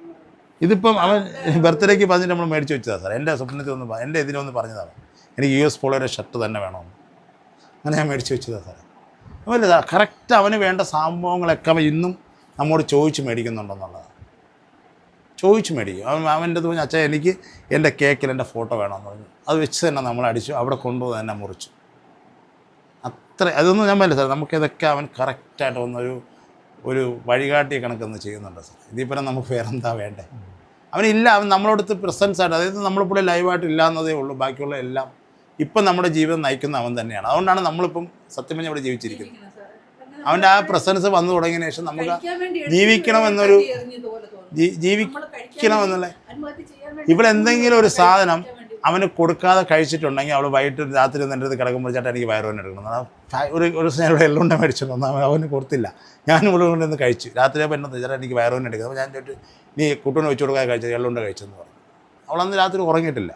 Speaker 1: ഇതിപ്പം അവൻ ബർത്ത്ഡേക്ക് പറഞ്ഞിട്ട് നമ്മൾ മേടിച്ച് വെച്ചതാണ് സാർ. എൻ്റെ സ്വപ്നത്തിൽ ഒന്ന് എൻ്റെ ഇതിലൊന്ന് പറഞ്ഞതാണ് എനിക്ക് US പോളോയുടെ ഷർട്ട് തന്നെ വേണമെന്ന്. അങ്ങനെ ഞാൻ മേടിച്ച് വെച്ചതാണ് സാറേ. അതല്ല സാർ, കറക്റ്റ് അവന് വേണ്ട സംഭവങ്ങളൊക്കെ അവൻ ഇന്നും നമ്മോട് ചോദിച്ച് മേടിക്കുന്നുണ്ടെന്നുള്ളതാണ്. ചോദിച്ച് മേടിക്കും. അവൻ്റെ അത് പറഞ്ഞു, അച്ഛാ എനിക്ക് എൻ്റെ കേക്കിൽ എൻ്റെ ഫോട്ടോ വേണമെന്ന് പറഞ്ഞു. അത് വെച്ച് തന്നെ നമ്മൾ അടിച്ചു, അവിടെ കൊണ്ടുപോയി തന്നെ മുറിച്ചു. അത്ര അതൊന്നും ഞാൻ പറയില്ല സാർ. നമുക്കിതൊക്കെ അവൻ കറക്റ്റായിട്ട് ഒരു വഴികാട്ടി കണക്കൊന്ന് ചെയ്യുന്നുണ്ട് സാർ. ഇതിപ്പോൾ നമുക്ക് വേറെ എന്താ വേണ്ടേ? അവനില്ല, അവൻ നമ്മളോടത്ത് പ്രസൻസ് ആയിട്ട്, അതായത് നമ്മളിപ്പോൾ ലൈവായിട്ട് ഇല്ലാന്നതേ ഉള്ളൂ. ബാക്കിയുള്ള എല്ലാം ഇപ്പം നമ്മുടെ ജീവിതം നയിക്കുന്ന അവൻ തന്നെയാണ്. അതുകൊണ്ടാണ് നമ്മളിപ്പം സത്യം പറഞ്ഞാൽ ഇവിടെ ജീവിച്ചിരിക്കുന്നത്. അവൻ്റെ ആ പ്രസൻസ് വന്നു തുടങ്ങിയതിന് ശേഷം നമുക്ക് ജീവിക്കണമെന്നൊരു ജീവിക്കണമെന്നുള്ള ഇവിടെ എന്തെങ്കിലും ഒരു സാധനം അവന് കൊടുക്കാതെ കഴിച്ചിട്ടുണ്ടെങ്കിൽ അവൾ വൈകിട്ട് രാത്രി എൻ്റെ അടുത്ത് കിടക്കുമ്പോൾ ചേട്ടാ എനിക്ക് വയറുവേദന എടുക്കണം. ഒരു ദിവസം ഇവിടെ എള്ളുണ്ട മേടിച്ചിട്ടുണ്ട്, അവന് കൊടുത്തില്ല. ഞാൻ ഇവിടെ കൊണ്ടുവന്ന് കഴിച്ചു. രാത്രി അപ്പോൾ എന്നെ ചേട്ടാ എനിക്ക് വയറുവേദന എടുക്കുന്നത്. അപ്പോൾ ഞാൻ ചോദിച്ചു നീ കുട്ടൂനെ വെച്ച് കൊടുക്കാൻ കഴിച്ചത് എള്ളുണ്ട കഴിച്ചെന്ന് പറഞ്ഞു. അവളന്ന് രാത്രി ഉറങ്ങിയിട്ടില്ല.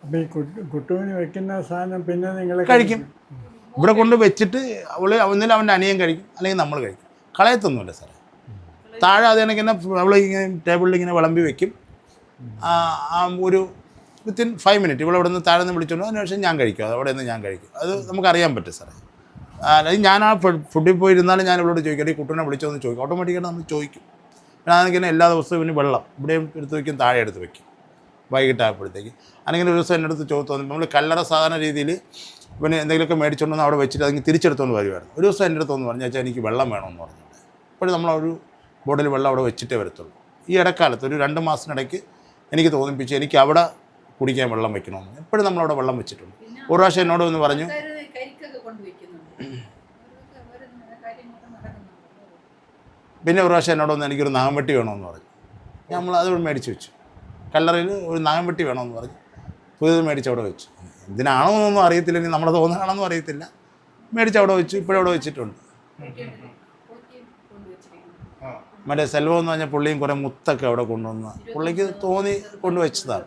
Speaker 3: അപ്പോൾ ഈ കുട്ടുവിന് വെക്കുന്ന സാധനം പിന്നെ നിങ്ങൾ
Speaker 1: കഴിക്കും. ഇവിടെ കൊണ്ട് വെച്ചിട്ട് ഒന്നിലും അവൻ്റെ അനിയൻ കഴിക്കും, അല്ലെങ്കിൽ നമ്മൾ കഴിക്കും. കളയത്തൊന്നുമില്ല സാറേ. താഴെ അത് കണക്ക് തന്നെ അവൾ ഇങ്ങനെ ടേബിളിൽ ഇങ്ങനെ വിളമ്പി വെക്കും. ഒരു വിത്തിൻ 5 മിനിറ്റ് ഇവിടെ നിന്ന് താഴെ നിന്ന് വിളിച്ചോണ്ട് അതിനുശേഷം ഞാൻ കഴിക്കും. അവിടെ നിന്ന് ഞാൻ കഴിക്കും. അത് നമുക്കറിയാൻ പറ്റും സാറേ. അല്ലെങ്കിൽ ഞാൻ ആ ഫുഡിൽ പോയിരുന്നാലും ഞാൻ ഇവളോട് ചോദിക്കും, ഈ കുട്ടനെ വിളിച്ചോന്ന് ചോദിക്കും. ഓട്ടോമാറ്റിക്കായിട്ട് നമ്മൾ ചോദിക്കും. പിന്നെ അതെനിക്ക് എല്ലാ ദിവസവും ഇവന് വെള്ളം ഇവിടെയും എടുത്ത് വയ്ക്കും, താഴെ എടുത്ത് വയ്ക്കും വൈകിട്ടായപ്പോഴത്തേക്ക്. അല്ലെങ്കിൽ ഒരു ദിവസം എൻ്റെ അടുത്ത് തോന്നി നമ്മൾ കല്ലറ സാധാരണ രീതിയിൽ ഇവന് എന്തെങ്കിലുമൊക്കെ മേടിച്ചുകൊണ്ടൊന്ന് അവിടെ വെച്ചിട്ട് അതെങ്കിൽ തിരിച്ചെടുത്തുകൊണ്ട് വരുമായിരുന്നു. ഒരു ദിവസം എൻ്റെ അടുത്ത് ഒന്ന് പറഞ്ഞു, വെച്ചാൽ എനിക്ക് വെള്ളം വേണമെന്ന് പറഞ്ഞിട്ടുണ്ട്. ഇപ്പോഴും നമ്മളൊരു ബോട്ടിൽ വെള്ളം അവിടെ വെച്ചിട്ടേ വരത്തുള്ളൂ. ഈ ഇടക്കാലത്ത് ഒരു 2 മാസത്തിനിടയ്ക്ക് എനിക്ക് തോന്നിപ്പിച്ച് എനിക്ക് അവിടെ കുടിക്കാൻ വെള്ളം വെക്കണമെന്ന്. എപ്പോഴും നമ്മളവിടെ വെള്ളം വെച്ചിട്ടുണ്ട്. ഒരു പ്രാവശ്യം എന്നോട് ഒന്ന് പറഞ്ഞു, പിന്നെ ഒരു പ്രാവശ്യം എന്നോട് ഒന്ന് എനിക്കൊരു നാഗംവെട്ടി വേണമെന്ന് പറഞ്ഞു. നമ്മൾ അത് മേടിച്ച് വെച്ചു. കല്ലറയിൽ ഒരു നാഗംവെട്ടി വേണമെന്ന് പറഞ്ഞു. പുതിയത് മേടിച്ച് അവിടെ വെച്ചു. എന്തിനാണോ എന്നൊന്നും അറിയത്തില്ലെങ്കിൽ നമ്മളെ തോന്നുകയാണെന്നും അറിയത്തില്ല. മേടിച്ച് അവിടെ വെച്ചു. ഇപ്പോഴവിടെ വെച്ചിട്ടുണ്ട്. മറ്റേ സെൽവം എന്ന് പറഞ്ഞാൽ പുള്ളിയും കുറേ മുത്തൊക്കെ അവിടെ കൊണ്ടുവന്ന് പുള്ളിക്ക് തോന്നി കൊണ്ടുവച്ചതാണ്.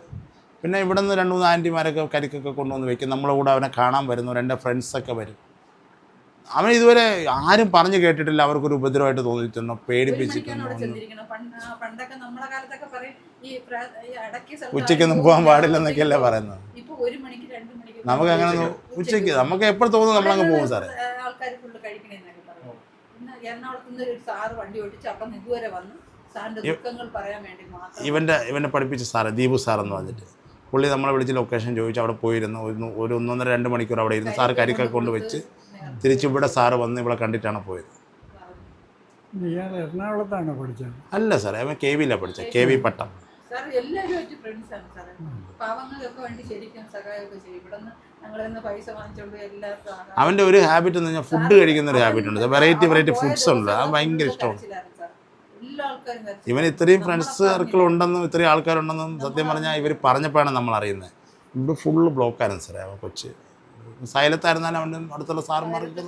Speaker 1: പിന്നെ ഇവിടെ നിന്ന് 2-3 ആൻറ്റിമാരൊക്കെ കരിക്കൊക്കെ കൊണ്ടുവന്ന് വെക്കും. നമ്മളെ കൂടെ അവനെ കാണാൻ വരുന്നു. എൻ്റെ ഫ്രണ്ട്സൊക്കെ വരും. അവൻ ഇതുവരെ ആരും പറഞ്ഞു കേട്ടിട്ടില്ല അവർക്കൊരു ഉപദ്രവമായിട്ട് തോന്നിയിട്ടുണ്ടോ, പേടിപ്പിച്ചിട്ടുണ്ടോ. ഉച്ചയ്ക്കൊന്നും പോകാൻ പാടില്ലെന്നൊക്കെയല്ലേ പറയുന്നത്. നമുക്ക് അങ്ങനെ ഉച്ചയ്ക്ക് നമുക്ക് എപ്പോഴും തോന്നുന്നു നമ്മളങ്ങ് പോകും സാറേ. ഇവൻ്റെ പഠിപ്പിച്ച സാറ് ദീപു സാറെന്ന് പറഞ്ഞിട്ട് പുള്ളി നമ്മളെ വിളിച്ച് ലൊക്കേഷൻ ചോദിച്ചു. അവിടെ പോയിരുന്നു. ഒരു 1-1.5-2 മണിക്കൂർ അവിടെ ഇരുന്ന് സാറ് കരിക്കൊക്കെ കൊണ്ട് വെച്ച് തിരിച്ച് ഇവിടെ സാറ് വന്ന് ഇവിടെ കണ്ടിട്ടാണ് പോയത്.
Speaker 3: എറണാകുളത്താണ് പഠിച്ചത്?
Speaker 1: അല്ല സാറേ, അവൻ KV പഠിച്ചത്. KV പട്ടം. അവൻ്റെ ഒരു ഹാബിറ്റ് എന്ന് പറഞ്ഞാൽ ഫുഡ് കഴിക്കുന്ന ഒരു ഹാബിറ്റ് ഉണ്ട്. വെറൈറ്റി ഫുഡ്സ് ഉണ്ട്. അത് ഭയങ്കര ഇഷ്ടമാണ്. ഇവൻ ഇത്രയും ഫ്രണ്ട്സ് സർക്കിൾ ഉണ്ടെന്നും ഇത്രയും ആൾക്കാരുണ്ടെന്നും സത്യം പറഞ്ഞാൽ ഇവർ പറഞ്ഞപ്പോഴാണ് നമ്മൾ അറിയുന്നത്. ഇവിടെ ഫുള്ള് ബ്ലോക്കായിരുന്നു സാറേ. അവൻ കൊച്ച് സൈലത്തായിരുന്നാലും അവൻ്റെ അടുത്തുള്ള സാറുമാർക്ക്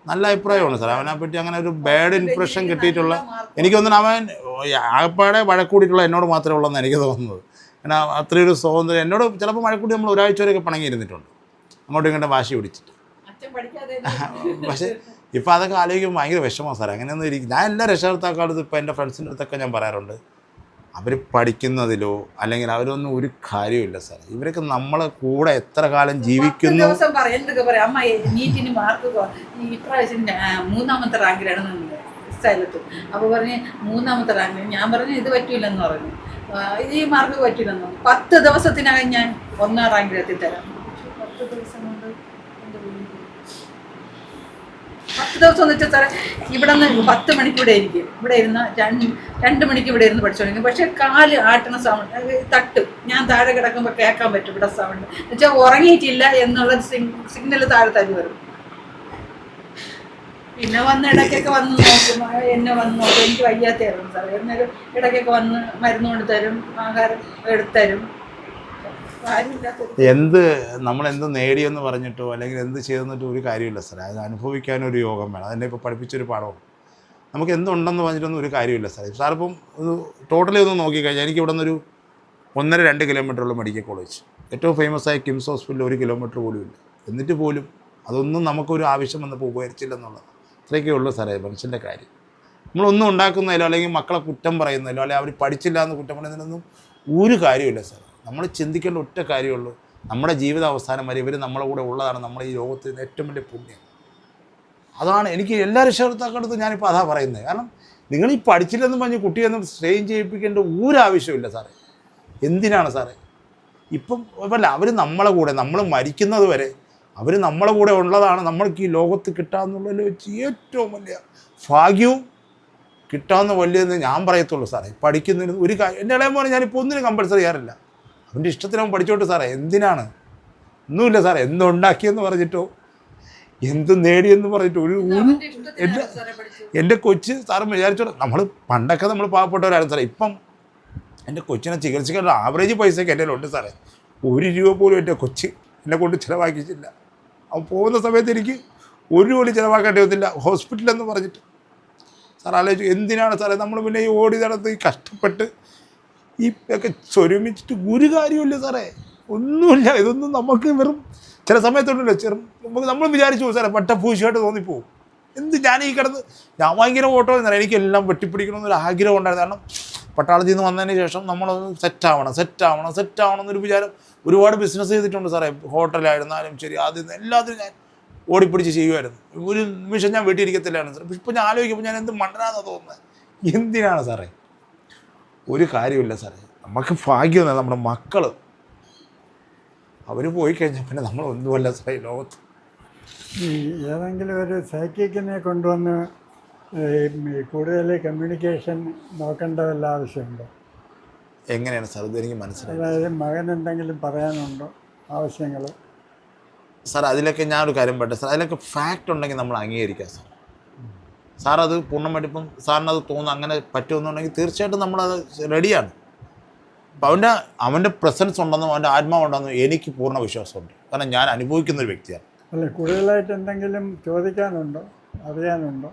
Speaker 1: നല്ല അഭിപ്രായമാണ് സാർ. അവനെപ്പറ്റി അങ്ങനെ ഒരു ബാഡ് ഇംപ്രഷൻ കിട്ടിയിട്ടുള്ള എനിക്ക് തോന്നുന്നു അവൻ ആകപ്പാടെ വഴക്കൂടിയിട്ടുള്ള എന്നോട് മാത്രമേ ഉള്ളൂ എന്ന് എനിക്ക് തോന്നുന്നത്. കാരണം അത്രയൊരു സ്വാതന്ത്ര്യം എന്നോട് ചിലപ്പോൾ വഴക്കൂടി നമ്മൾ ഒരാഴ്ച വരെയൊക്കെ പിണങ്ങിയിരുന്നിട്ടുണ്ട്, അങ്ങോട്ടും ഇങ്ങോട്ടും വാശി പിടിച്ചിട്ട്. പക്ഷേ ഇപ്പോൾ അതൊക്കെ ആലോചിക്കുമ്പോൾ ഭയങ്കര വിഷമമാണ് സാറേ. അങ്ങനെയൊന്നും ഇരിക്കും. ഞാൻ എല്ലാ രക്ഷകർത്താക്കാലത്തും ഇപ്പോൾ എൻ്റെ ഫ്രണ്ട്സിൻ്റെ അടുത്തൊക്കെ ഞാൻ പറയാറുണ്ട്, അവർ പഠിക്കുന്നതിലോ അല്ലെങ്കിൽ അവരൊന്നും ഒരു കാര്യമില്ല സാർ. ഇവരൊക്കെ നമ്മളെ കൂടെ എത്ര കാലം ജീവിക്കുന്നു.
Speaker 4: എന്തൊക്കെ പറയാം, അമ്മ നീറ്റിന് മാർക്ക് ഇപ്രാവശ്യം 3ാമത്തെ റാങ്കിലാണ് സ്ഥലത്തും. അപ്പോൾ പറഞ്ഞ് 3ാമത്തെ റാങ്ക്. ഞാൻ പറഞ്ഞു ഇത് പറ്റൂലെന്ന് പറഞ്ഞു, ഈ മാർക്ക് പറ്റൂലെന്ന്. 10 ദിവസത്തിനകം ഞാൻ 1ാം റാങ്കിലെത്തിത്തരാം. 10 ദിവസം കൊണ്ട് 10 ദിവസം എന്ന് വെച്ചാൽ സാറേ ഇവിടെ നിന്ന് 10 മണിക്ക് ഇവിടെ ഇരിക്കും. ഇവിടെ ഇരുന്ന് 2 മണിക്ക് ഇവിടെ ഇരുന്ന് പഠിച്ചോണ്ടിരിക്കും. പക്ഷെ കാല് ആട്ടണ സൗണ്ട് തട്ടും. ഞാൻ താഴെ കിടക്കുമ്പോൾ കേൾക്കാൻ പറ്റും ഇവിടെ സൗണ്ട്. എന്നുവെച്ചാൽ ഉറങ്ങിയിട്ടില്ല എന്നുള്ള സിഗ്നൽ താഴെ തല്ലി വരും. പിന്നെ വന്ന് ഇടയ്ക്കൊക്കെ വന്ന് നോക്കും, എന്നെ വന്ന് നോക്കും. എനിക്ക് വയ്യാത്തായിരുന്നു സാറേ. എന്നാലും ഇടയ്ക്കൊക്കെ വന്ന് മരുന്ന് കൊണ്ട് തരും, ആഹാരം എടുത്തരും.
Speaker 1: നമ്മളെന്ത് നേടിയെന്ന് പറഞ്ഞിട്ടോ അല്ലെങ്കിൽ എന്ത് ചെയ്തെന്നിട്ടോ ഒരു കാര്യമില്ല സാറേ. അത് അനുഭവിക്കാനൊരു യോഗം വേണം. അതെന്നെ ഇപ്പോൾ പഠിപ്പിച്ചൊരു പാഠവും. നമുക്ക് എന്തുണ്ടെന്ന് പറഞ്ഞിട്ടൊന്നും ഒരു കാര്യമില്ല സാറേ. സാറിപ്പം ഒരു ടോട്ടലി ഒന്ന് നോക്കിക്കഴിഞ്ഞാൽ എനിക്ക് ഇവിടെ നിന്നൊരു 1.5-2 കിലോമീറ്ററുള്ള മെഡിക്കൽ കോളേജ്. ഏറ്റവും ഫേമസ് ആയ കിംസ് ഹോസ്പിറ്റൽ 1 കിലോമീറ്റർ പോലും ഇല്ല. എന്നിട്ട് പോലും അതൊന്നും നമുക്കൊരു ആവശ്യം വന്നപ്പോൾ ഉപകരിച്ചില്ലെന്നുള്ളത്. അത്രയൊക്കെ ഉള്ളൂ സാറേ മനുഷ്യൻ്റെ കാര്യം. നമ്മളൊന്നും ഉണ്ടാക്കുന്നതിലോ അല്ലെങ്കിൽ മക്കളെ കുറ്റം പറയുന്നതിലോ അല്ലെങ്കിൽ അവർ പഠിച്ചില്ല എന്ന് കുറ്റം പറയുന്നതിനൊന്നും ഒരു കാര്യമില്ല സാർ. നമ്മൾ ചിന്തിക്കേണ്ട ഒറ്റ കാര്യമുള്ളൂ, നമ്മുടെ ജീവിത അവസാനം വരെ ഇവർ നമ്മളെ കൂടെ ഉള്ളതാണ് നമ്മുടെ ഈ ലോകത്തിൽ ഏറ്റവും വലിയ പുണ്യം. അതാണ് എനിക്ക് എല്ലാ രക്ഷകർത്താക്കളടുത്തും ഞാനിപ്പോൾ അതാ പറയുന്നത്. കാരണം നിങ്ങൾ ഈ പഠിച്ചില്ലെന്ന് പറഞ്ഞ് കുട്ടിയൊന്നും സ്ട്രെയിൻ ചെയ്യിപ്പിക്കേണ്ട ഒരാവശ്യമില്ല സാറേ. എന്തിനാണ് സാറേ? ഇപ്പം അല്ല, അവർ നമ്മളെ കൂടെ നമ്മൾ മരിക്കുന്നത് വരെ അവർ നമ്മളെ കൂടെ ഉള്ളതാണ് നമ്മൾക്ക് ഈ ലോകത്ത് കിട്ടാമെന്നുള്ളതിൽ വെച്ച് ഏറ്റവും വലിയ ഭാഗ്യവും കിട്ടാവുന്ന വലിയതെന്ന് ഞാൻ പറയത്തുള്ളൂ സാറേ. പഠിക്കുന്നതിന് ഒരു കാര്യം എൻ്റെ ഇളയ മോനെ ഞാനിപ്പോൾ ഒന്നിനും കമ്പൽസറി ചെയ്യാറില്ല. അവൻ്റെ ഇഷ്ടത്തിന് അവൻ പഠിച്ചോട്ട് സാറേ. എന്തിനാണ്? ഒന്നുമില്ല സാറേ. എന്തുണ്ടാക്കിയെന്ന് പറഞ്ഞിട്ടോ എന്ത് നേടിയെന്ന് പറഞ്ഞിട്ടോ ഒരു എൻ്റെ കൊച്ച് സാറ് വിചാരിച്ചോട്ടെ. നമ്മൾ പണ്ടൊക്കെ നമ്മൾ പാവപ്പെട്ടവരായിരുന്നു സാറേ. ഇപ്പം എൻ്റെ കൊച്ചിനെ ചികിത്സിക്കേണ്ട ആവറേജ് പൈസയൊക്കെ എൻ്റെ ഉണ്ട് സാറേ. 1 രൂപ പോലും എൻ്റെ കൊച്ച് എന്നെ കൊണ്ട് ചിലവാക്കിച്ചില്ല. അവൻ പോകുന്ന സമയത്ത് എനിക്ക് 1 രൂപ പോലും ചിലവാക്കേണ്ടി വന്നില്ല ഹോസ്പിറ്റലെന്ന് പറഞ്ഞിട്ട്. സാർ ആലോചിച്ചു എന്തിനാണ് സാറേ നമ്മൾ പിന്നെ ഈ ഓടി നടന്ന് ഈ കഷ്ടപ്പെട്ട് ഈ ഒക്കെ സ്വരമിച്ചിട്ട് ഒരു കാര്യമില്ല സാറേ. ഒന്നുമില്ല. ഇതൊന്നും നമുക്ക് വെറും ചില സമയത്തുണ്ടല്ലോ നമുക്ക് നമ്മൾ വിചാരിച്ചു സാറേ പട്ടപ്പൂശിയായിട്ട് തോന്നിപ്പോവും. ഞാൻ ഭയങ്കര ഓട്ടോ എന്നല്ല, എനിക്കെല്ലാം വെട്ടിപ്പിടിക്കണമെന്നൊരു ആഗ്രഹം ഉണ്ടായിരുന്നു. കാരണം പട്ടാളത്തിൽ നിന്ന് വന്നതിന് ശേഷം നമ്മളൊന്ന് സെറ്റാവണം എന്നൊരു വിചാരം. ഒരുപാട് ബിസിനസ് ചെയ്തിട്ടുണ്ട് സാറേ. ഹോട്ടലായിരുന്നാലും ശരി, ആദ്യം എല്ലാത്തിനും ഞാൻ ഓടിപ്പിടിച്ച് ചെയ്യുമായിരുന്നു. ഒരു നിമിഷം ഞാൻ വീട്ടിലിരിക്കത്തില്ലായിരുന്നു സാർ. ഇപ്പോൾ ഞാൻ ആലോചിക്കുമ്പോൾ ഞാൻ എന്ത് മണ്ടനാണെന്ന് തോന്നുന്നത്. എന്തിനാണ് സാറേ? ഒരു കാര്യമില്ല സാറേ. നമുക്ക് ഭാഗ്യമൊന്നും നമ്മുടെ മക്കൾ അവർ പോയി കഴിഞ്ഞാൽ പിന്നെ നമ്മളൊന്നുമല്ല സാറേ ഈ ലോകത്ത്.
Speaker 3: ഈ ഏതെങ്കിലും ഒരു സൈക്കിക്കിനെ കൊണ്ടുവന്ന് കൂടുതൽ കമ്മ്യൂണിക്കേഷൻ നോക്കേണ്ട വല്ല ആവശ്യമുണ്ടോ?
Speaker 1: എങ്ങനെയാണ് സാർ ഇതെനിക്ക് മനസ്സിലായി?
Speaker 3: അതായത് മകൻ എന്തെങ്കിലും പറയാനുണ്ടോ ആവശ്യങ്ങൾ?
Speaker 1: സാർ അതിലൊക്കെ ഞാനൊരു കാര്യം പറയട്ടെ സാർ. അതിലൊക്കെ ഫാക്റ്റ് ഉണ്ടെങ്കിൽ നമ്മൾ അംഗീകരിക്കാം സാർ. സാറത് പൂർണ്ണമായിട്ട് ഇപ്പം സാറിനത് തോന്നുന്നു അങ്ങനെ പറ്റുമെന്നുണ്ടെങ്കിൽ തീർച്ചയായിട്ടും നമ്മളത് റെഡിയാണ്. അപ്പം അവൻ്റെ പ്രസൻസ് ഉണ്ടെന്നും അവൻ്റെ ആത്മാവുണ്ടെന്നും എനിക്ക് പൂർണ്ണ വിശ്വാസമുണ്ട്. കാരണം ഞാൻ അനുഭവിക്കുന്നൊരു വ്യക്തിയാണ്.
Speaker 3: അല്ല, കൂടുതലായിട്ട് എന്തെങ്കിലും ചോദിക്കാനുണ്ടോ, അറിയാനുണ്ടോ?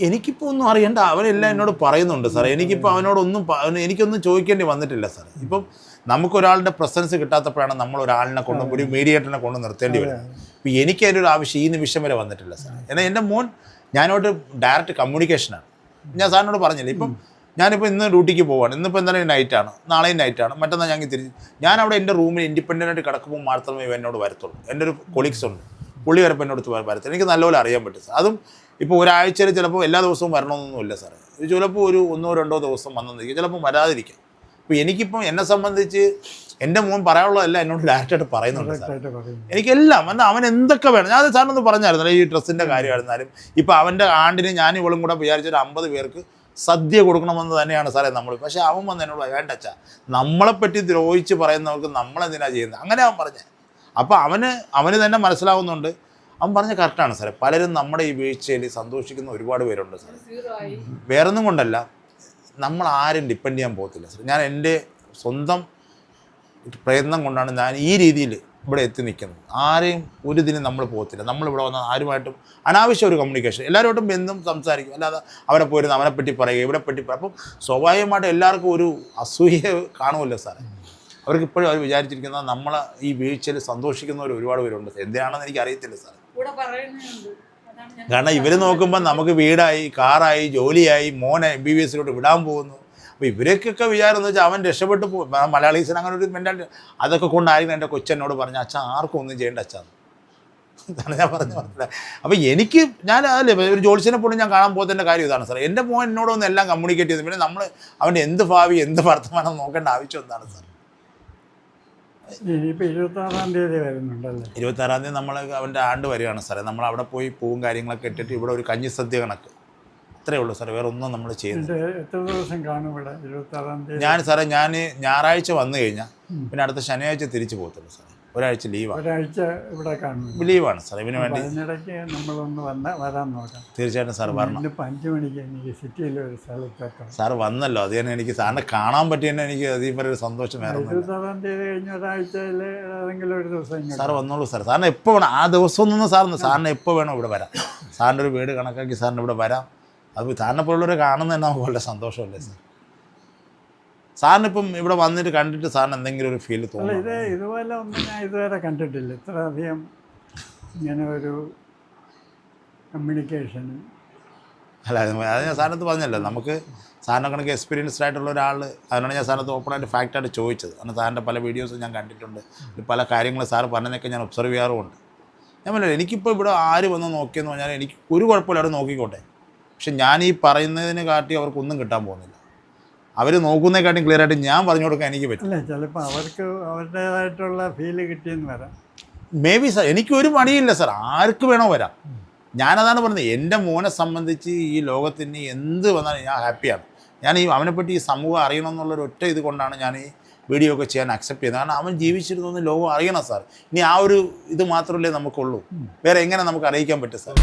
Speaker 1: എനിക്കിപ്പോൾ ഒന്നും അറിയണ്ട. അവനെല്ലാം എന്നോട് പറയുന്നുണ്ട് സാറേ. എനിക്കിപ്പോൾ എനിക്കൊന്നും ചോദിക്കേണ്ടി വന്നിട്ടില്ല സാറേ. ഇപ്പം നമുക്കൊരാളുടെ പ്രസൻസ് കിട്ടാത്തപ്പോഴാണ് നമ്മൾ ഒരാളിനെ കൊണ്ട് ഒരു മീഡിയേറ്ററിനെ കൊണ്ട് നിർത്തേണ്ടി വരുന്നത്. ഇപ്പം എനിക്ക് അതിൻ്റെ ഒരു ആവശ്യം ഈ നിമിഷം വരെ വന്നിട്ടില്ല സാർ. എന്നാൽ എൻ്റെ മോൻ ഞാനോട്ട് ഡയറക്റ്റ് കമ്മ്യൂണിക്കേഷനാണ്. ഞാൻ സാറിനോട് പറഞ്ഞില്ല. ഇപ്പം ഞാനിപ്പോൾ ഇന്ന് ഡ്യൂട്ടിക്ക് പോവാണ്. ഇന്നിപ്പോൾ എന്തായാലും നൈറ്റാണ്, നാളെയും നൈറ്റാണ്, മറ്റന്നാൾ ഞങ്ങൾ ഞാനവിടെ എൻ്റെ റൂമിൽ ഇൻഡിപെൻഡൻ്റായിട്ട് കിടക്കുമ്പോൾ മാത്രമേ എന്നോട് വരത്തുള്ളൂ. എൻ്റെ ഒരു കൊളീഗ്സ് ഉണ്ട്, പുള്ളി വരപ്പോൾ എന്നോട് വരത്തില്ല. എനിക്ക് നല്ലപോലെ അറിയാൻ പറ്റും സാർ. അതും ഇപ്പോൾ ഒരാഴ്ചയിൽ ചിലപ്പോൾ എല്ലാ ദിവസവും വരണമെന്നൊന്നുമില്ല സാറേ. ചിലപ്പോൾ ഒരു 1-2 ദിവസം വന്നെന്നിരിക്കും, ചിലപ്പോൾ വരാതിരിക്കാം. അപ്പോൾ എനിക്കിപ്പം എന്നെ സംബന്ധിച്ച് എൻ്റെ മോൻ പറയാനുള്ളതല്ല എന്നോട് ഡയറക്റ്റായിട്ട് പറയുന്നുണ്ട് സാർ. എനിക്കെല്ലാം അവൻ എന്തൊക്കെ വേണം. ഞാൻ സാറിനൊന്ന് പറഞ്ഞായിരുന്നു ഈ ഡ്രസ്സിൻ്റെ കാര്യമായിരുന്നാലും. ഇപ്പോൾ അവൻ്റെ ആണ്ടിന് ഞാൻ ഇവളും കൂടെ വിചാരിച്ചൊരു 50 പേർക്ക് സദ്യ കൊടുക്കണമെന്ന് തന്നെയാണ് സാറേ നമ്മൾ. പക്ഷേ അവൻ വന്ന് എന്നോട് വേണ്ടച്ചാ, നമ്മളെപ്പറ്റി ദ്രോഹിച്ച് പറയുന്നവർക്ക് നമ്മളെന്തിനാണ് ചെയ്യുന്നത്, അങ്ങനെ അവൻ പറഞ്ഞത്. അപ്പോൾ അവന് തന്നെ മനസ്സിലാവുന്നുണ്ട്. അവൻ പറഞ്ഞ കറക്റ്റാണ് സാറേ. പലരും നമ്മുടെ ഈ വീഴ്ചയിൽ സന്തോഷിക്കുന്ന ഒരുപാട് പേരുണ്ട് സാറേ. വേറൊന്നും കൊണ്ടല്ല, നമ്മൾ ആരും ഡിപ്പെൻഡ് ചെയ്യാൻ പോകത്തില്ല സാർ. ഞാൻ എൻ്റെ സ്വന്തം പ്രയത്നം കൊണ്ടാണ് ഞാൻ ഈ രീതിയിൽ ഇവിടെ എത്തി നിൽക്കുന്നത്. ആരെയും ഒരു ദിനം നമ്മൾ പോകത്തില്ല. നമ്മളിവിടെ വന്നാൽ ആരുമായിട്ടും അനാവശ്യ ഒരു കമ്മ്യൂണിക്കേഷൻ, എല്ലാവരോട്ടും ബന്ധം സംസാരിക്കും. അല്ലാതെ അവരെ പോയിരുന്ന് അവനെപ്പറ്റി പറയുക, ഇവിടെ പറ്റി പറയും. അപ്പം സ്വാഭാവികമായിട്ട് എല്ലാവർക്കും ഒരു അസൂയ കാണുമല്ലോ സാറേ. അവർക്ക് ഇപ്പോഴും അവർ വിചാരിച്ചിരിക്കുന്നത് നമ്മളെ ഈ വീഴ്ചയിൽ സന്തോഷിക്കുന്നവർ ഒരുപാട് പേരുണ്ട്. എന്തിനാണെന്ന് എനിക്ക് അറിയത്തില്ല സാർ. കാരണം ഇവർ നോക്കുമ്പോൾ നമുക്ക് വീടായി, കാറായി, ജോലിയായി, മോനെ MBBS വിടാൻ പോകുന്നു. അപ്പോൾ ഇവരൊക്കെ വിചാരം എന്ന് വെച്ചാൽ അവൻ രക്ഷപ്പെട്ടു പോകും. മലയാളീസിന് അങ്ങനെ ഒരു മെൻറ്റാലിറ്റി. അതൊക്കെ കൊണ്ടായിരുന്നു എൻ്റെ കൊച്ചെന്നോട് പറഞ്ഞ അച്ഛൻ ആർക്കും ഒന്നും ചെയ്യേണ്ട അച്ഛാന്ന്. ഇതാണ് ഞാൻ പറഞ്ഞു മനസ്സിലായി. അപ്പോൾ ഞാൻ അതല്ലേ ഒരു ജോത്സ്യനെ പോലും ഞാൻ കാണാൻ പോകുന്നതിൻ്റെ കാര്യം ഇതാണ് സാർ. എൻ്റെ മോൻ എന്നോടൊന്ന് എല്ലാം കമ്മ്യൂണിക്കേറ്റ് ചെയ്തു. പിന്നെ നമ്മൾ അവൻ്റെ എന്ത് ഭാവി എന്ത് വർത്തമാനം നോക്കേണ്ട ആവശ്യം എന്താണ് സാർ?
Speaker 3: ഇനിയിപ്പോൾ 26-ാം തീയതി വരുന്നുണ്ടല്ലേ?
Speaker 1: 26-ാം തീയതി നമ്മൾ അവൻ്റെ ആണ്ട് വരികയാണ് സാറേ. നമ്മൾ അവിടെ പോയി പൂവും കാര്യങ്ങളൊക്കെ ഇട്ടിട്ട് ഇവിടെ ഒരു കഞ്ഞി സദ്യ കണക്ക് അത്രയേ ഉള്ളൂ സാറേ. വേറെ ഒന്നും നമ്മൾ ചെയ്യുന്നത്.
Speaker 3: എത്ര ദിവസം കാണും ഇവിടെ 26-ാം തീയതി?
Speaker 1: ഞാൻ ഞായറാഴ്ച വന്നു കഴിഞ്ഞാൽ പിന്നെ അടുത്ത ശനിയാഴ്ച തിരിച്ചു പോകത്തുള്ളൂ സാറേ. ഒരാഴ്ച ലീവാണ്.
Speaker 3: ഒരാഴ്ച ഇവിടെ കാണും.
Speaker 1: ലീവാണ് സാർ. ഇതിന് വേണ്ടി
Speaker 3: അതിനിടയ്ക്ക് നമ്മളൊന്ന് വരാൻ നോക്കാം.
Speaker 1: തീർച്ചയായിട്ടും സാർ വരണം.
Speaker 3: 5 മണിക്ക് എനിക്ക് സിറ്റിയിലെ ഒരു സ്ഥലത്തെത്താം.
Speaker 1: സാർ വന്നല്ലോ, അത് തന്നെ എനിക്ക് സാറിനെ കാണാൻ പറ്റിയെന്നെ എനിക്ക് അതീപോലെ ഒരു സന്തോഷം വേറെ.
Speaker 3: 26-ാം തീയതി കഴിഞ്ഞ ഒരാഴ്ചയിൽ ഏതെങ്കിലും ഒരു ദിവസം
Speaker 1: സാർ വന്നോളൂ സാർ. സാറിന് എപ്പോൾ വേണം ആ ദിവസം ഒന്നും സാറിന് എപ്പോൾ വേണോ ഇവിടെ വരാം. സാറിൻ്റെ ഒരു വീട് കണക്കാക്കി സാറിന് ഇവിടെ വരാം. അത് സാറിനെ പോലുള്ളവരെ കാണുന്നത് തന്നെ നമുക്ക് വളരെ സന്തോഷമല്ലേ സാർ? സാറിനിപ്പം ഇവിടെ വന്നിട്ട് കണ്ടിട്ട് സാറിന് എന്തെങ്കിലും ഒരു ഫീൽ
Speaker 3: അല്ല
Speaker 1: തോന്നുന്നു?
Speaker 3: ഇതുപോലെ ഒന്നും ഞാൻ ഇതുവരെ കണ്ടിട്ടില്ല. ഇത്രയധികം ഇങ്ങനെ ഒരു കമ്മ്യൂണിക്കേഷൻ.
Speaker 1: അല്ല അത് ഞാൻ സാറിനകത്ത് പറഞ്ഞല്ലോ, നമുക്ക് സാറിനെ കണക്ക് എക്സ്പീരിയൻസ്ഡ് ആയിട്ടുള്ള ഒരാൾ, അതിനാണ് ഞാൻ സാറിനകത്ത് ഓപ്പണായിട്ട് ഫാക്റ്റായിട്ട് ചോദിച്ചത്. കാരണം സാറിൻ്റെ പല വീഡിയോസും ഞാൻ കണ്ടിട്ടുണ്ട്, പല കാര്യങ്ങൾ സാറ് പറഞ്ഞതൊക്കെ ഞാൻ ഒബ്സർവ് ചെയ്യാറുമുണ്ട്. ഞാൻ പറഞ്ഞില്ല, എനിക്കിപ്പോൾ ഇവിടെ ആര് വന്ന് നോക്കിയെന്ന് പറഞ്ഞാൽ എനിക്ക് ഒരു കുഴപ്പമില്ല, അവർ നോക്കിക്കോട്ടെ. പക്ഷെ ഞാൻ ഈ പറയുന്നതിനെ കാട്ടി അവർക്കൊന്നും കിട്ടാൻ പോകുന്നില്ല. അവർ നോക്കുന്നതിനെക്കാട്ടും ക്ലിയർ ആയിട്ട് ഞാൻ പറഞ്ഞു കൊടുക്കാൻ എനിക്ക് പറ്റും.
Speaker 3: അല്ല ചിലപ്പോൾ അവർക്ക് അവരുടേതായിട്ടുള്ള ഫീല് കിട്ടിയെന്ന് വരാം.
Speaker 1: മേ ബി സാർ, എനിക്കൊരു മടിയില്ല സാർ, ആർക്ക് വേണോ വരാം. ഞാനതാണ് പറഞ്ഞത്, എൻ്റെ മോനെ സംബന്ധിച്ച് ഈ ലോകത്തിന് എന്ത് വന്നാലും ഞാൻ ഹാപ്പിയാണ്. ഞാൻ അവനെപ്പറ്റി ഈ സമൂഹം അറിയണമെന്നുള്ളൊരു ഒറ്റ ഇത് കൊണ്ടാണ് ഞാൻ ഈ വീഡിയോ ഒക്കെ ചെയ്യാൻ അക്സെപ്റ്റ് ചെയ്യുന്നത്. കാരണം അവൻ ജീവിച്ചിരുന്നൊന്ന് ലോകം അറിയണം സാർ. ഇനി ആ ഒരു ഇത് മാത്രമല്ലേ നമുക്കുള്ളൂ, വേറെ എങ്ങനെ നമുക്ക് അറിയിക്കാൻ പറ്റും സാർ?